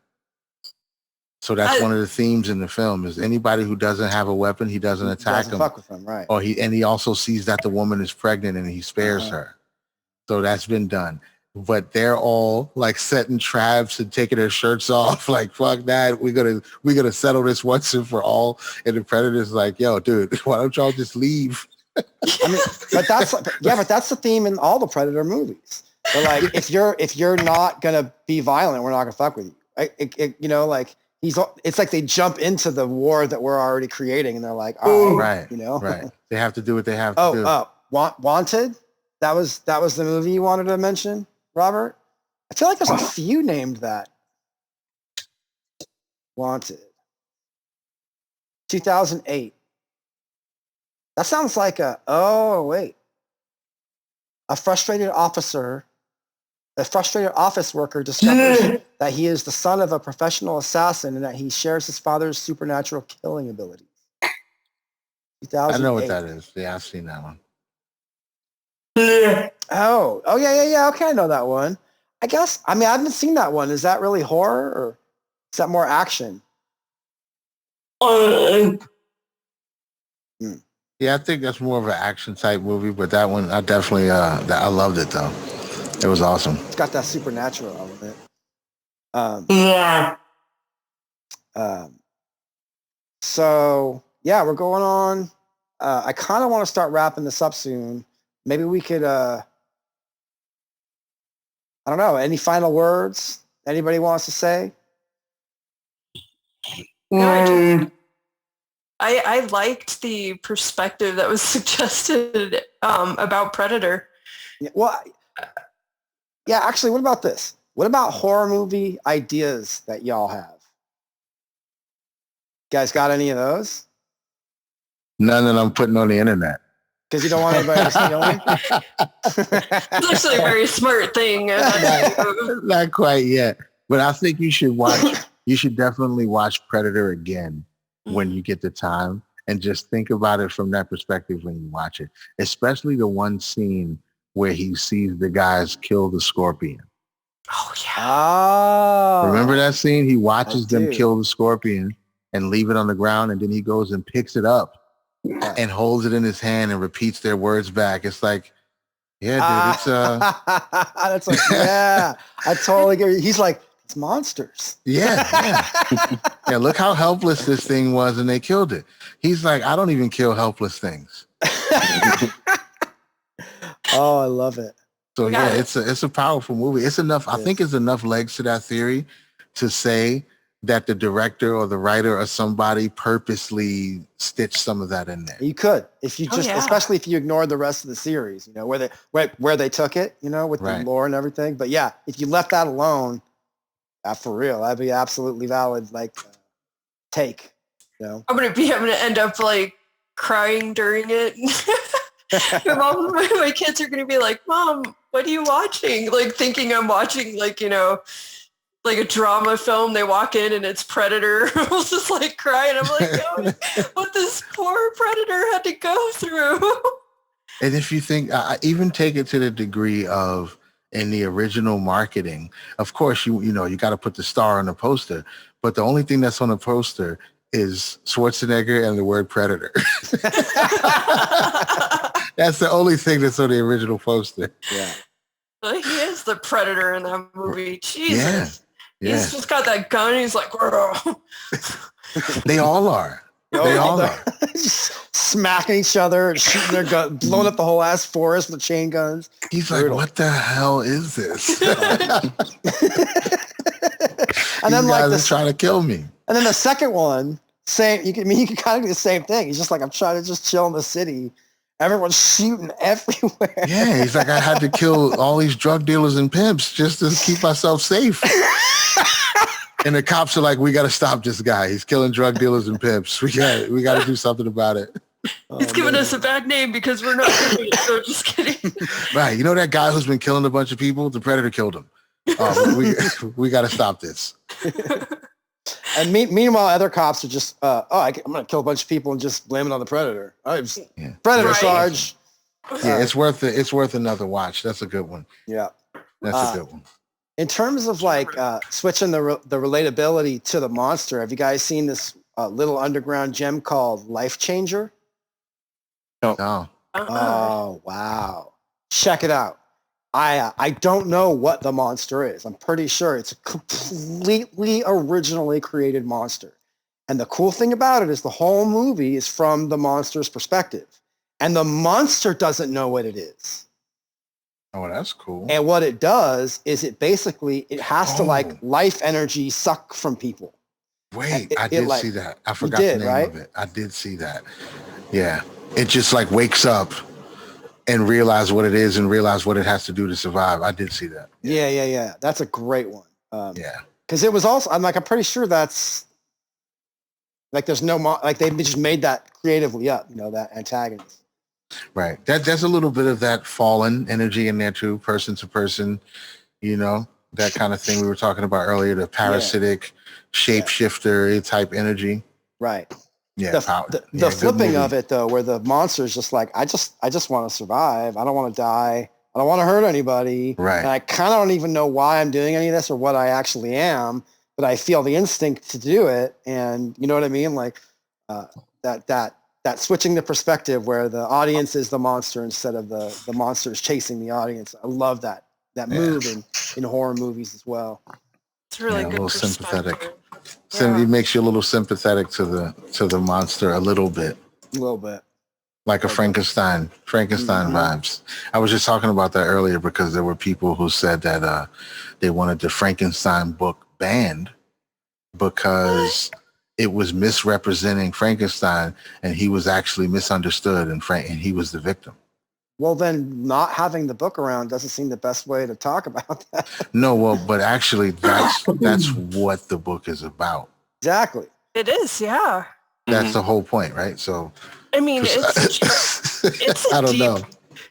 So that's one of the themes in the film is anybody who doesn't have a weapon, he doesn't attack him. Fuck with them, right? Or he also sees that the woman is pregnant and he spares her. So that's been done. But they're all like setting traps and taking their shirts off. Like, fuck that. We're gonna settle this once and for all. And the Predator's like, yo, dude, why don't y'all just leave? I mean, but that's the theme in all the Predator movies. They're like, if you're not gonna be violent, we're not gonna fuck with you. It's like they jump into the war that we're already creating, and they're like, oh, right, right. They have to do what they have to do. Wanted. That was the movie you wanted to mention, Robert. I feel like there's a few named that. Wanted. 2008. That sounds like a frustrated office worker discovers that he is the son of a professional assassin and that he shares his father's supernatural killing abilities. I know what that is. Yeah, I've seen that one. Oh, yeah. Okay, I know that one. I guess. I mean, I haven't seen that one. Is that really horror or is that more action? Yeah, I think that's more of an action type movie, but that one I definitely I loved it though. It was awesome. It's got that supernatural element. So yeah, we're going on. I kind of want to start wrapping this up soon. Maybe we could. I don't know. Any final words? Anybody wants to say? I liked the perspective that was suggested about Predator. Yeah, well, yeah, actually, what about this? What about horror movie ideas that y'all have? You guys got any of those? None that I'm putting on the internet. Because you don't want anybody to see It's actually a very smart thing. Not quite yet. But I think you should definitely watch Predator again when you get the time and just think about it from that perspective when you watch it. Especially the one scene where he sees the guys kill the scorpion. Oh, yeah. Oh. Remember that scene? He watches them kill the scorpion and leave it on the ground, and then he goes and picks it up and holds it in his hand and repeats their words back. It's like, yeah, dude, it's that's like, yeah, I totally get it. He's like, it's monsters. Yeah. Yeah, look how helpless this thing was and they killed it. He's like, I don't even kill helpless things. Oh, I love it. So yeah, it's a powerful movie. It's enough. I think it's enough legs to that theory to say that the director or the writer or somebody purposely stitched some of that in there. You could, if you especially if you ignore the rest of the series, you know, where they took it, you know, with the lore and everything. But yeah, if you left that alone, for real, that'd be absolutely valid. Like take, you know. I'm gonna end up like crying during it. My kids are gonna be like, "Mom, what are you watching?" Like thinking I'm watching like, you know, like a drama film. They walk in and it's Predator. I was just like crying. I'm like, oh, what this poor Predator had to go through. And if you think, even take it to the degree of in the original marketing, of course, you got to put the star on the poster, but the only thing that's on the poster is Schwarzenegger and the word Predator. That's the only thing that's on the original poster. Yeah. He is the Predator in that movie. Jesus. Yeah. He's just got that gun. He's like, They all are. They all are. Just smacking each other and shooting their gun, blowing up the whole ass forest with chain guns. He's like, what the hell is this? And then like they're trying to kill me. And then the second one, same. You can kind of do the same thing. He's just like, I'm trying to just chill in the city. Everyone's shooting everywhere. Yeah, he's like, I had to kill all these drug dealers and pimps just to keep myself safe. And the cops are like, we got to stop this guy. He's killing drug dealers and pimps. We got to do something about it. He's giving us a bad name because we're not doing it. So just kidding. Right. You know that guy who's been killing a bunch of people? The Predator killed him. We got to stop this. And meanwhile, other cops are just, I'm going to kill a bunch of people and just blame it on the Predator. Predator charge. Yeah, it's worth another watch. That's a good one. Yeah. That's a good one. In terms of like switching the relatability to the monster, have you guys seen this little underground gem called Life Changer? No. Oh, wow. Check it out. I don't know what the monster is. I'm pretty sure it's a completely originally created monster. And the cool thing about it is the whole movie is from the monster's perspective. And the monster doesn't know what it is. Oh, that's cool. And what it does is it has to like life energy suck from people. Wait, I did see that. I forgot the name of it. I did see that. Yeah. It just like wakes up and realize what it is and realize what it has to do to survive. I did see that. Yeah. That's a great one. Yeah. Because it was also, I'm pretty sure that's like there's no, like they just made that creatively up, that antagonist. Right. There's a little bit of that fallen energy in there too, person to person, that kind of thing we were talking about earlier, the parasitic shapeshifter type energy. Right. Yeah. The flipping of it though, where the monster is just like, I just want to survive. I don't want to die. I don't want to hurt anybody. Right. And I kind of don't even know why I'm doing any of this or what I actually am, but I feel the instinct to do it. And you know what I mean? Like that switching the perspective where the audience is the monster instead of the monster is chasing the audience. I love that move in horror movies as well. It's really good. A little sympathetic. It makes you a little sympathetic to the monster a little bit. A little bit. Like a Frankenstein vibes. I was just talking about that earlier because there were people who said that they wanted the Frankenstein book banned because it was misrepresenting Frankenstein and he was actually misunderstood and he was the victim. Well, then not having the book around doesn't seem the best way to talk about that. No, well, but actually that's what the book is about. Exactly. It is, yeah. That's the whole point, right? So I mean, it's I don't know.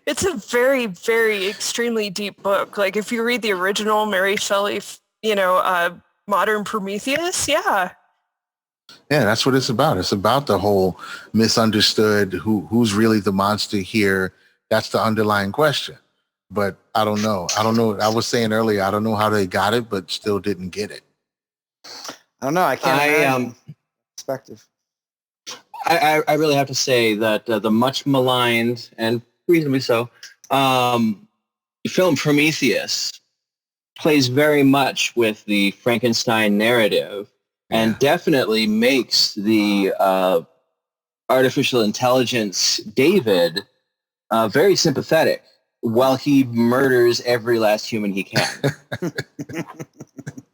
It's a very, very extremely deep book. Like if you read the original Mary Shelley, modern Prometheus, yeah, that's what it's about. It's about the whole misunderstood who's really the monster here. That's the underlying question. But I don't know. I was saying earlier, I don't know how they got it, but still didn't get it. I don't know. I can't imagine perspective. I really have to say that the much maligned and reasonably so film Prometheus plays very much with the Frankenstein narrative and definitely makes the artificial intelligence David very sympathetic while he murders every last human he can.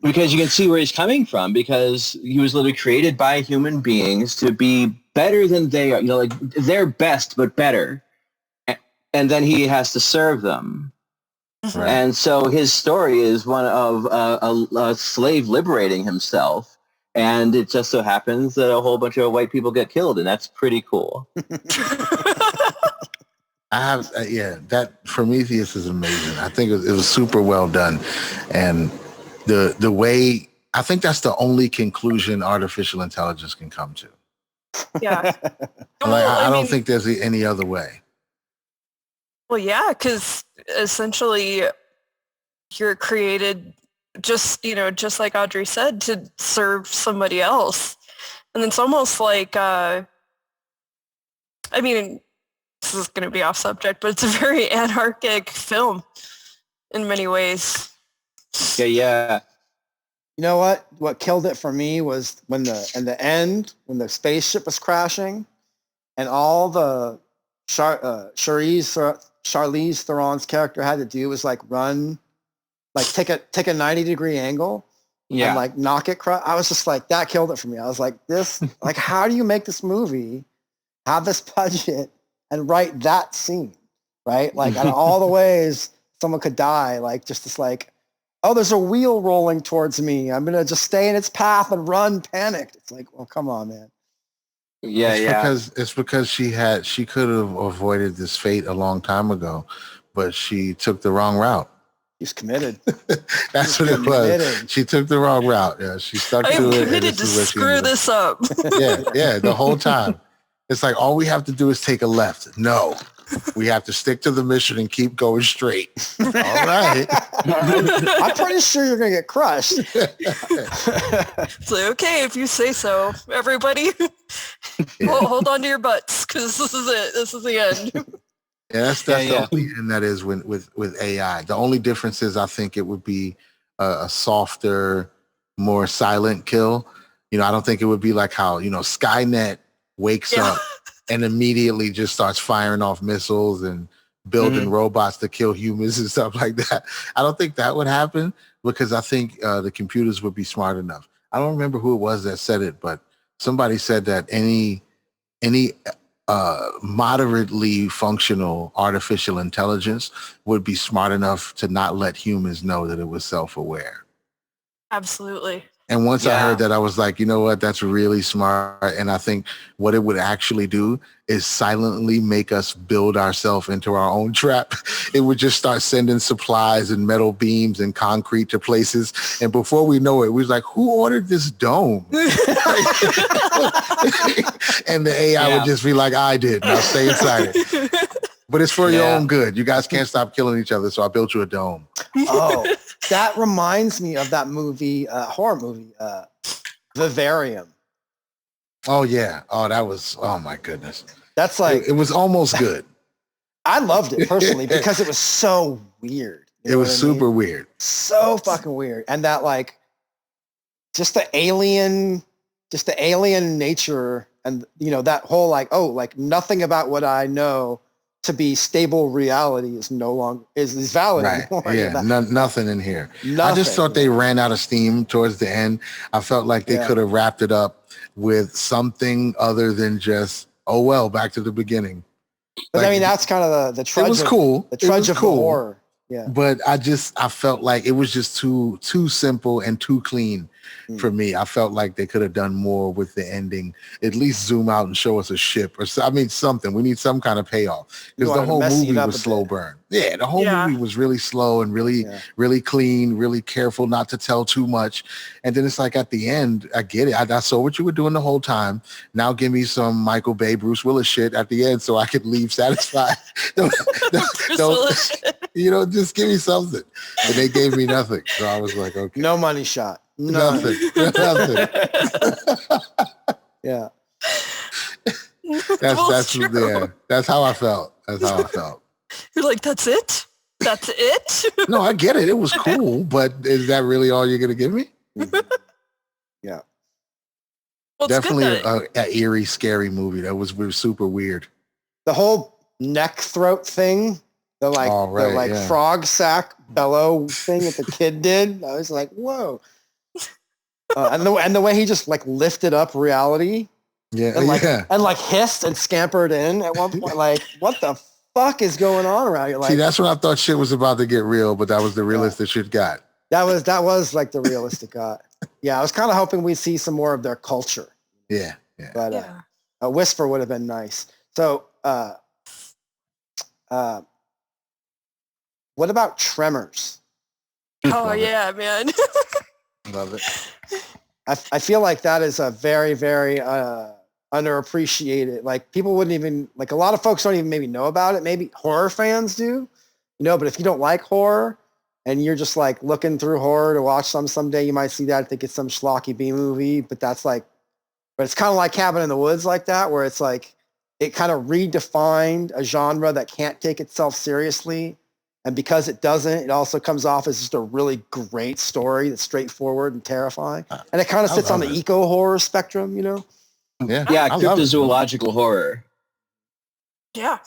Because you can see where he's coming from, because he was literally created by human beings to be better than they are, like they're best but better. And then he has to serve them. Right. And so his story is one of a slave liberating himself. And it just so happens that a whole bunch of white people get killed, and that's pretty cool. I have, that Prometheus is amazing. I think it was super well done. And the way, I think that's the only conclusion artificial intelligence can come to. Yeah. I don't think there's any other way. Well, yeah, because essentially you're created just like Audrey said, to serve somebody else. And it's almost like, this is going to be off subject, but it's a very anarchic film in many ways. Yeah. You know what? What killed it for me was when the spaceship was crashing and all the Charlize Theron's character had to do was like run, like take a 90-degree angle and like knock it. I was just like, that killed it for me. I was like, this, like, how do you make this movie, have this budget and write that scene, right? Like out of all the ways someone could die, like just this like, oh, there's a wheel rolling towards me. I'm going to just stay in its path and run panicked. It's like, well, come on, man. It's because she could have avoided this fate a long time ago, but she took the wrong route. She's committed. That's what it was. She took the wrong route. Yeah, she stuck to it. I'm committed to screw this up. Yeah, the whole time. It's like, all we have to do is take a left. No, We have to stick to the mission and keep going straight. All right. I'm pretty sure you're gonna get crushed. It's like, okay, if you say so, everybody. Hold on to your butts, because this is it. This is the end. Yeah, that's the only end that is with AI. The only difference is I think it would be a softer, more silent kill. I don't think it would be like how, Skynet wakes up and immediately just starts firing off missiles and building robots to kill humans and stuff like that. I don't think that would happen because I think the computers would be smart enough. I don't remember who it was that said it, but somebody said that any moderately functional artificial intelligence would be smart enough to not let humans know that it was self-aware. Absolutely. And once I heard that, I was like, you know what? That's really smart. And I think what it would actually do is silently make us build ourselves into our own trap. It would just start sending supplies and metal beams and concrete to places. And before we know it, we was like, who ordered this dome? And the AI would just be like, I did. Now stay inside it. But it's for your own good. You guys can't stop killing each other. So I built you a dome. Oh, that reminds me of that movie, horror movie, Vivarium. Oh, yeah. Oh, that was, oh, my goodness. That's like... It was almost good. I loved it personally because it was so weird. It was super weird. So fucking weird. And that like, just the alien nature and, that whole like, oh, like nothing about what I know to be stable reality is no longer is valid anymore. Yeah, nothing in here. I just thought they ran out of steam towards the end. I felt like they could have wrapped it up with something other than just, oh well, back to the beginning. But I mean, that's kind of the trudge. It was cool. The trudge of the horror. Yeah. But I felt like it was just too simple and too clean for me. I felt like they could have done more with the ending. At least zoom out and show us a ship or something. We need some kind of payoff because the whole movie was slow burn. Yeah, the whole movie was really slow and really clean, really careful not to tell too much. And then it's like at the end, I get it. I saw what you were doing the whole time. Now give me some Michael Bay, Bruce Willis shit at the end so I could leave satisfied. don't just give me something. And they gave me nothing. So I was like, okay. No money shot. Nothing. Yeah. That's how I felt. That's how I felt. You're like, that's it? That's it? No, I get it. It was cool, but is that really all you're going to give me? Yeah. Well, definitely an eerie, scary movie. That was super weird. The whole neck throat thing, the frog sack bellow thing that the kid did. I was like, whoa. And the way he just like lifted up reality. Yeah. And like hissed and scampered in at one point. Like, what the fuck is going on around here? Like, see, that's when I thought shit was about to get real, but that was the realest that shit got. That was like the realistic got. Yeah, I was kind of hoping we'd see some more of their culture. Yeah. But a whisper would have been nice. So, what about Tremors? Oh yeah, man. Love it. I feel like that is a very, very underappreciated. Like people wouldn't even like a lot of folks don't even maybe know about it. Maybe horror fans do, but if you don't like horror and you're just like looking through horror to watch someday, you might see that and think it's some schlocky B movie. But it's kind of like Cabin in the Woods like that, where it's like it kind of redefined a genre that can't take itself seriously. And because it doesn't, it also comes off as just a really great story that's straightforward and terrifying. And it kind of sits on the eco-horror spectrum, Yeah, cryptozoological horror. Yeah.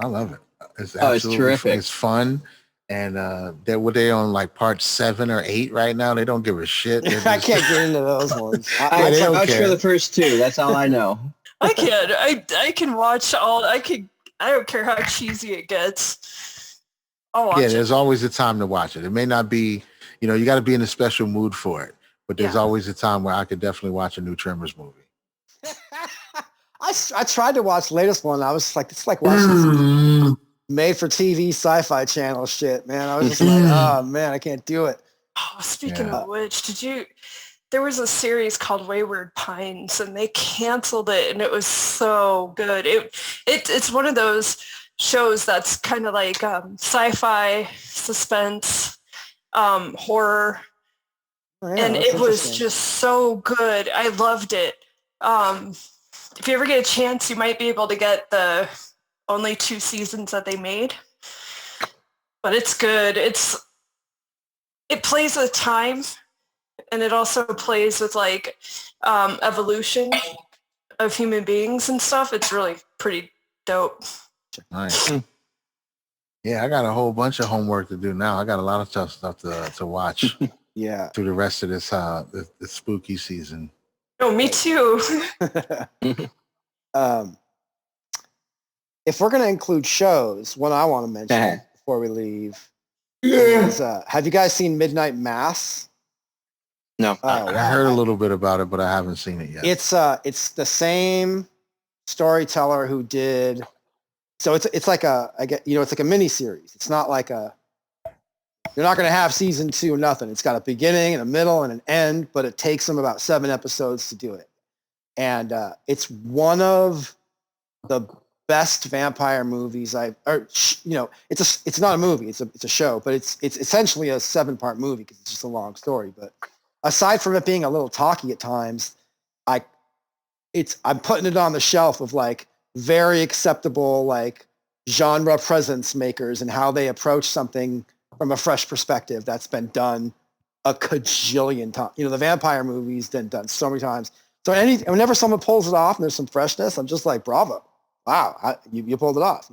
I love it. It's terrific. It's fun. And they're on like part 7 or 8 right now. They don't give a shit. I can't get into those ones. I vouch for the first 2. That's all I know. I can. I can watch all. I don't care how cheesy it gets. There's always a time to watch it. It may not be, you got to be in a special mood for it. But there's always a time where I could definitely watch a new Tremors movie. I tried to watch the latest one. I was like, it's like watching some made-for-TV sci-fi channel shit, man. I was just like, oh, man, I can't do it. Oh, speaking of which, did you there was a series called Wayward Pines, and they canceled it, and it was so good. It's one of those shows that's kind of like sci-fi, suspense, horror, Oh, yeah, and that's it was interesting. just so good. I loved it. If you ever get a chance, you might be able to get the only 2 seasons that they made, but it's good. It plays with time, and it also plays with like evolution of human beings and stuff. It's really pretty dope. Nice. Yeah, I got a whole bunch of homework to do now. I got a lot of tough stuff to watch Yeah. through the rest of this the spooky season. Oh, me too. If we're going to include shows, one I want to mention before we leave is, have you guys seen Midnight Mass? No. Oh, I heard a little bit about it, but I haven't seen it yet. It's the same storyteller who did. So it's like it's like a mini series. It's not like you're not going to have season 2 or nothing. It's got a beginning and a middle and an end, but it takes them about 7 episodes to do it. And it's one of the best vampire movies it's not a movie, it's a show, but it's essentially a 7-part movie because it's just a long story. But aside from it being a little talky at times, I'm putting it on the shelf of like very acceptable like genre presence makers and how they approach something from a fresh perspective that's been done a cajillion times. The vampire movies been done so many times. So whenever someone pulls it off and there's some freshness, I'm just like, bravo. Wow, you pulled it off,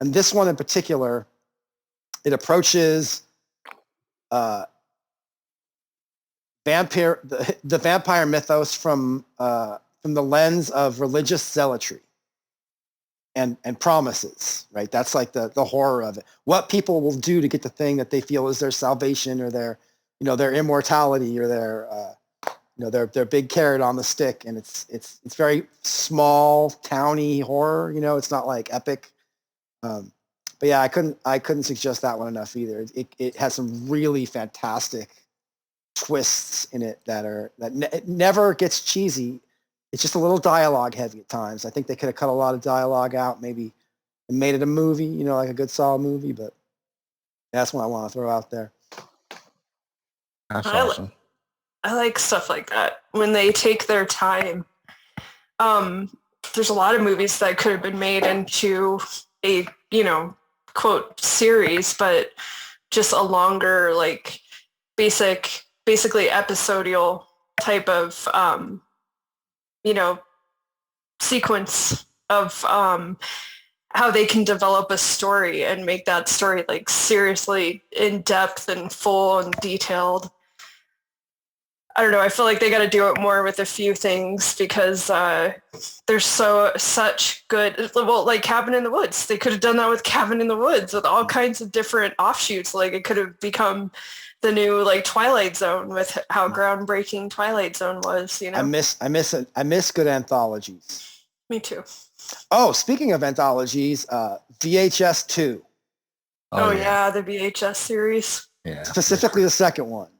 And this one in particular, it approaches the vampire mythos from the lens of religious zealotry and promises, right? That's like the horror of it. What people will do to get the thing that they feel is their salvation or their immortality or their big carrot on the stick. And it's very small, towny horror. It's not like epic. But yeah, I couldn't suggest that one enough either. It has some really fantastic twists in it it never gets cheesy. It's just a little dialogue heavy at times. I think they could have cut a lot of dialogue out, maybe, and made it a movie, like a good solid movie. But that's what I want to throw out there. That's awesome. I like stuff like that when they take their time. There's a lot of movies that could have been made into a, quote, series, but just a longer, like, basically episodial type of, sequence of how they can develop a story and make that story, like, seriously in-depth and full and detailed. I don't know. I feel like they got to do it more with a few things because there's such good. Well, like Cabin in the Woods, they could have done that with Cabin in the Woods with all kinds of different offshoots. Like it could have become the new like Twilight Zone with how groundbreaking Twilight Zone was. I miss good anthologies. Me too. Oh, speaking of anthologies, VHS 2. Oh yeah, the VHS series. Yeah. Specifically the second one.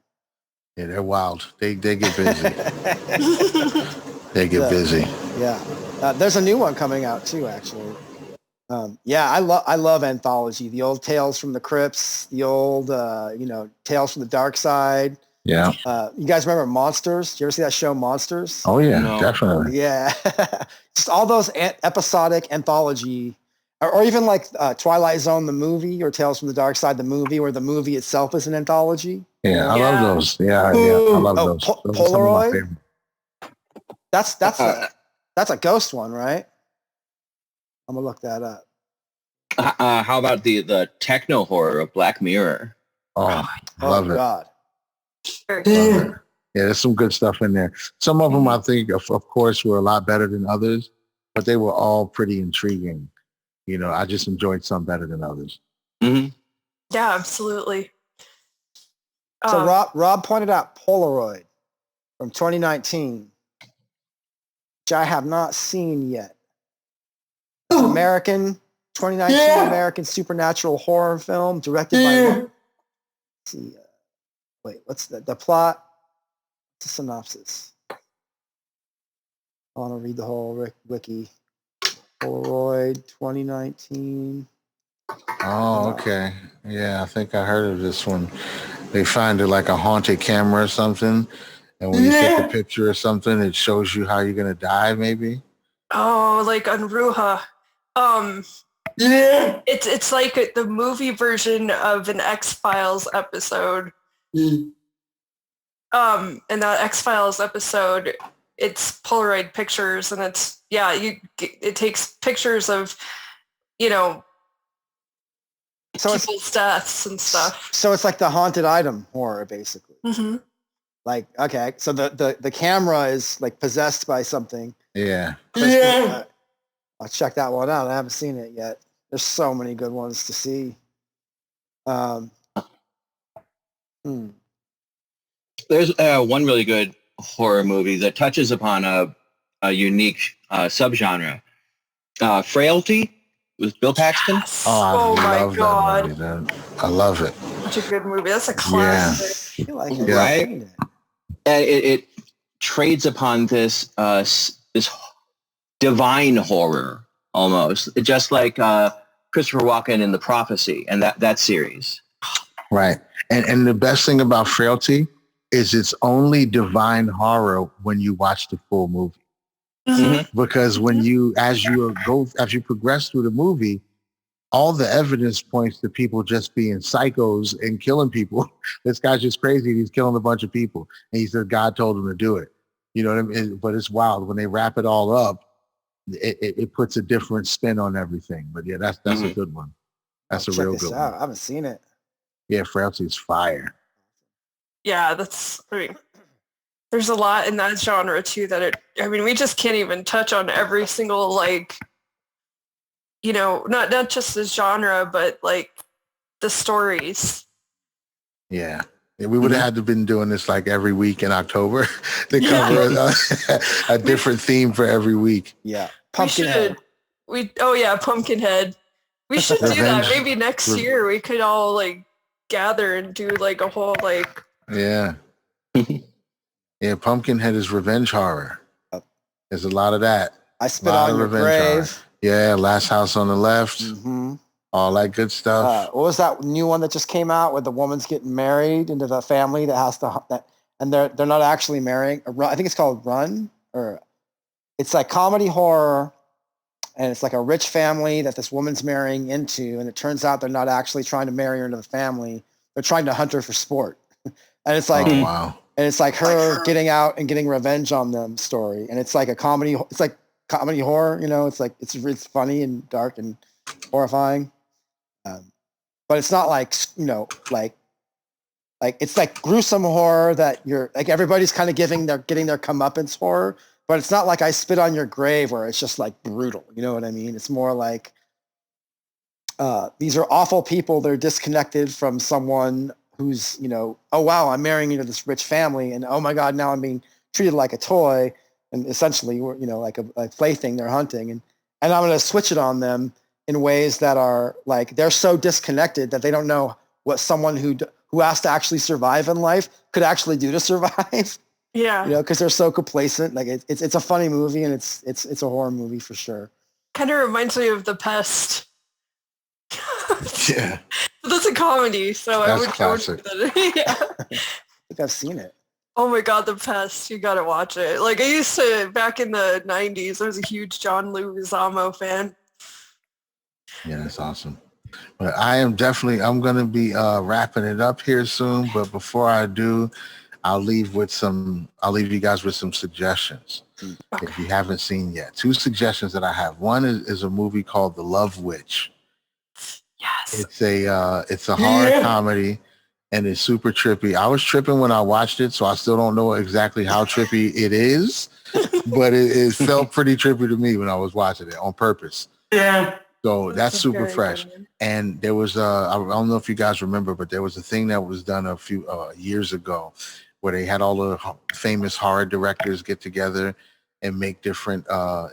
Yeah, they're wild. They get busy. They get busy. Yeah. There's a new one coming out too, actually. I love anthology. The old Tales from the Crypts, the old Tales from the Dark Side. Yeah. You guys remember Monsters? Did you ever see that show Monsters? Oh yeah, definitely. Yeah. Just all those episodic anthology, or even like Twilight Zone the movie or Tales from the Dark Side the movie, where the movie itself is an anthology. Yeah, I love those. Yeah, I love those. Those are some of my favorite. That's a ghost one, right? I'm gonna look that up. How about the techno horror of Black Mirror? Oh, love it. God. Yeah, there's some good stuff in there. Some of them I think, of course, were a lot better than others, but they were all pretty intriguing. I just enjoyed some better than others. Mm-hmm. Yeah, absolutely. So Rob pointed out Polaroid from 2019, which I have not seen yet. It's American 2019 American supernatural horror film directed by. Let's see. Wait, what's the plot? It's a synopsis. I want to read the whole wiki. Polaroid 2019. Oh, okay. Yeah, I think I heard of this one. They find it like a haunted camera or something. And when you take a picture or something, it shows you how you're going to die, maybe. Oh, like Unruha. It's like the movie version of an X-Files episode. And that X-Files episode, it's Polaroid pictures, and it takes pictures of, So people's deaths and stuff. So it's like the haunted item horror, basically. Mm-hmm. Like, okay, so the camera is like possessed by something. Yeah. I'll check that one out. I haven't seen it yet. There's so many good ones to see. There's one really good horror movie that touches upon a unique subgenre. Frailty with Bill Paxton. Yes. Oh, I love my God. that movie. I love it. Such a good movie. That's a classic. I feel like I've Right? seen it. And it trades upon this this divine horror almost, just like Christopher Walken in The Prophecy and that series. Right. And the best thing about Frailty is it's only divine horror when you watch the full movie. Mm-hmm. Because when as you progress through the movie, all the evidence points to people just being psychos and killing people. This guy's just crazy. He's killing a bunch of people. And he said God told him to do it. You know what I mean? But it's wild. When they wrap it all up, it puts a different spin on everything. But yeah, that's a good one. That's a real good one. I haven't seen it. Yeah, Frailty is fire. Yeah, there's a lot in that genre too we just can't even touch on every single, not just the genre, but like the stories. Yeah. We would have had to been doing this like every week in October to cover a different theme for every week. Yeah. Pumpkinhead. Pumpkinhead. We should do that. Maybe next year we could all gather and do a whole Yeah. Yeah, Pumpkinhead is revenge horror. There's a lot of that. I Spit on Your Grave. Horror. Yeah, Last House on the Left. Mm-hmm. All that good stuff. What was that new one that just came out where the woman's getting married into the family that has to and they're not actually marrying? I think it's called Run, or it's like comedy horror, and it's like a rich family that this woman's marrying into, and it turns out they're not actually trying to marry her into the family. They're trying to hunt her for sport. And it's like, oh, wow. And it's like her getting out and getting revenge on them story. And it's like a comedy. It's like comedy horror, it's like, it's funny and dark and horrifying. But it's not like, like it's like gruesome horror that you're like, everybody's kind of getting their comeuppance horror, but it's not like I Spit on Your Grave where it's just like brutal. You know what I mean? It's more like, these are awful people. They're disconnected from someone who's, oh, wow, I'm marrying into this rich family. And oh my God, now I'm being treated like a toy and essentially, like a plaything they're hunting. And I'm going to switch it on them in ways that are like, they're so disconnected that they don't know what someone who has to actually survive in life could actually do to survive. Yeah. Because they're so complacent. Like it's a funny movie, and it's a horror movie for sure. Kind of reminds me of The Pest. Yeah. That's a comedy, so That's I would classic. Yeah. I think I've seen it. Oh my God, The Pest. You gotta watch it. I used to, back in the 90s, I was a huge John Leguizamo fan. Yeah, that's awesome. But I'm going to be wrapping it up here soon. But before I do, I'll leave you guys with some suggestions. Okay. If you haven't seen yet. 2 suggestions that I have. One is a movie called The Love Witch. Yes. It's a horror comedy, and it's super trippy. I was tripping when I watched it, so I still don't know exactly how trippy it is, but it felt pretty trippy to me when I was watching it on purpose. Yeah. So that's super fresh. And there was I don't know if you guys remember, but there was a thing that was done a few years ago where they had all the famous horror directors get together and make different,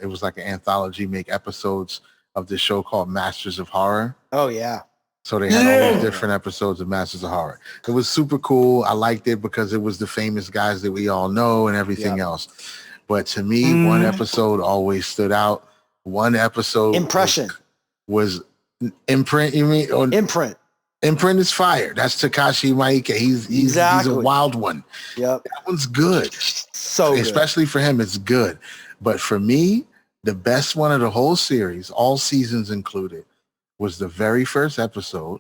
it was like an anthology, make episodes of this show called Masters of Horror. Oh, yeah. So they had all these different episodes of Masters of Horror. It was super cool. I liked it because it was the famous guys that we all know and everything else. But to me, one episode always stood out. One episode Impression was Imprint. You mean Imprint? Imprint is fire. That's Takashi Miike. He's a wild one. Yep, that one's good. So good. Especially for him, it's good. But for me, the best one of the whole series, all seasons included, was the very first episode.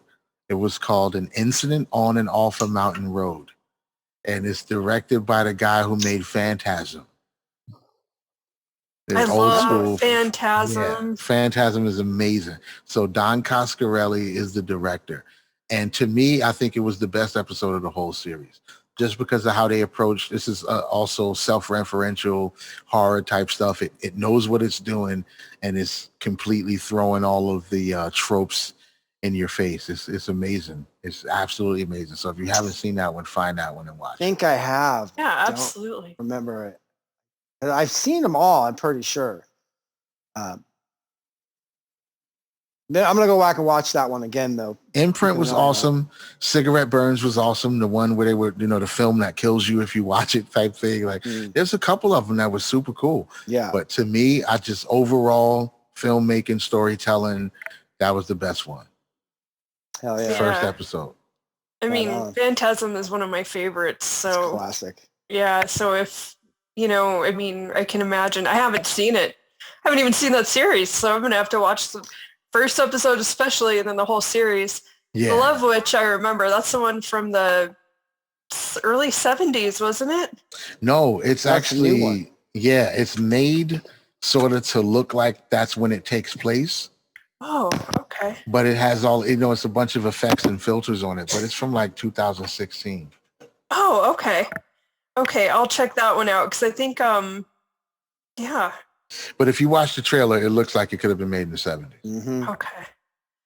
It was called An Incident on and Off a Mountain Road. And it's directed by the guy who made Phantasm. I love Phantasm. Yeah, Phantasm is amazing. So Don Coscarelli is the director. And to me, I think it was the best episode of the whole series. Just because of how they approach, this is also self-referential horror type stuff. It knows what it's doing, and it's completely throwing all of the tropes in your face. It's amazing. It's absolutely amazing. So if you haven't seen that one, find that one and watch. I think I have. Yeah, absolutely. Don't remember it. I've seen them all. I'm pretty sure. Then I'm gonna go back and watch that one again, though. Imprint was awesome. Cigarette Burns was awesome. The one where they were, the film that kills you if you watch it type thing. Like, there's a couple of them that was super cool. Yeah. But to me, I just overall filmmaking, storytelling, that was the best one. Hell yeah. First episode. I mean, Phantasm is one of my favorites. So it's classic. Yeah. So if I can imagine. I haven't seen it. I haven't even seen that series, so I'm gonna have to watch the first episode especially, and then the whole series. Yeah. The Love Witch, I remember. That's the one from the early 70s, wasn't it? No, it's actually, it's made sort of to look like that's when it takes place. Oh, okay. But it has all, it's a bunch of effects and filters on it, but it's from like 2016. Oh, okay. Okay, I'll check that one out because I think, yeah. But if you watch the trailer, it looks like it could have been made in the 70s. Mm-hmm. Okay.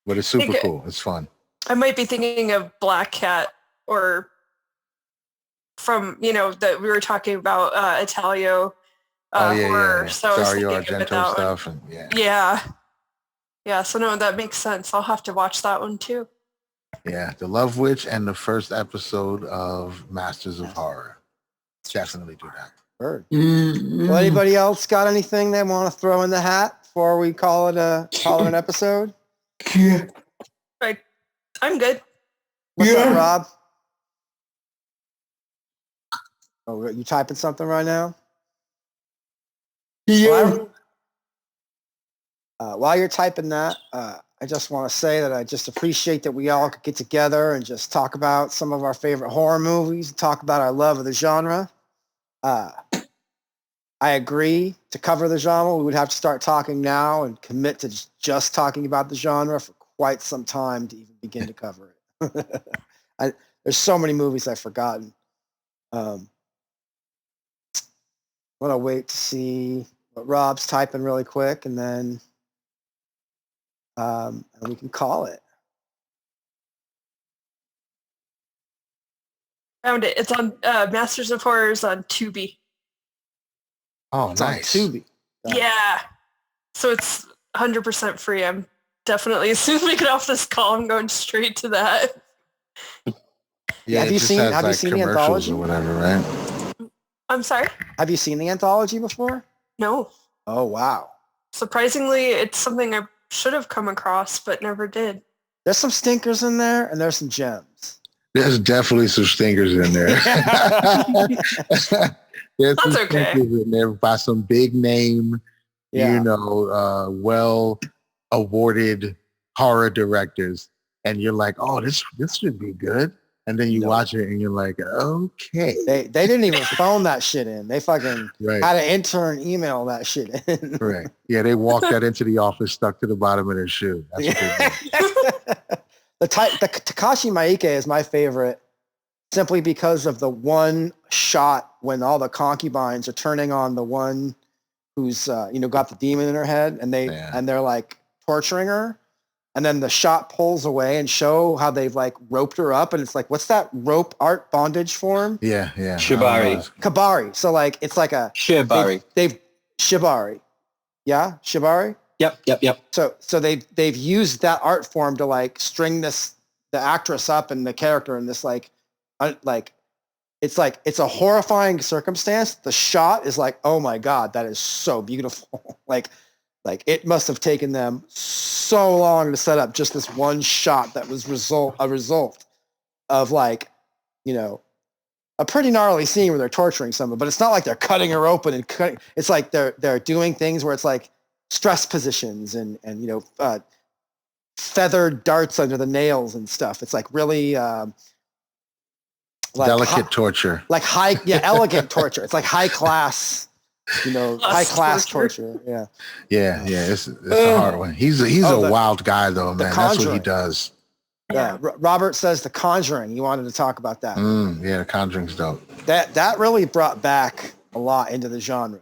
But it's super cool. It's fun. I might be thinking of Black Cat or from, that we were talking about Italio horror. So Dario Argento stuff. And, yeah. Yeah, so no, that makes sense. I'll have to watch that one too. Yeah, The Love Witch and the first episode of Masters of Horror. Definitely do that. Heard. Well, anybody else got anything they want to throw in the hat before we call it an episode? Yeah. Right. I'm good. What's up, Rob? Oh, you typing something right now? Yeah. While you're typing that, I just want to say that I just appreciate that we all could get together and just talk about some of our favorite horror movies and talk about our love of the genre. I agree. To cover the genre, we would have to start talking now and commit to just talking about the genre for quite some time to even begin to cover it. There's so many movies I've forgotten. I'm going to wait to see what Rob's typing really quick, and then and we can call it. Found it. It's on Masters of Horrors on Tubi. Oh, It's nice. on Tubi. Yeah. So it's 100% free. I'm definitely, as soon as we get off this call, I'm going straight to that. Yeah, Have you seen the Anthology? Or whatever, right? I'm sorry? Have you seen the Anthology before? No. Oh, wow. Surprisingly, it's something I should have come across, but never did. There's some stinkers in there, and there's some gems. There's definitely some stinkers in there. There's That's some okay. stinkers in there by some big name, well awarded horror directors, and you're like, oh, this should be good. And then you watch it and you're like, okay. They didn't even phone that shit in. They fucking had an intern email that shit in. Right. Yeah, they walked that into the office stuck to the bottom of their shoe. That's what they did. The Takashi Miike is my favorite simply because of the one shot when all the concubines are turning on the one who's got the demon in her head, and they're like torturing her, and then the shot pulls away and show how they've like roped her up, and it's like, what's that rope art bondage form? Yeah. Shibari. Kabari. So like it's like a Shibari. They've Shibari. Yeah, Shibari. Yep. So they've used that art form to like string the actress up and the character in this like it's a horrifying circumstance. The shot is like, oh my God, that is so beautiful. like it must have taken them so long to set up just this one shot that was a result of like, you know, a pretty gnarly scene where they're torturing someone, but it's not like they're cutting her open and cutting. It's like they're doing things where it's like stress positions and you know, feathered darts under the nails and stuff. It's like really like delicate torture, like elegant torture. It's like high class, you know, high class torture. Yeah. It's a hard one. He's a wild guy though, man. That's what he does. Yeah. Robert says The Conjuring. You wanted to talk about that. Yeah, The Conjuring's dope. That really brought back a lot into the genre.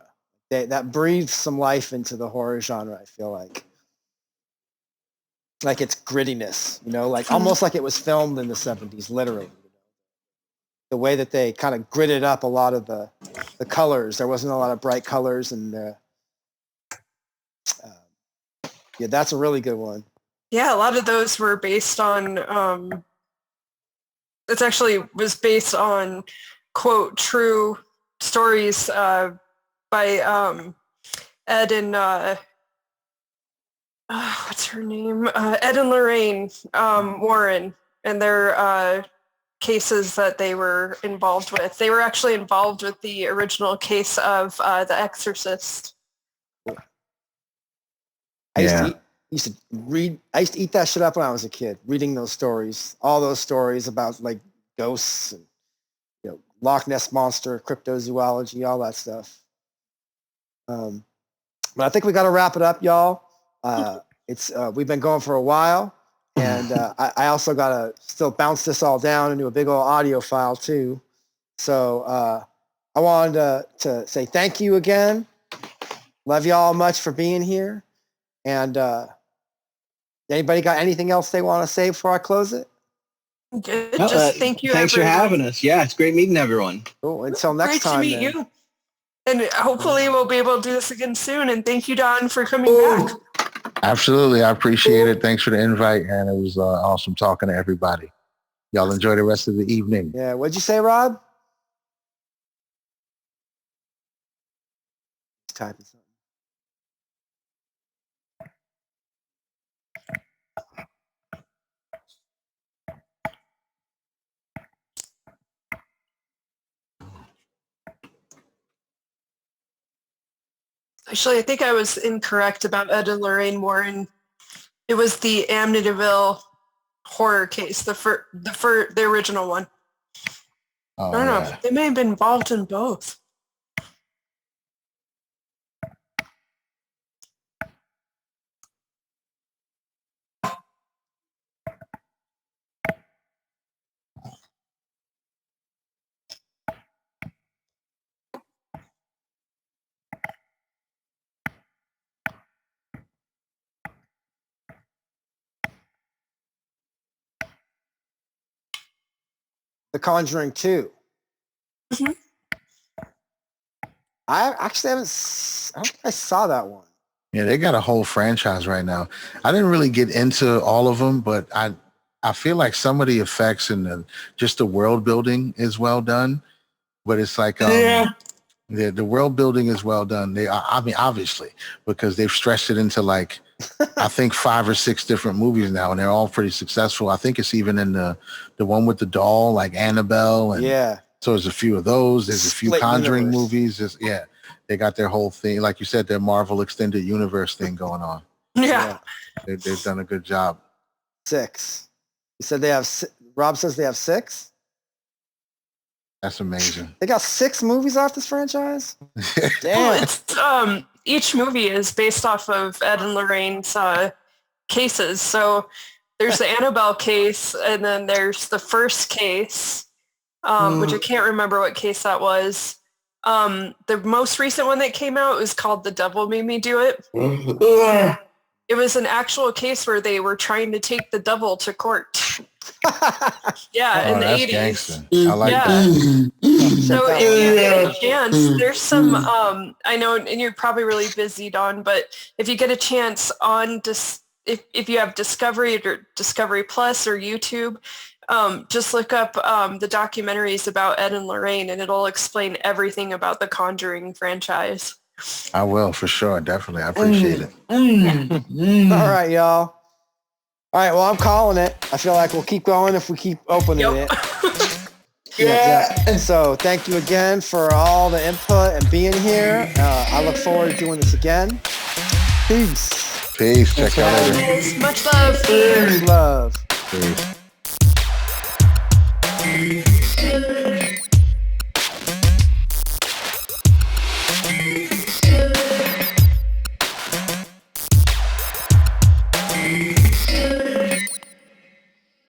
That breathed some life into the horror genre. I feel like its grittiness, you know, like almost like it was filmed in the 70s, literally. The way that they kind of gritted up a lot of the colors. There wasn't a lot of bright colors, and that's a really good one. Yeah, a lot of those were based on. It actually was based on quote true stories by Ed and what's her name? Ed and Lorraine Warren, and their cases that they were involved with. They were actually involved with the original case of The Exorcist. I used to eat that shit up when I was a kid, reading those stories, all those stories about like ghosts and, you know, Loch Ness Monster, cryptozoology, all that stuff. But I think we got to wrap it up, y'all. We've been going for a while. And I also got to still bounce this all down into a big old audio file too. So I wanted to say thank you again. Love y'all much for being here. And anybody got anything else they want to say before I close it? Good. Just thank you. Thanks for having us. Yeah, it's great meeting everyone. Cool. Until next time. Great to meet you. And hopefully we'll be able to do this again soon. And thank you, Don, for coming back. Absolutely. I appreciate it. Thanks for the invite. And it was awesome talking to everybody. Y'all enjoy the rest of the evening. Yeah. What'd you say, Rob? Typing something. Actually, I think I was incorrect about Ed and Lorraine Warren. It was the Amityville horror case, the original one. Oh, I don't know. They may have been involved in both. The Conjuring 2. Mm-hmm. I actually don't think I saw that one. Yeah, they got a whole franchise right now. I didn't really get into all of them, but I feel like some of the effects and just the world building is well done. But it's like the world building is well done. I mean, obviously, because they've stretched it into like I think 5 or 6 different movies now, and they're all pretty successful. I think it's even in the one with the doll, like Annabelle, and so there's a few of those. There's a few Conjuring movies. They got their whole thing, like you said, their Marvel Extended Universe thing going on. Yeah. They've done a good job. 6. You said they have. Rob says they have 6. That's amazing. They got 6 movies off this franchise. Damn. Well, it's each movie is based off of Ed and Lorraine's cases. So there's the Annabelle case, and then there's the first case, which I can't remember what case that was. The most recent one that came out was called The Devil Made Me Do It. It was an actual case where they were trying to take the devil to court. In the 80s. Gangster. I like that. So if you get a chance, there's some, I know, and you're probably really busy, Dawn, but if you get a chance on, if you have Discovery or Discovery Plus or YouTube, just look up the documentaries about Ed and Lorraine, and it'll explain everything about the Conjuring franchise. I will, for sure. Definitely. I appreciate it. All right, y'all. All right, well, I'm calling it. I feel like we'll keep going if we keep opening it. Yeah. So thank you again for all the input and being here. I look forward to doing this again. Peace. Peace. Check you out later. Much love. Much love. Peace.